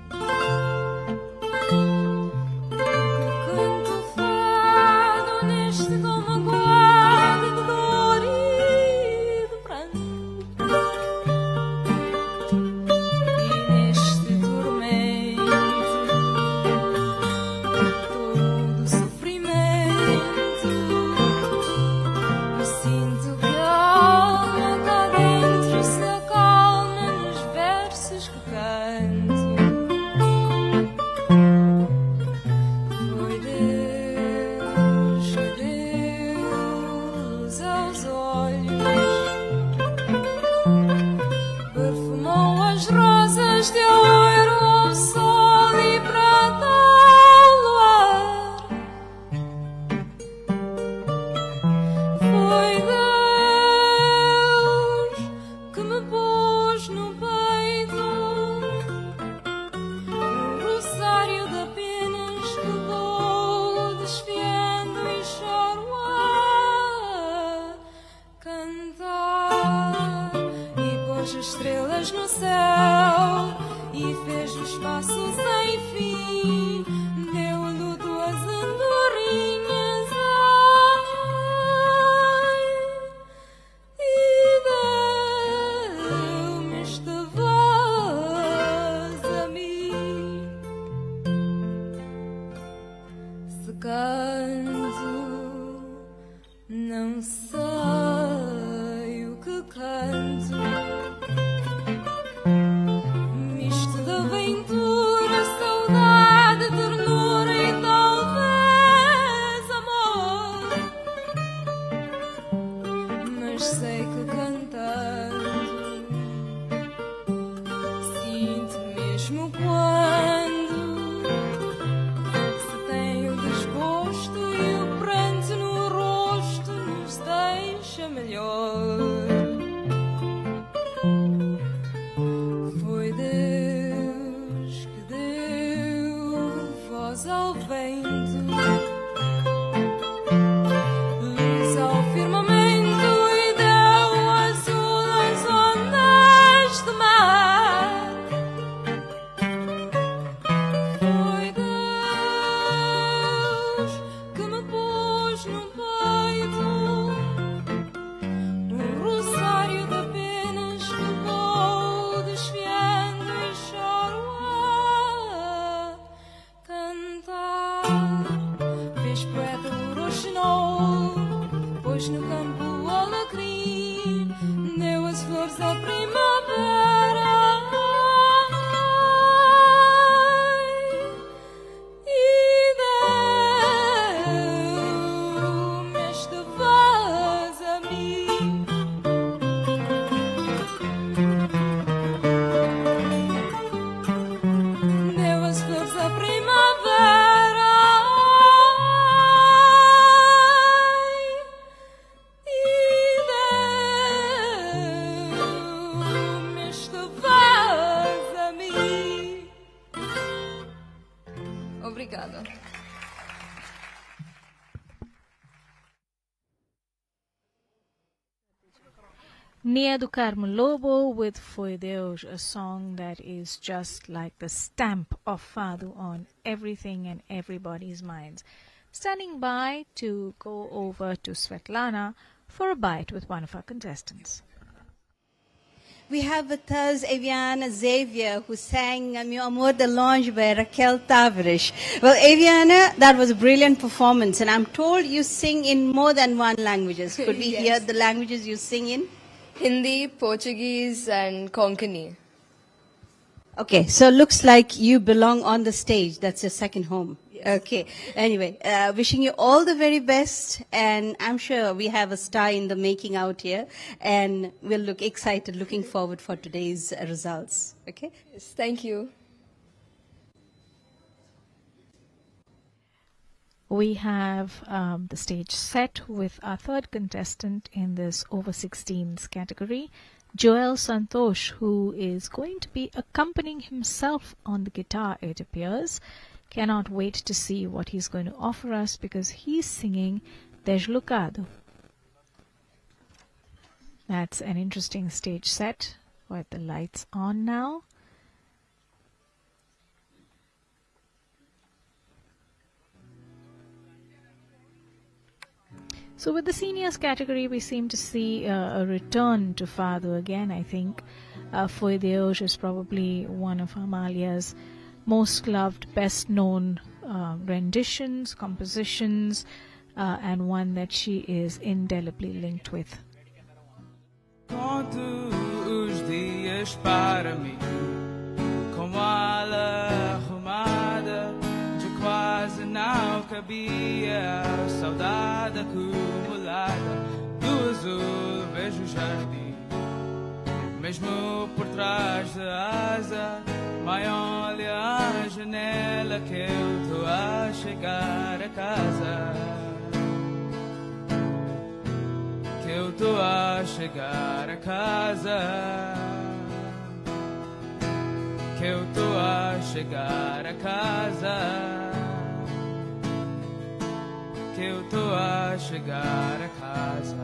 canto, não sei o que canto. Misto de aventura, saudade, ternura e talvez amor. Mas sei que cantando sinto mesmo quando se tem o desgosto e o pranto no rosto nos deixa melhor. Foi Deus que deu voz ao vento, luz ao firmamento e deu azul às ondas do mar. Foi Deus que me pôs no peito um rosário de penas que vou desfiando e choro a cantar. Fez poeta o roxinol, pôs no campo o alecrim, deu as flores à primavera. E deu-me esta voz a mim. Deu as flores à primavera. E deu-me esta voz a mim. Obrigada.
Nia do Carmo Lobo with Foi Deus, a song that is just like the stamp of Fado on everything and everybody's minds. Standing by to go over to Svetlana for a bite with one of our contestants.
We have with us Aviana Xavier, who sang Meu Amor de Longe by Raquel Tavares. Well, Aviana, that was a brilliant performance, and I'm told you sing in more than one languages. Could we hear the languages you sing in?
Hindi, Portuguese, and Konkani.
Okay, so looks like you belong on the stage. That's your second home. Okay. Anyway, wishing you all the very best, and I'm sure we have a star in the making out here, and we'll look excited, looking forward for today's results. Okay?
Yes, thank you.
We have the stage set with our third contestant in this over 16s category, Joel Santosh, who is going to be accompanying himself on the guitar, it appears. Cannot wait to see what he's going to offer us because he's singing Deslocado. That's an interesting stage set with the lights on now. So with the seniors category, we seem to see a return to Fado again, I think. Foi Deus is probably one of Amalia's most loved, best known renditions, compositions, and one that she is indelibly linked with.
Conto os dias para mim, com a ala arrumada, de quase não cabia a saudade acumulada. Do azul vejo o jardim, mesmo por trás da asa. Mãe, olha a janela que eu tô a chegar a casa. Que eu tô a chegar a casa. Que eu tô a chegar a casa. Que eu tô a chegar a casa.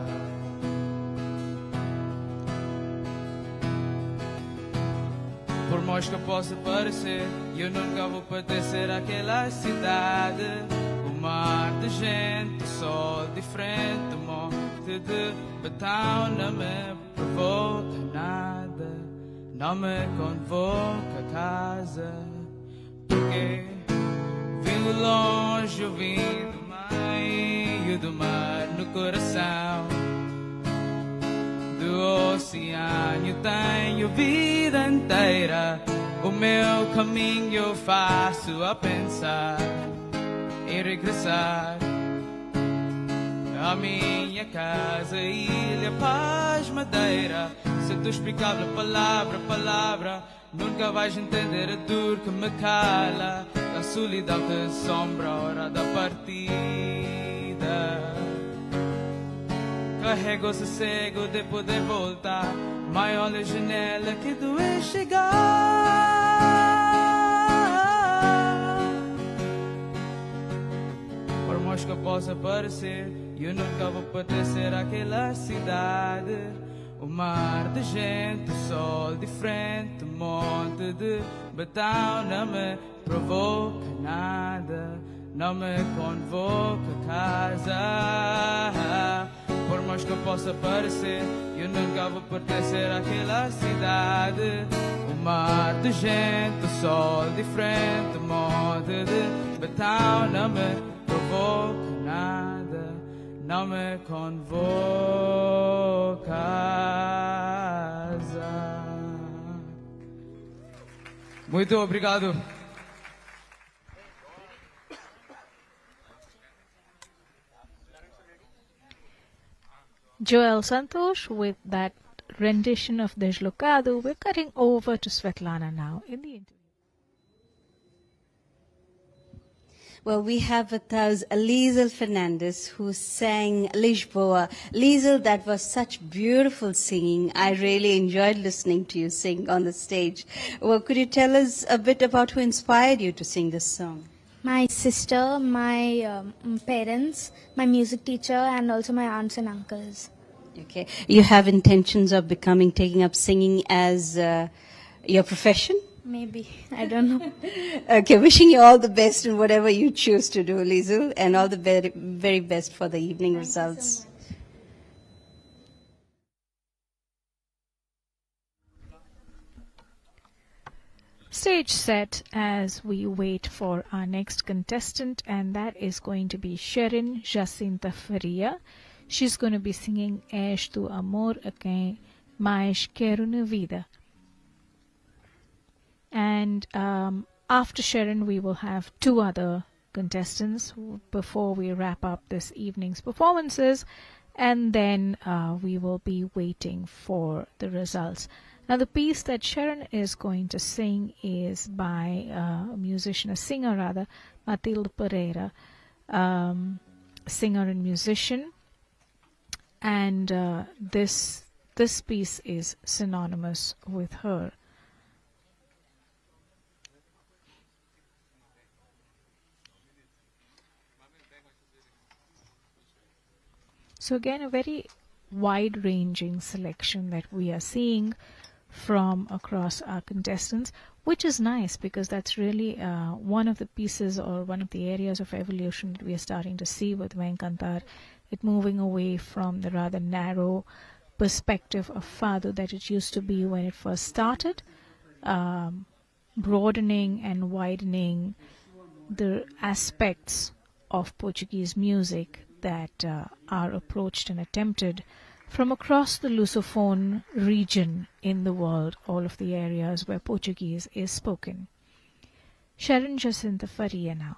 Por mais que eu possa parecer, eu nunca vou pertencer àquela cidade. O mar de gente, o sol diferente, um monte de betão não me provoca nada, não me convoca a casa. Porque vim de longe, eu vim do mar. caminho do mar no coração do oceano. Tenho vida inteira, o meu caminho eu faço a pensar em regressar à minha casa, ilha, paz, madeira. Se tu explicar palavra, palavra, nunca vais entender a dor que me cala, a solidão que assombra a hora da partida. Carrego o sossego de poder voltar, mas olha a janela que doer chegar. Por mais que eu possa parecer, eu nunca vou pertencer àquela cidade. O mar de gente, o sol de frente, um monte de betão não me provoca nada, não me convoca a casa. Por mais que eu possa parecer, eu nunca vou pertencer àquela cidade. O mar de gente, o sol de frente, um monte de betão não me provoca nada, não me convoca a casa. Muito obrigado.
Joel Santosh with that rendition of Deslocado. We're cutting over to Svetlana now in the interview.
Well, we have with us Liesl Fernandez, who sang Lisboa. Liesl, that was such beautiful singing. I really enjoyed listening to you sing on the stage. Well, could you tell us a bit about who inspired you to sing this song?
My sister, my parents, my music teacher, and also my aunts and uncles.
Okay. You have intentions of taking up singing as your profession?
Maybe. I don't know.
Okay, wishing you all the best in whatever you choose to do, Liesl, and all the very, very best for the evening results.
Stage set as we wait for our next contestant, and that is going to be Sharon Jacinta Faria. She's going to be singing És tu amor a quem mais quero na vida. And after Sharon, we will have two other contestants before we wrap up this evening's performances, and then we will be waiting for the results. Now, the piece that Sharon is going to sing is by a singer, Matilde Pereira, singer and musician, and this piece is synonymous with her. So again, a very wide-ranging selection that we are seeing from across our contestants, which is nice because that's really one of the pieces or one of the areas of evolution that we are starting to see with VEM CANTAR, it moving away from the rather narrow perspective of Fado that it used to be when it first started, broadening and widening the aspects of Portuguese music that are approached and attempted from across the Lusophone region in the world, all of the areas where Portuguese is spoken. Sharon Jacinta Faria now.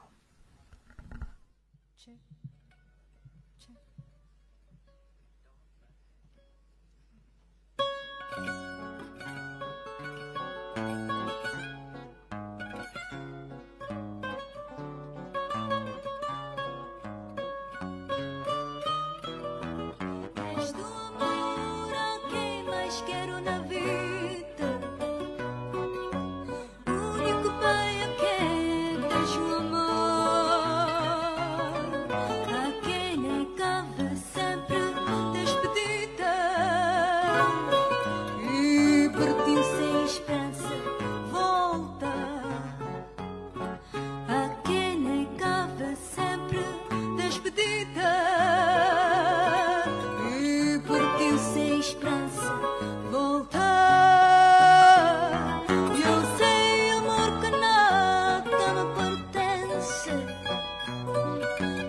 Quero na vida, o único bem a quem deixo amor, a quem negava sempre despedida e partiu sem esperança, volta, a quem negava sempre despedida e partiu sem esperança. Eu sei, amor, que nada me pertence,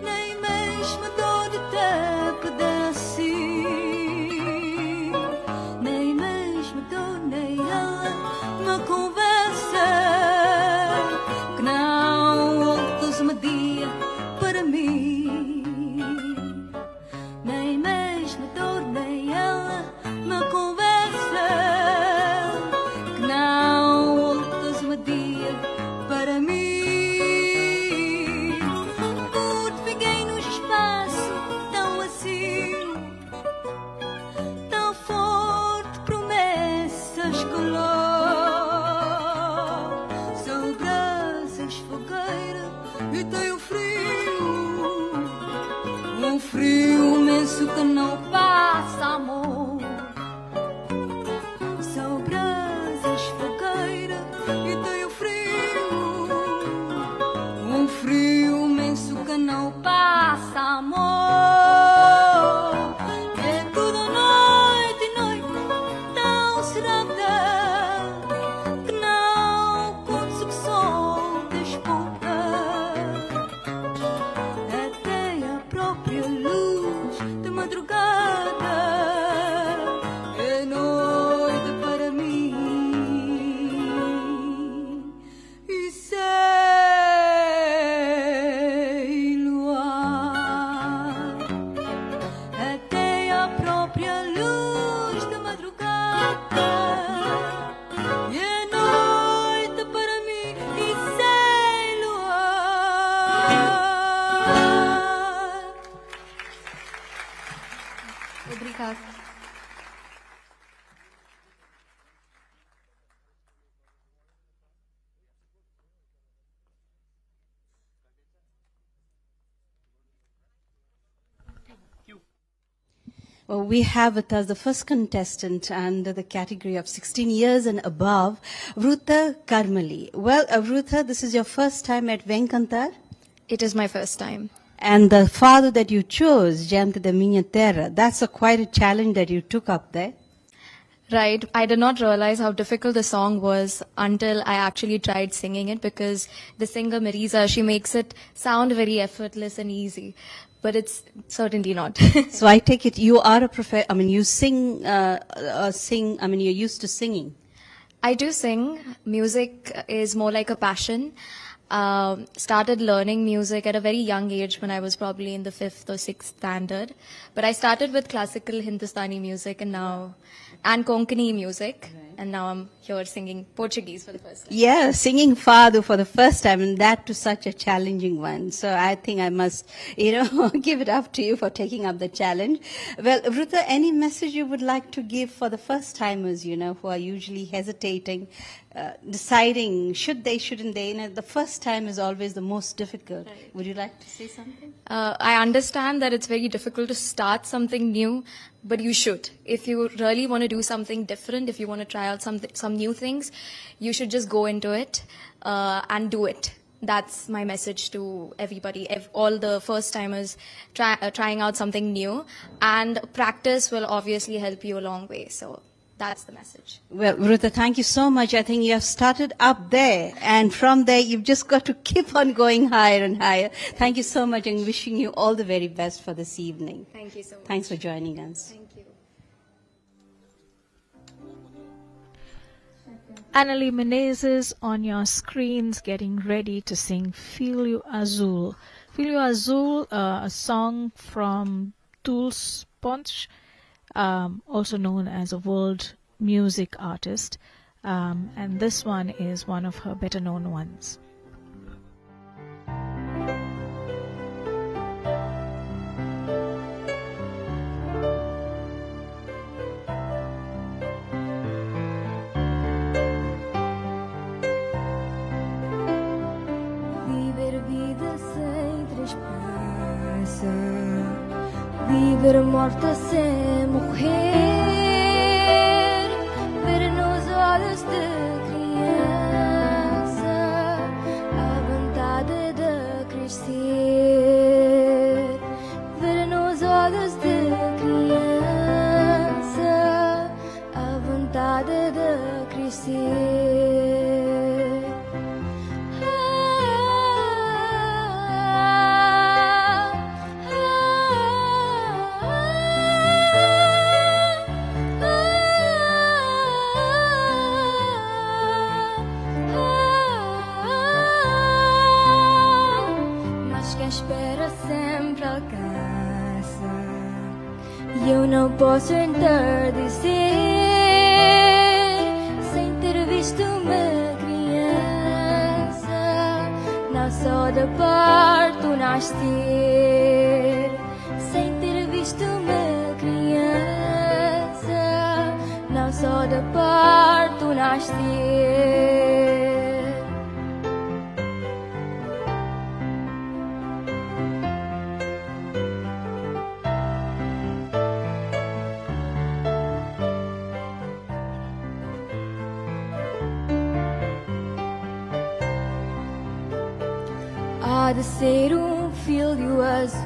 nem mesmo dor de frio imenso que não passa, amor. São brasas, fogueira e tenho frio. Um frio imenso que não passa, amor. É toda noite e noite tão serada que não consigo que sol desponta. Até a própria luz de madrugada é noite para mim. E sei luar. Até a própria luz da madrugada é noite para mim. E sei luar.
Obrigada.
Well, we have with us the first contestant under the category of 16 years and above, Vrutha Karmali. Well, Vrutha, this is your first time at VEM CANTAR?
It is my first time.
And the father that you chose, Gente da Minha Terra, that's quite a challenge that you took up there.
Right. I did not realize how difficult the song was until I actually tried singing it, because the singer Marisa, she makes it sound very effortless and easy, but it's certainly not.
So I take it you are you sing, you're used to singing.
I do sing. Music is more like a passion. Started learning music at a very young age when I was probably in the 5th or 6th standard. But I started with classical Hindustani music and Konkani music. And now I'm here singing Portuguese for the first time.
Yeah, singing Fado for the first time, and that to such a challenging one. So I think I must, give it up to you for taking up the challenge. Well, Vrutha, any message you would like to give for the first timers, who are usually hesitating, deciding should they, shouldn't they? The first time is always the most difficult. Right. Would you like to say something?
I understand that it's very difficult to start something new, but you should. If you really want to do something different, if you want to try out some new things, you should just go into it and do it. That's my message to everybody, all the first timers trying out something new. And practice will obviously help you a long way. So that's the message.
Well, Vrutha, thank you so much. I think you have started up there, and from there you've just got to keep on going higher and higher. Thank you so much, and wishing you all the very best for this evening.
Thank you so much.
Thanks for joining us.
Thank you.
Annalie Menezes on your screens getting ready to sing Filho Azul. Filho Azul, a song from Tuls Pontes, also known as a world music artist, and this one is one of her better known ones.
Viver vida sem trespassar, viver morta sem morrer, ver nos olhos de criança a vontade de crescer, ver nos olhos de criança a vontade de crescer. Espera sempre alcança, e eu não posso entardecer sem ter visto uma criança, não só de parto nascer, sem ter visto uma criança, não só de parto nascer.
Há de ser filho azul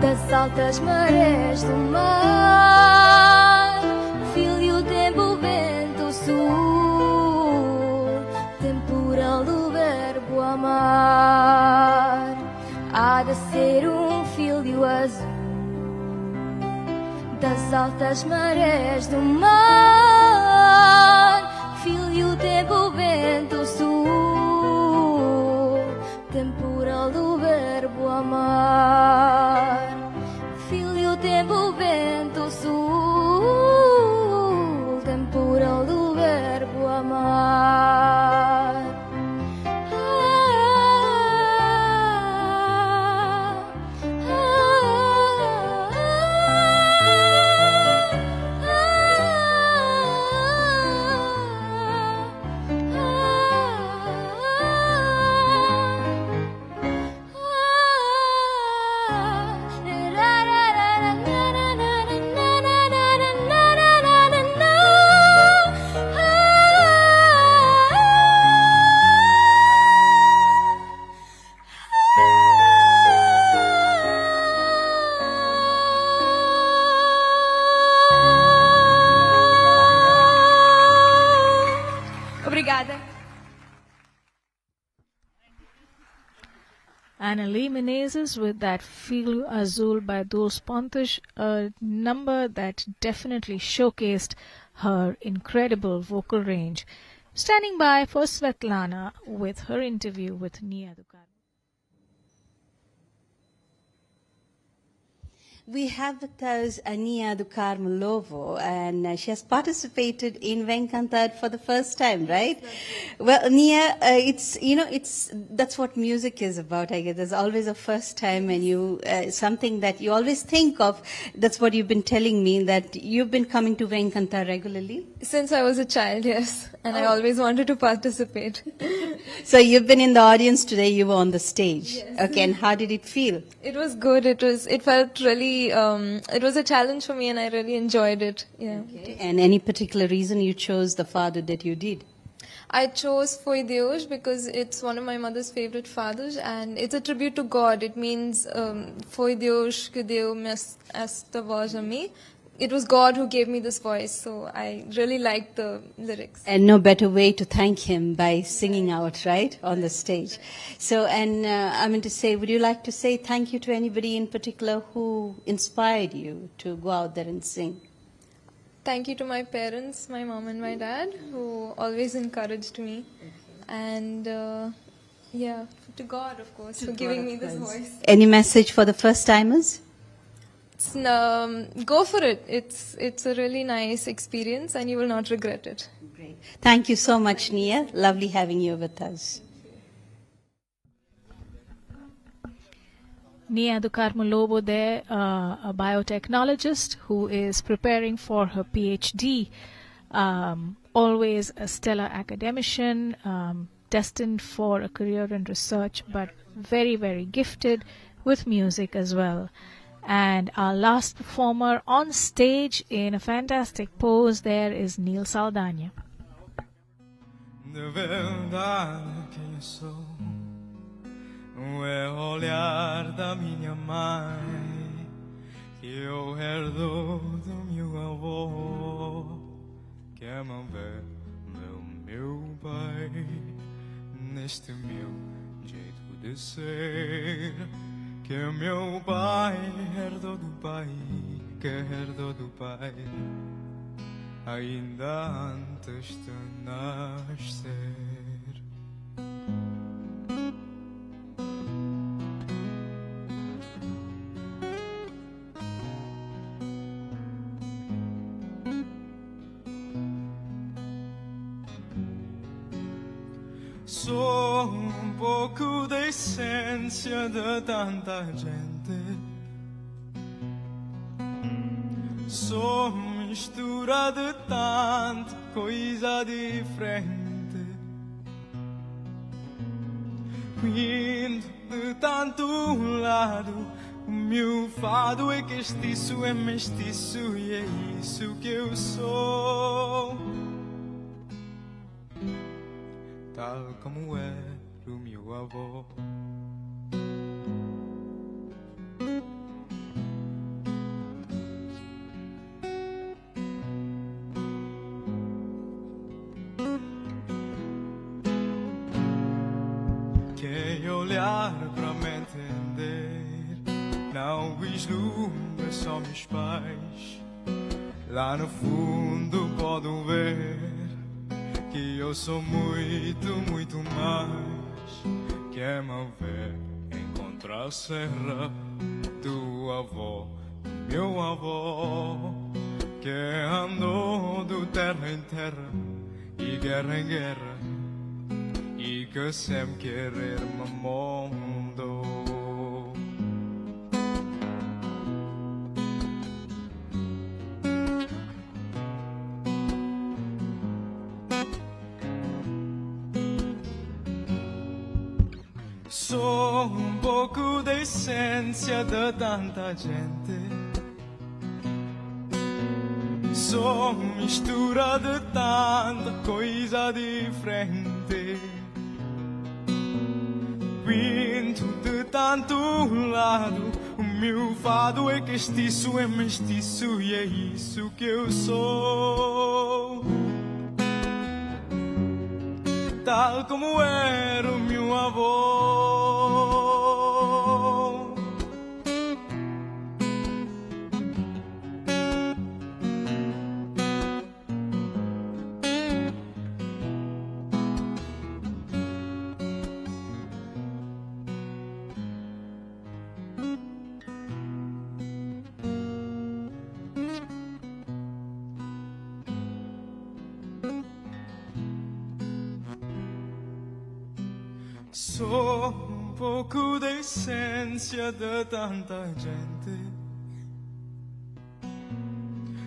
das altas marés do mar, filho tempo, vento, sul, temporal do verbo amar. Há de ser filho azul das altas marés do mar, filho tempo, vento, sul, temporal do verbo amar. Filho tempo, vento, sul, temporal do verbo amar.
Obrigada.
Annalie Menezes with that Filho Azul by Dos Pontas, a number that definitely showcased her incredible vocal range. Standing by for Svetlana with her interview with Nia Dukar.
We have with us Ania Dukarmulovo, and she has participated in VEM CANTAR for the first time, right? Well, Nia, it's that's what music is about. I guess there's always a first time, and something that you always think of. That's what you've been telling me, that you've been coming to VEM CANTAR regularly.
Since I was a child, yes, and I always wanted to participate.
So you've been in the audience today. You were on the stage.
Yes.
Okay, and how did it feel?
It was good. It felt really. It was a challenge for me, and I really enjoyed it. Yeah.
Okay. And any particular reason you chose the father that you did?
I chose Foi Deus because it's one of my mother's favorite fathers, and it's a tribute to God. It means Foi Deus que deu esta voz a mim. It was God who gave me this voice, so I really liked the lyrics.
And no better way to thank him by singing out, right, on the stage. So, and I mean to say, would you like to say thank you to anybody in particular who inspired you to go out there and sing?
Thank you to my parents, my mom and my dad, who always encouraged me. And to God, of course, for giving me this voice.
Any message for the first-timers?
Go for it. It's a really nice experience, and you will not regret it.
Great. Thank you so much, Nia. Lovely having you with us.
Nia Dukarmulovo there, a biotechnologist who is preparing for her PhD. Always a stellar academician, destined for a career in research, but very, very gifted with music as well. And our last performer on stage in a fantastic pose there is Neil Saldana.
De verdade quem sou é o olhar da minha mãe que eu herdo do meu avô, que é meu pai neste meu jeito de ser. Que meu pai herdou do pai, que herdou do pai, ainda antes de nascer. Sou pouco da essência de tanta gente. Sou mistura de tanta coisa diferente. Vindo de tanto lado, o meu fado é castiço, é mestiço e é isso que eu sou. Tal como era
o meu avô. Quem olhar para me entender não vislumbra só meus pais. Lá no fundo podem ver que eu sou muito, muito mais. Quer me ver encontrar a serra do avô, meu avô, que andou de terra em terra e guerra em guerra, e que sempre querer me mandou. Sou pouco da essência de tanta gente. Sou mistura de tanta coisa diferente. Vindo de tanto lado, o meu fado é castiço, é mestiço e é isso que eu sou. Tal como era o meu avô. Sou pouco da essência de tanta gente.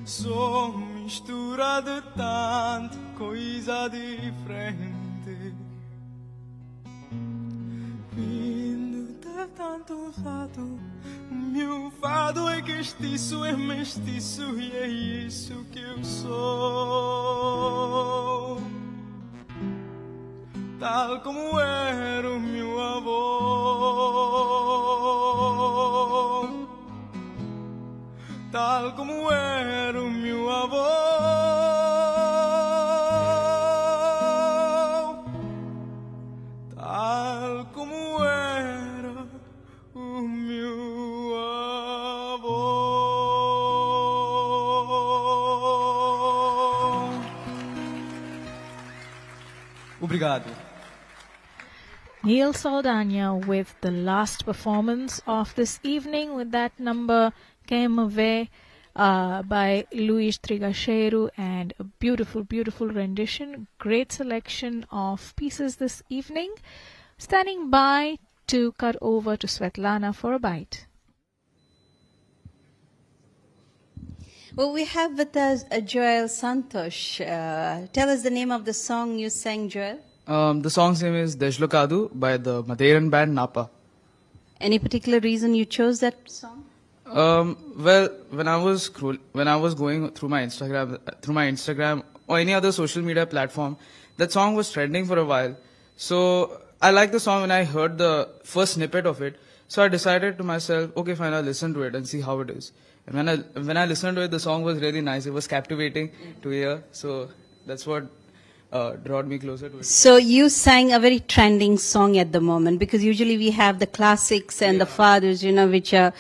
Sou mistura de tanta coisa diferente. Vindo de tanto lado, o meu fado é castiço, é mestiço e é isso que eu sou. Tal como era o meu avô, tal como era o meu avô, tal como era o meu avô. Obrigado.
Neil Saldana with the last performance of this evening with that number Quem Me Vê by Luís Trigacheiro, and a beautiful, beautiful rendition. Great selection of pieces this evening. Standing by to cut over to Svetlana for a bite.
Well, we have with us Joel Santosh. Tell us the name of the song you sang, Joel.
The song's name is Deslocado by the Madeiran band Napa.
Any particular reason you chose that song?
Well, when I was going through my Instagram or any other social media platform, that song was trending for a while. So I liked the song when I heard the first snippet of it. So I decided to myself, okay, fine, I'll listen to it and see how it is. And when I listened to it, the song was really nice. It was captivating to hear. So that's what brought me closer to it.
So you sang a very trending song at the moment, because usually we have the classics and the fathers, which are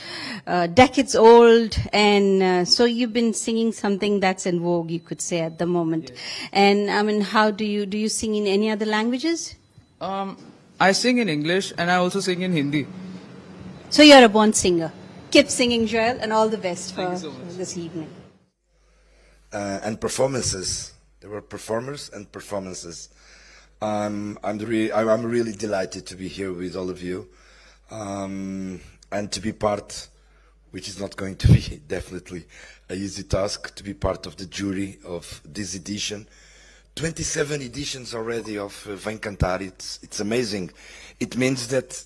decades old, and so you've been singing something that's in vogue, you could say, at the moment. And I mean, how do you sing in any other languages?
I sing in English and I also sing in Hindi.
So you're a born singer. Keep singing, Joel, and all the best for this evening.
And performances. There were performers and performances. I'm really delighted to be here with all of you, and to be part, which is not going to be definitely a easy task, to be part of the jury of this edition. 27 editions already of VEM CANTAR. It's amazing. It means that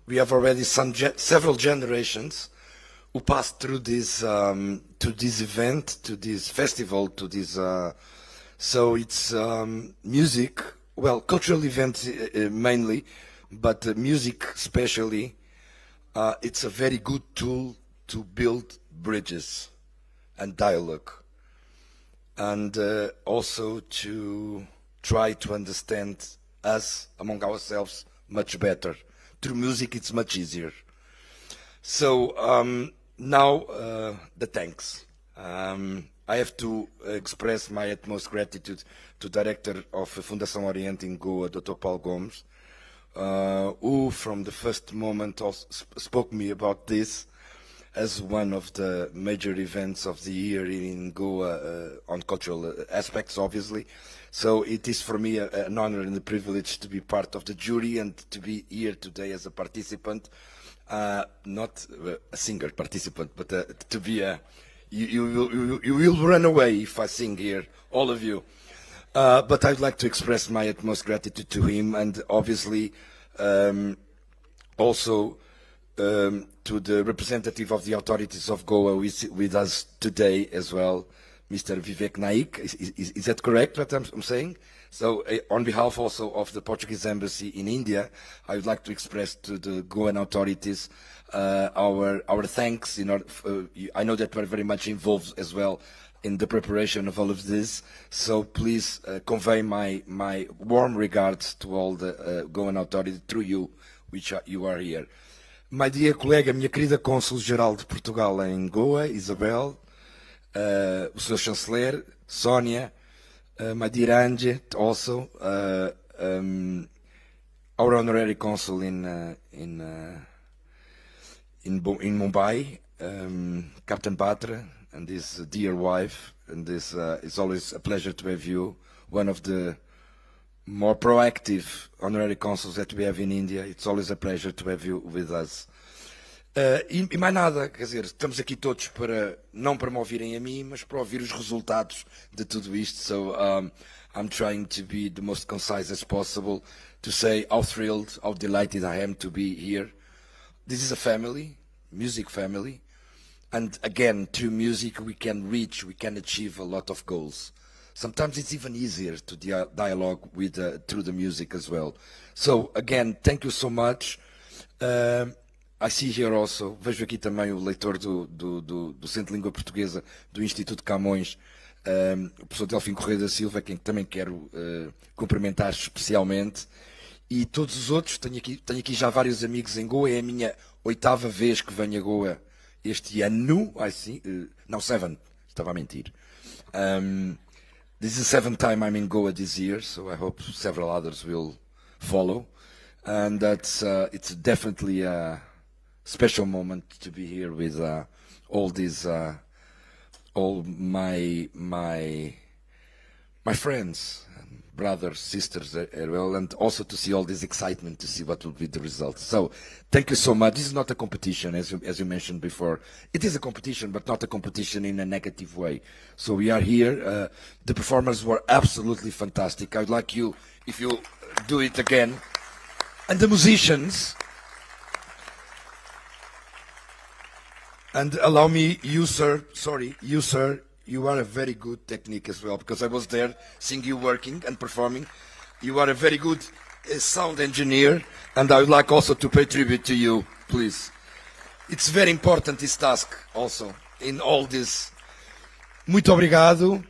we have already several generations who passed through this to this event, to this festival, to this. So it's music, well, cultural events mainly, but music especially, it's a very good tool to build bridges and dialogue, and also to try to understand us among ourselves much better. Through music it's much easier. So now the thanks. I have to express my utmost gratitude to Director of Fundação Oriente in Goa, Dr. Paulo Gomes, who from the first moment also spoke me about this as one of the major events of the year in Goa on cultural aspects, obviously. So it is for me an honor and a privilege to be part of the jury and to be here today as a participant, not a singer participant, but to be a... You will run away if I sing here, all of you. But I'd like to express my utmost gratitude to him, and obviously also to the representative of the authorities of Goa with us today as well, Mr. Vivek Naik. Is that correct, what I'm saying? So on behalf also of the Portuguese Embassy in India, I would like to express to the Goan authorities our thanks. I know that we're very much involved as well in the preparation of all of this, so please convey my warm regards to all the Goan authorities through you, which you are here. My dear colega, minha querida Cônsul-Geral de Portugal em Goa, Isabel, o Sr. Chanceler, Sónia, my dear Angie, also, our honorary consul in Mumbai, Captain Batra, and his dear wife, and this it's always a pleasure to have you, one of the more proactive honorary consuls that we have in India. It's always a pleasure to have you with us. E mais nada, quer dizer, estamos aqui todos não para me ouvirem a mim, mas para ouvir os resultados de tudo isto. So I'm trying to be the most concise as possible to say how thrilled, how delighted I am to be here. This is a family, music family, and again, through music we can achieve a lot of goals. Sometimes it's even easier to dialogue with through the music as well. So again, thank you so much. I see here also, vejo aqui também o leitor do Centro de Língua Portuguesa do Instituto Camões, o professor Delfim Correia da Silva, quem também quero cumprimentar especialmente, e todos os outros. Tenho aqui já vários amigos em Goa. É a minha 8ª vez que venho a Goa este ano. Não, 7, estava a mentir. This is the 7th time I'm in Goa this year, so I hope several others will follow, and that's it's definitely a special moment to be here with all these all my friends, brothers, sisters as well, and also to see all this excitement to see what will be the results. So thank you so much. This is not a competition, as you mentioned before. It is a competition, but not a competition in a negative way. So we are here. The performers were absolutely fantastic. I would like you, if you do it again, and the musicians. And allow me, you sir, you are a very good technique as well, because I was there seeing you working and performing. You are a very good sound engineer, and I would like also to pay tribute to you, please. It's very important, this task also, in all this. Muito obrigado.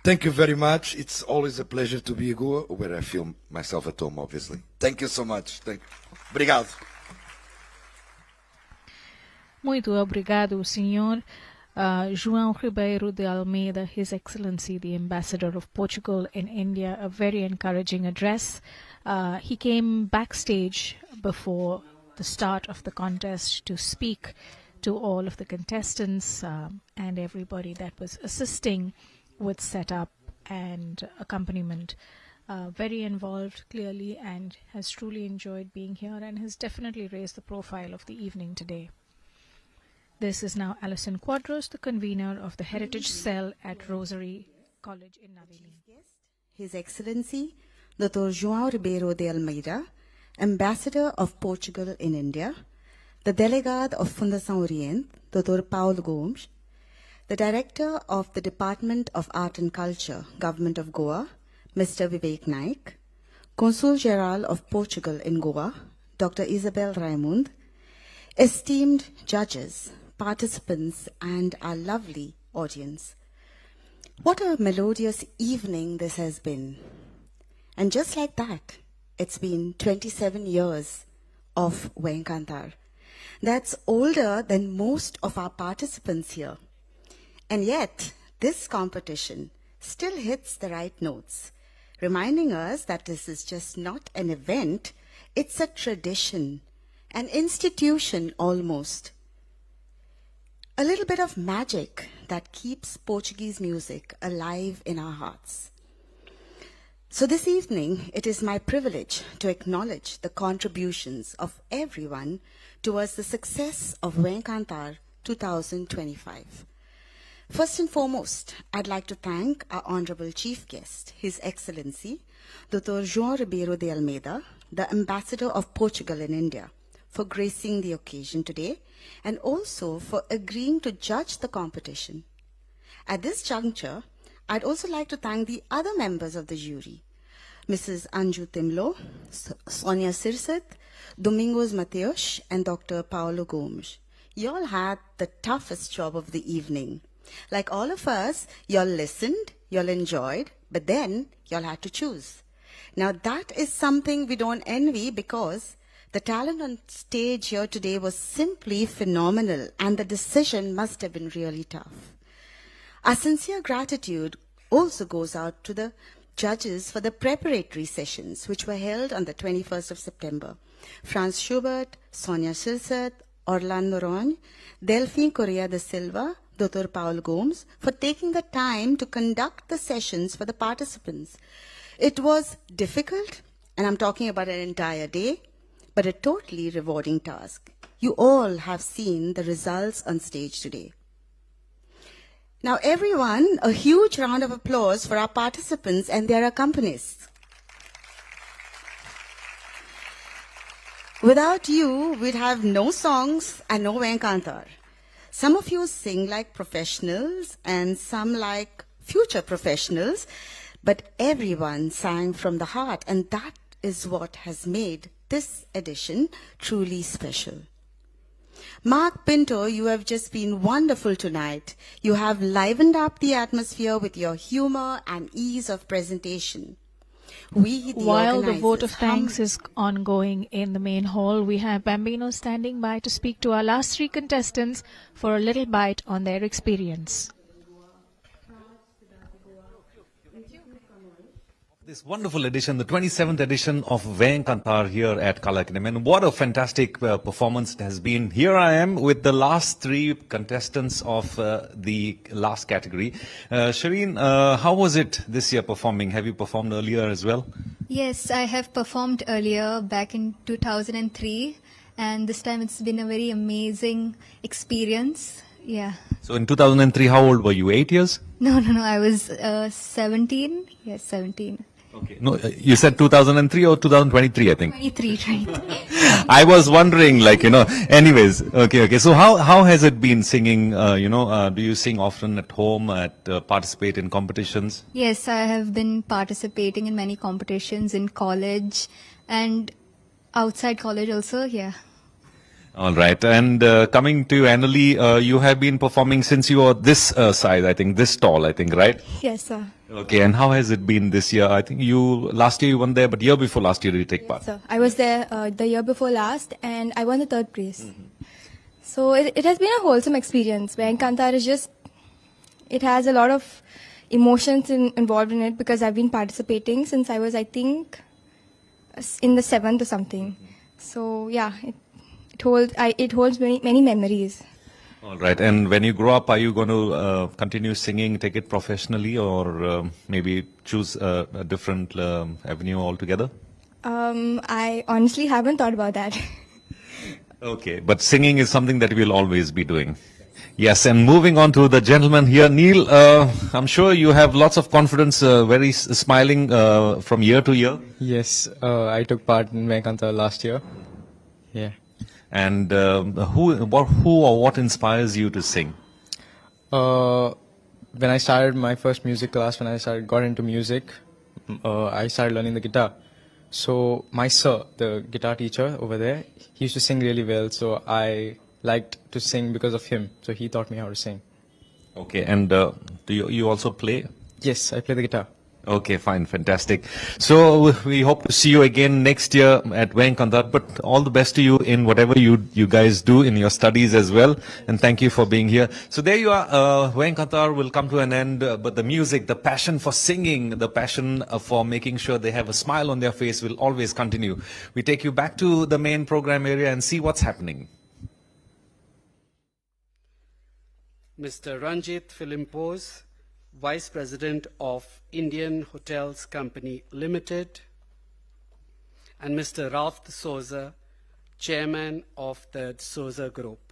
Thank you very much. It's always a pleasure to be in Goa, where I feel myself at home, obviously. Thank you so much. Obrigado.
Muito obrigado, Senhor João Ribeiro de Almeida, His Excellency, the Ambassador of Portugal in India. A very encouraging address. He came backstage before the start of the contest to speak to all of the contestants and everybody that was assisting with setup and accompaniment. Very involved, clearly, and has truly enjoyed being here and has definitely raised the profile of the evening today. This is now Alison Quadros, the convener of the Heritage Cell at Rosary College in Naveli.
His Excellency, Dr. João Ribeiro de Almeida, Ambassador of Portugal in India, the Delegate of Fundação Oriente, Dr. Paulo Gomes, the Director of the Department of Art and Culture, Government of Goa, Mr. Vivek Naik, Consul General of Portugal in Goa, Dr. Isabel Raimund, esteemed judges, participants, and our lovely audience. What a melodious evening this has been. And just like that, it's been 27 years of VEM CANTAR. That's older than most of our participants here. And yet, this competition still hits the right notes, reminding us that this is just not an event, it's a tradition, an institution almost. A little bit of magic that keeps Portuguese music alive in our hearts. So this evening, it is my privilege to acknowledge the contributions of everyone towards the success of VEM CANTAR 2025. First and foremost, I'd like to thank our Honorable Chief Guest, His Excellency, Dr. João Ribeiro de Almeida, the Ambassador of Portugal in India, for gracing the occasion today and also for agreeing to judge the competition. At this juncture, I'd also like to thank the other members of the jury, Mrs. Anju Timlo, Sonia Sirsat, Domingos Mateus, and Dr. Paulo Gomes. You all had the toughest job of the evening. Like all of us, you all listened, you all enjoyed, but then you all had to choose. Now that is something we don't envy because the talent on stage here today was simply phenomenal and the decision must have been really tough. Our sincere gratitude also goes out to the judges for the preparatory sessions which were held on the 21st of September. Franz Schubert, Sonia Sirsat, Orlando Ron, Delphine Correa da Silva, Dr. Paulo Gomes for taking the time to conduct the sessions for the participants. It was difficult, and I'm talking about an entire day, but a totally rewarding task. You all have seen the results on stage today. Now everyone, a huge round of applause for our participants and their accompanists. Without you, we'd have no songs and no VEM CANTAR. Some of you sing like professionals and some like future professionals, but everyone sang from the heart, and that is what has made this edition truly special. Mark Pinto, you have just been wonderful tonight. You have livened up the atmosphere with your humor and ease of presentation.
While the vote of thanks is ongoing in the main hall, we have Bambino standing by to speak to our last three contestants for a little bite on their experience.
This wonderful edition, the 27th edition of VEM CANTAR here at Kala Academy. And what a fantastic performance it has been. Here I am with the last three contestants of the last category. Shireen, how was it this year performing? Have you performed earlier as well?
Yes, I have performed earlier back in 2003, and this time it's been a very amazing experience. Yeah.
So in 2003, how old were you? 8 years?
No, I was 17. Yes, 17.
Okay. No, you said 2003 or 2023, I think.
23, right.
I was wondering, anyways. Okay. So how has it been singing? Do you sing often at home, participate in competitions?
Yes, I have been participating in many competitions in college and outside college also, yeah.
All right. And coming to you, Annalie, you have been performing since you were this size, I think, this tall, right?
Yes, sir.
Okay. And how has it been this year? I think last year you won there, but year before last year you take part.
Sir, I was there the year before last and I won the third place. So it has been a wholesome experience. VEM CANTAR is it has a lot of emotions involved in it because I've been participating since I was, I think, in the 7th or something. So yeah, it holds many memories.
All right. And when you grow up, are you going to continue singing, take it professionally, or maybe choose a different avenue altogether?
I honestly haven't thought about that.
Okay. But singing is something that we'll always be doing. Yes. And moving on to the gentleman here, Neil, I'm sure you have lots of confidence, very smiling from year to year.
Yes. I took part in VEM CANTAR last year. Yeah.
And who or what inspires you to sing?
When I started my first music class, when I got into music, I started learning the guitar. So my sir, the guitar teacher over there, he used to sing really well. So I liked to sing because of him. So he taught me how to sing.
Okay, and do you also play?
Yes, I play the guitar.
Okay, fine, fantastic. So we hope to see you again next year at VEM CANTAR, but all the best to you in whatever you guys do in your studies as well. And thank you for being here. So there you are. VEM CANTAR will come to an end, but the music, the passion for singing, the passion for making sure they have a smile on their face will always continue. We take you back to the main program area and see what's happening.
Mr. Ranjit Philippos, Vice President of Indian Hotels Company Limited, and Mr. Ralph D'Souza, Chairman of the D'Souza Group.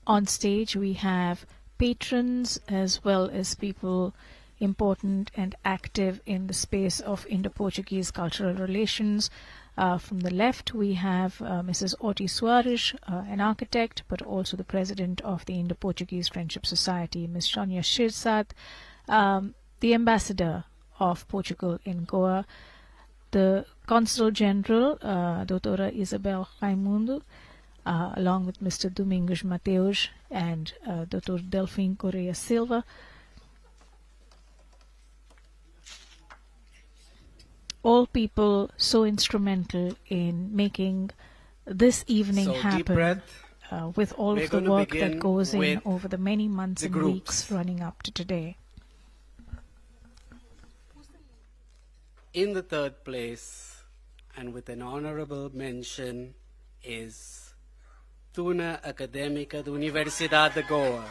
On stage we have patrons as well as people important and active in the space of Indo-Portuguese cultural relations. From the left, we have Mrs. Oti Soares, an architect, but also the president of the Indo-Portuguese Friendship Society, Ms. Sonia Shirzad, the ambassador of Portugal in Goa, the Consul General, Doutora Isabel Raimundo, along with Mr. Domingos Mateus and Dr. Delphine Correa Silva. All people so instrumental in making this evening happen, with all of the work that goes in over the many months and weeks running up to today.
In the third place, and with an honorable mention, is Tuna Académica da Universidade de Goa.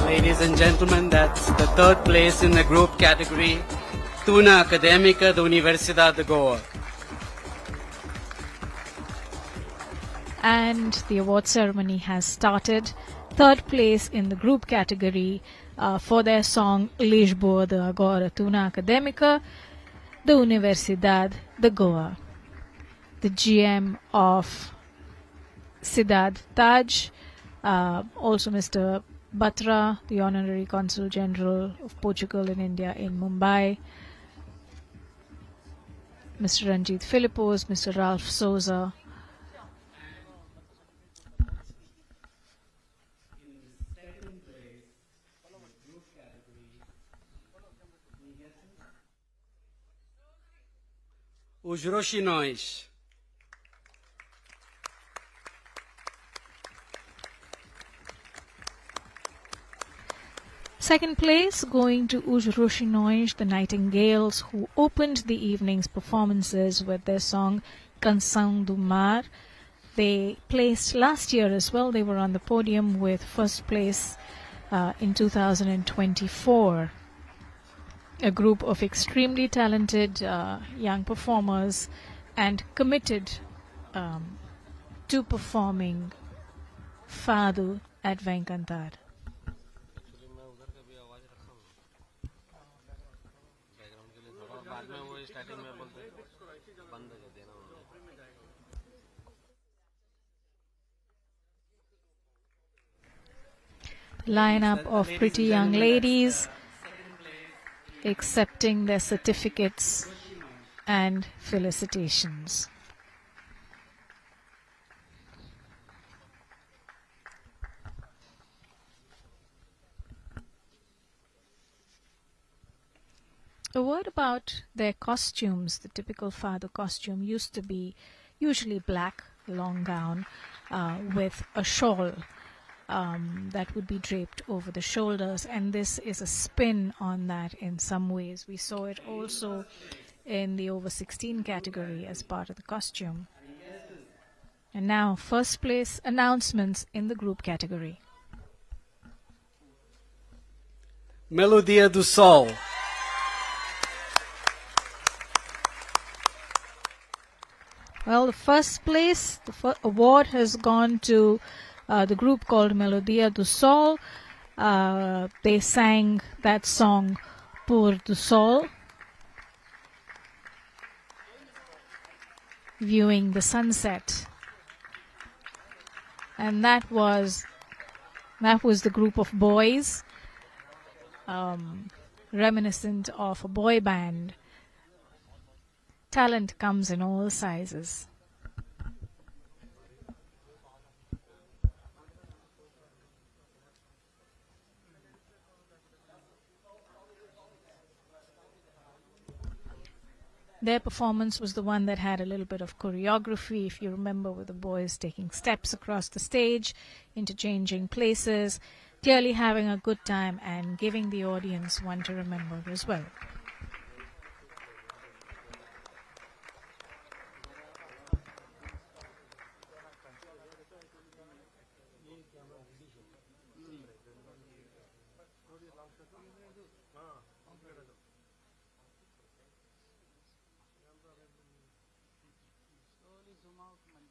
Ladies and gentlemen, that's the third place in the group category, Tuna Académica da Universidade de Goa.
And the award ceremony has started. Third place in the group category for their song Lisboa de Agora, Tuna Académica da Universidade de Goa. The GM of Cidade Taj, also Mr. Batra, the Honorary Consul General of Portugal in India in Mumbai, Mr. Ranjit Philippos, Mr. Ralph Souza.
Os Roxinóis.
Second place going to Os Roxinóis, the Nightingales, who opened the evening's performances with their song Canção do Mar. They placed last year as well. They were on the podium with first place in 2024. A group of extremely talented young performers and committed to performing Fado at VEM CANTAR. Lineup of pretty young ladies accepting their certificates and felicitations. A word about their costumes. The typical father costume used to be usually black, long gown, with a shawl that would be draped over the shoulders, and this is a spin on that in some ways. We saw it also in the over 16 category as part of the costume. And now, first place announcements in the group category.
Melodia do Sol.
Well, the first place, award has gone to the group called Melodia do Sol. They sang that song, Pôr do Sol, viewing the sunset. And that was the group of boys, reminiscent of a boy band. Talent comes in all sizes. Their performance was the one that had a little bit of choreography, if you remember, with the boys taking steps across the stage, interchanging places, clearly having a good time and giving the audience one to remember as well.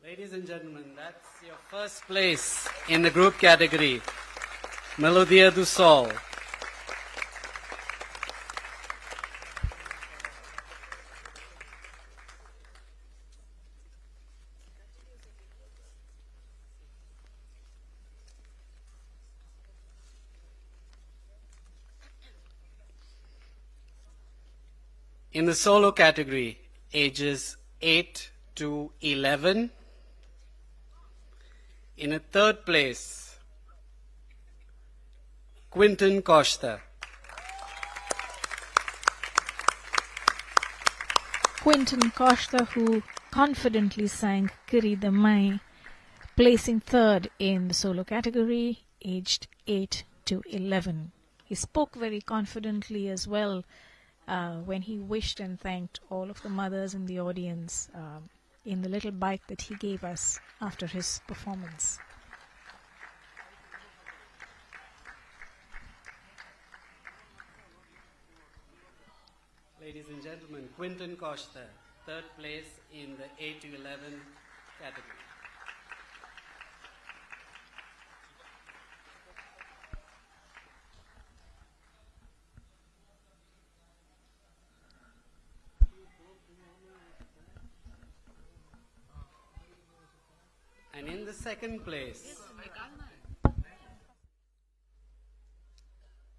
Ladies and gentlemen, that's your first place in the group category, Melodia do Sol. In the solo category, ages 8 to 11. In a third place, Quinton Costa.
Quinton Costa, who confidently sang Querida Mãe, placing third in the solo category, aged 8 to 11. He spoke very confidently as well when he wished and thanked all of the mothers in the audience in the little bite that he gave us after his performance.
Ladies and gentlemen, Quinton Costa, third place in the 8 to 11 category. And in the second place,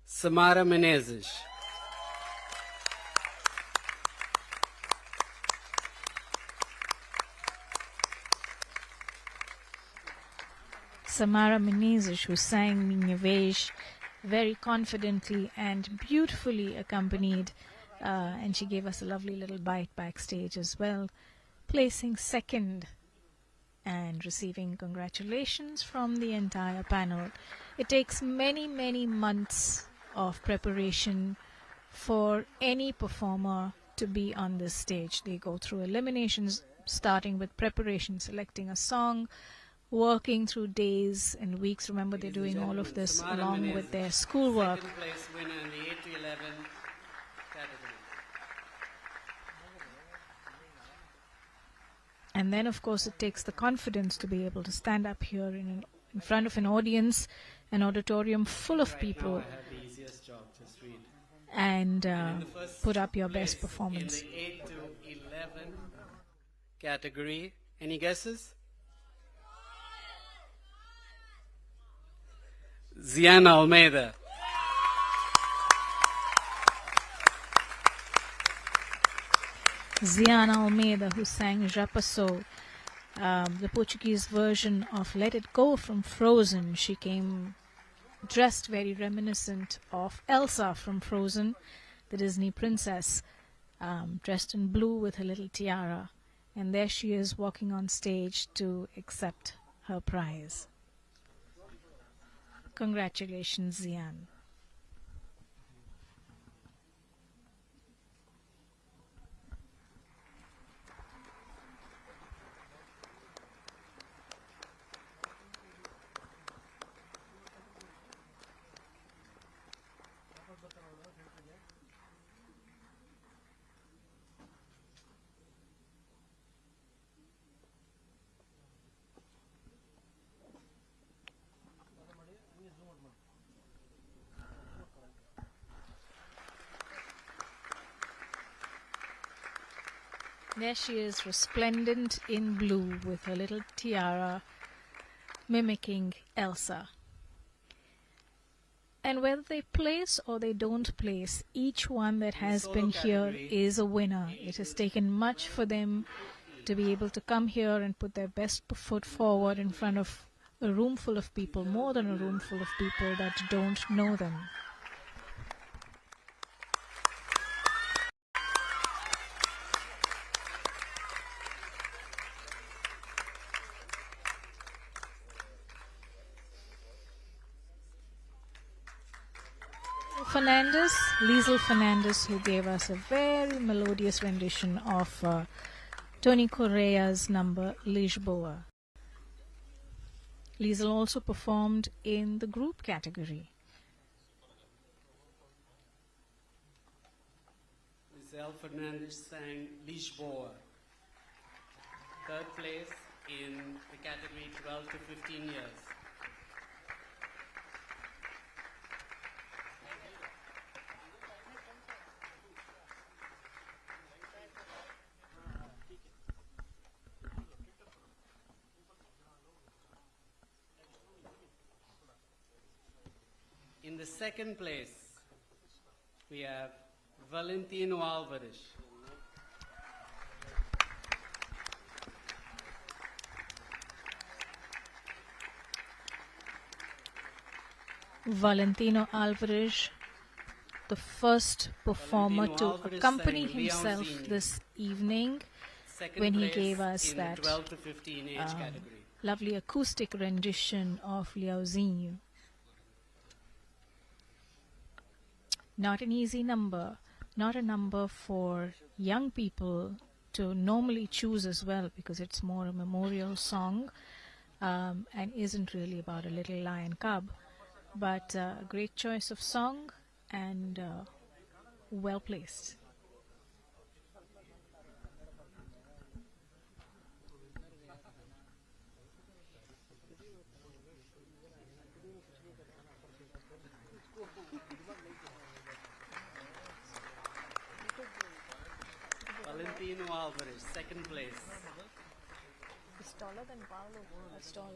Samara Menezes.
Samara Menezes, who sang Minha Vez very confidently and beautifully accompanied, and she gave us a lovely little bite backstage as well, placing second and receiving congratulations from the entire panel. It takes many, many months of preparation for any performer to be on this stage. They go through eliminations, starting with preparation, selecting a song, working through days and weeks. Remember, they're doing all of this along with their schoolwork.
Second place winner in the 8 to 11 category.
And then, of course, it takes the confidence to be able to stand up here in front of an audience, an auditorium full of people, and put up your best performance.
In the 8 to 11 category, any guesses? Ziana Almeida.
Ziana Almeida, who sang Já Passou, the Portuguese version of Let It Go from Frozen. She came dressed very reminiscent of Elsa from Frozen. the Disney princess, dressed in blue with her little tiara. And there she is walking on stage to accept her prize. Congratulations, Zian. There she is, resplendent in blue with her little tiara, mimicking Elsa. And whether they place or they don't place, each one that has been here is a winner. It has taken much for them to be able to come here and put their best foot forward in front of a room full of people, more than a room full of people that don't know them. Liesl Fernandez, who gave us a very melodious rendition of Tony Correa's number Lisboa. Liesl also performed in the group category.
Liesl Fernandez sang Lisboa, third place in the category 12 to 15 years. In the second place, we have Valentino Alvarez.
Valentino Alvarez, the first performer to accompany himself this evening when he gave us that lovely acoustic rendition of Liauzinho. Not an easy number, not a number for young people to normally choose as well, because it's more a memorial song and isn't really about a little lion cub. But a great choice of song and well placed.
Valentino Alvarez, second place.
He's taller than Paolo. That's tall.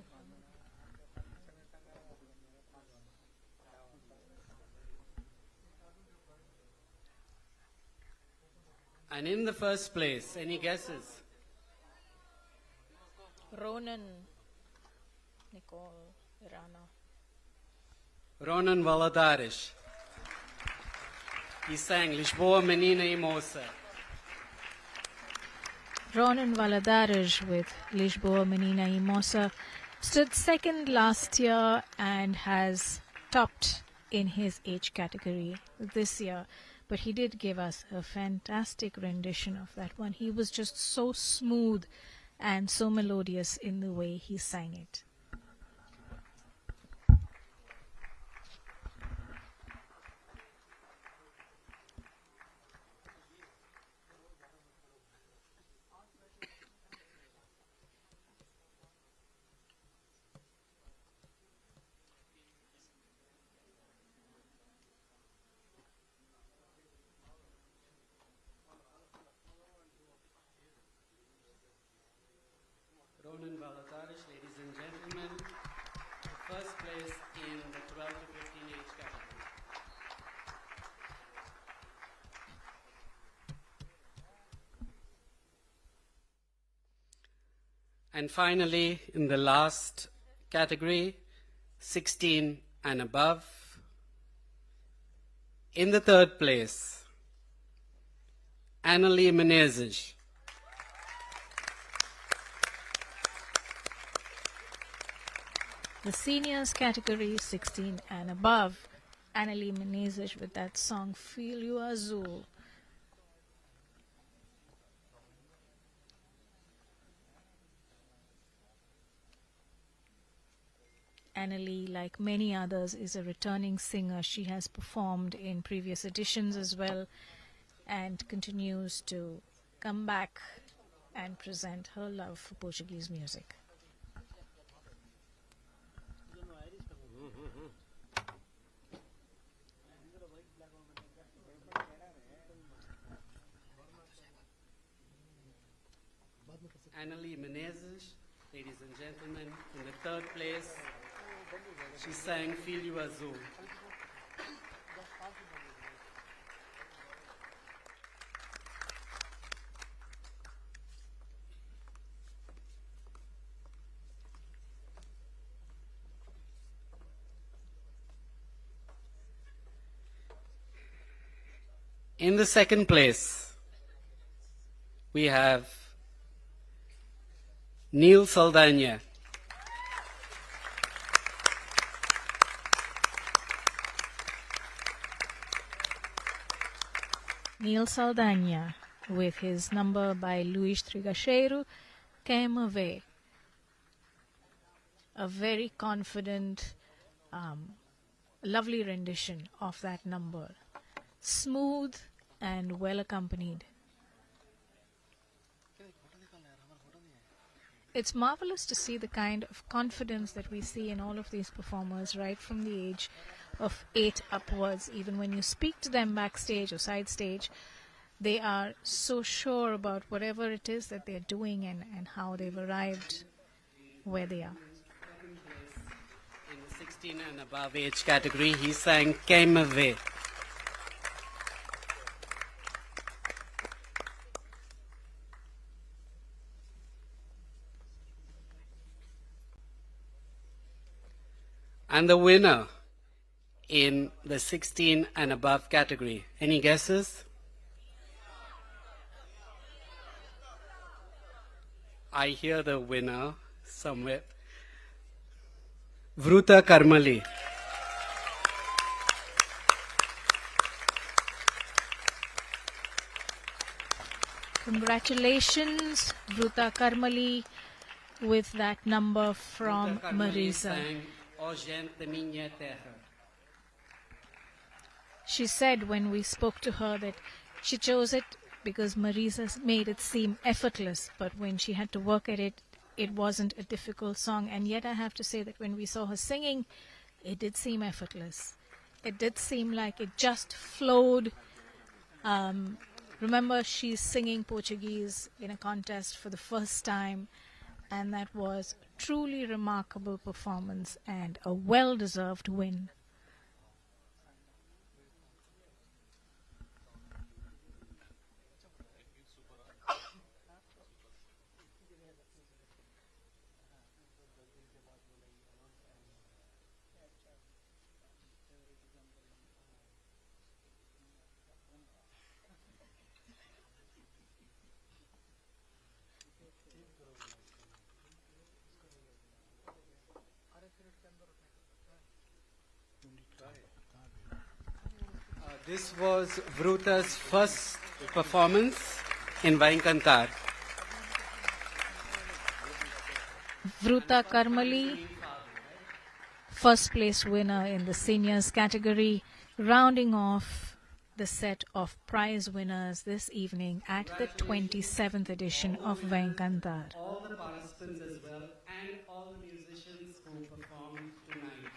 And in the first place, any guesses?
Ronan Nicole Irana.
Ronan Valadares. He sang Lisboa Menina e Moça.
Ronan Valadares with Lisboa Menina e Moça stood second last year and has topped in his age category this year. But he did give us a fantastic rendition of that one. He was just so smooth and so melodious in the way he sang it.
Ronan Valadares, ladies and gentlemen, first place in the 12 to 15 age category. And finally, in the last category, 16 and above, in the third place, Annalie Menezes.
The seniors category 16 and above. Annalie Menezes with that song Filho Azul. Annalie, like many others, is a returning singer. She has performed in previous editions as well and continues to come back and present her love for Portuguese music.
Annalie Menezes, ladies and gentlemen, in the third place, she sang Filho Azul. In the second place, we have Neil Saldana.
Neil Saldana with his number by Luís Trigacheiro, Quem Me Vê. A very confident, lovely rendition of that number. Smooth and well accompanied. It's marvelous to see the kind of confidence that we see in all of these performers right from the age of 8 upwards. Even when you speak to them backstage or side stage, they are so sure about whatever it is that they're doing and how they've arrived where they are.
In the 16 and above age category, he sang Quem Me Vê. And the winner in the 16 and above category. Any guesses? I hear the winner somewhere. Vruta Karmali.
Congratulations, Vruta Karmali, with that number from Marisa.
O gente minha terra.
She said when we spoke to her that she chose it because Marisa made it seem effortless, but when she had to work at it, it wasn't a difficult song. And yet I have to say that when we saw her singing, it did seem effortless. It did seem like it just flowed. Remember, she's singing Portuguese in a contest for the first time, and that was a truly remarkable performance and a well-deserved win.
This was Vruta's first performance in VEM CANTAR.
Vruta Karmali, first place winner in the seniors category, rounding off the set of prize winners this evening at the 27th edition of VEM CANTAR.
All the participants as well and all the musicians who performed tonight.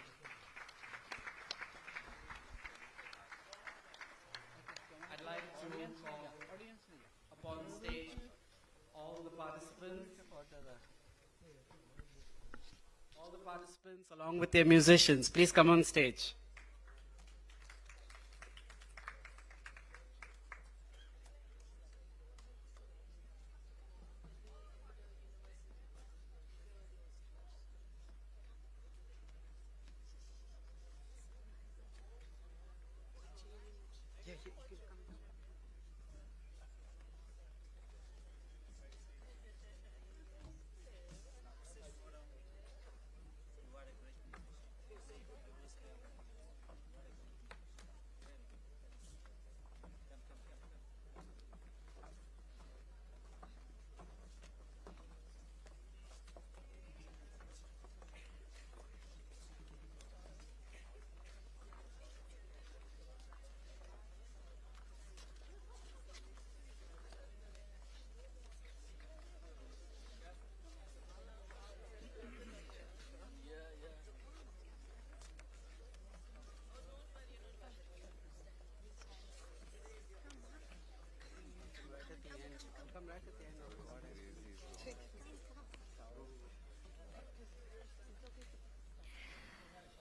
I'd like to call upon stage all the participants along with their musicians. Please come on stage.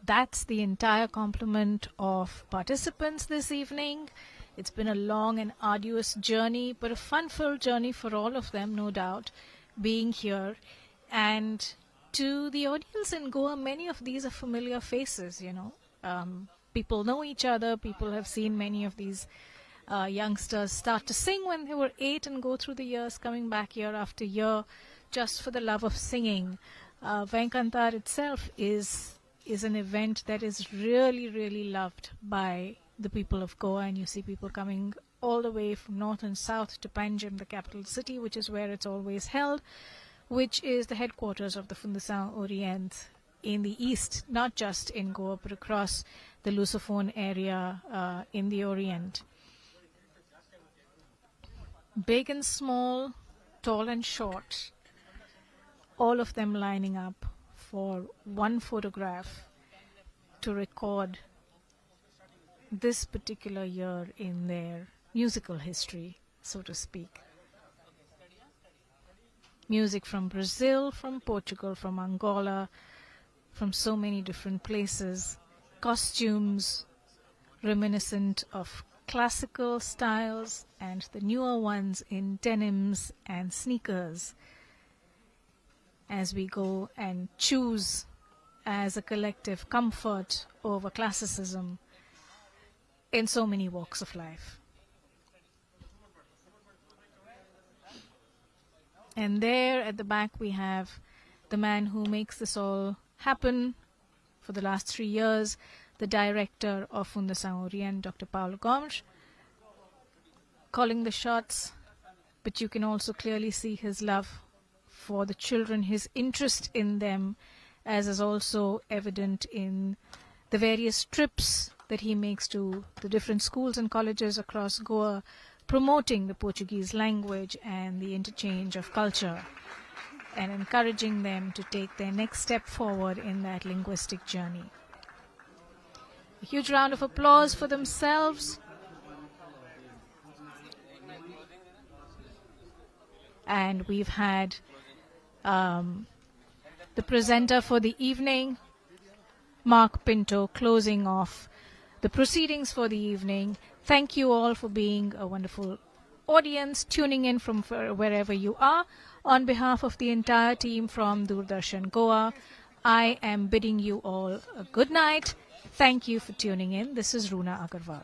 that's the entire complement of participants this evening. It's been a long and arduous journey, but a fun-filled journey for all of them, no doubt, being here. And to the audience in Goa, many of these are familiar faces, you know. People know each other. People have seen many of these youngsters start to sing when they were 8 and go through the years, coming back year after year just for the love of singing. VEM CANTAR itself is an event that is really, really loved by the people of Goa, and you see people coming all the way from north and south to Panjim, the capital city, which is where it's always held, which is the headquarters of the Fundação Orient in the east, not just in Goa, but across the Lusophone area in the Orient. Big and small, tall and short, all of them lining up for one photograph to record this particular year in their musical history, so to speak. Music from Brazil, from Portugal, from Angola, from so many different places. Costumes reminiscent of classical styles and the newer ones in denims and sneakers, as we go and choose as a collective comfort over classicism in so many walks of life. And there at the back we have the man who makes this all happen for the last 3 years, the director of Fundação Orient, Dr. Paulo Gomes, calling the shots, but you can also clearly see his love for the children, his interest in them, as is also evident in the various trips that he makes to the different schools and colleges across Goa, promoting the Portuguese language and the interchange of culture, and encouraging them to take their next step forward in that linguistic journey. A huge round of applause for themselves. And we've had the presenter for the evening, Mark Pinto, closing off the proceedings for the evening. Thank you all for being a wonderful audience, tuning in from wherever you are. On behalf of the entire team from Doordarshan Goa, I am bidding you all a good night. Thank you for tuning in. This is Runa Agarwal.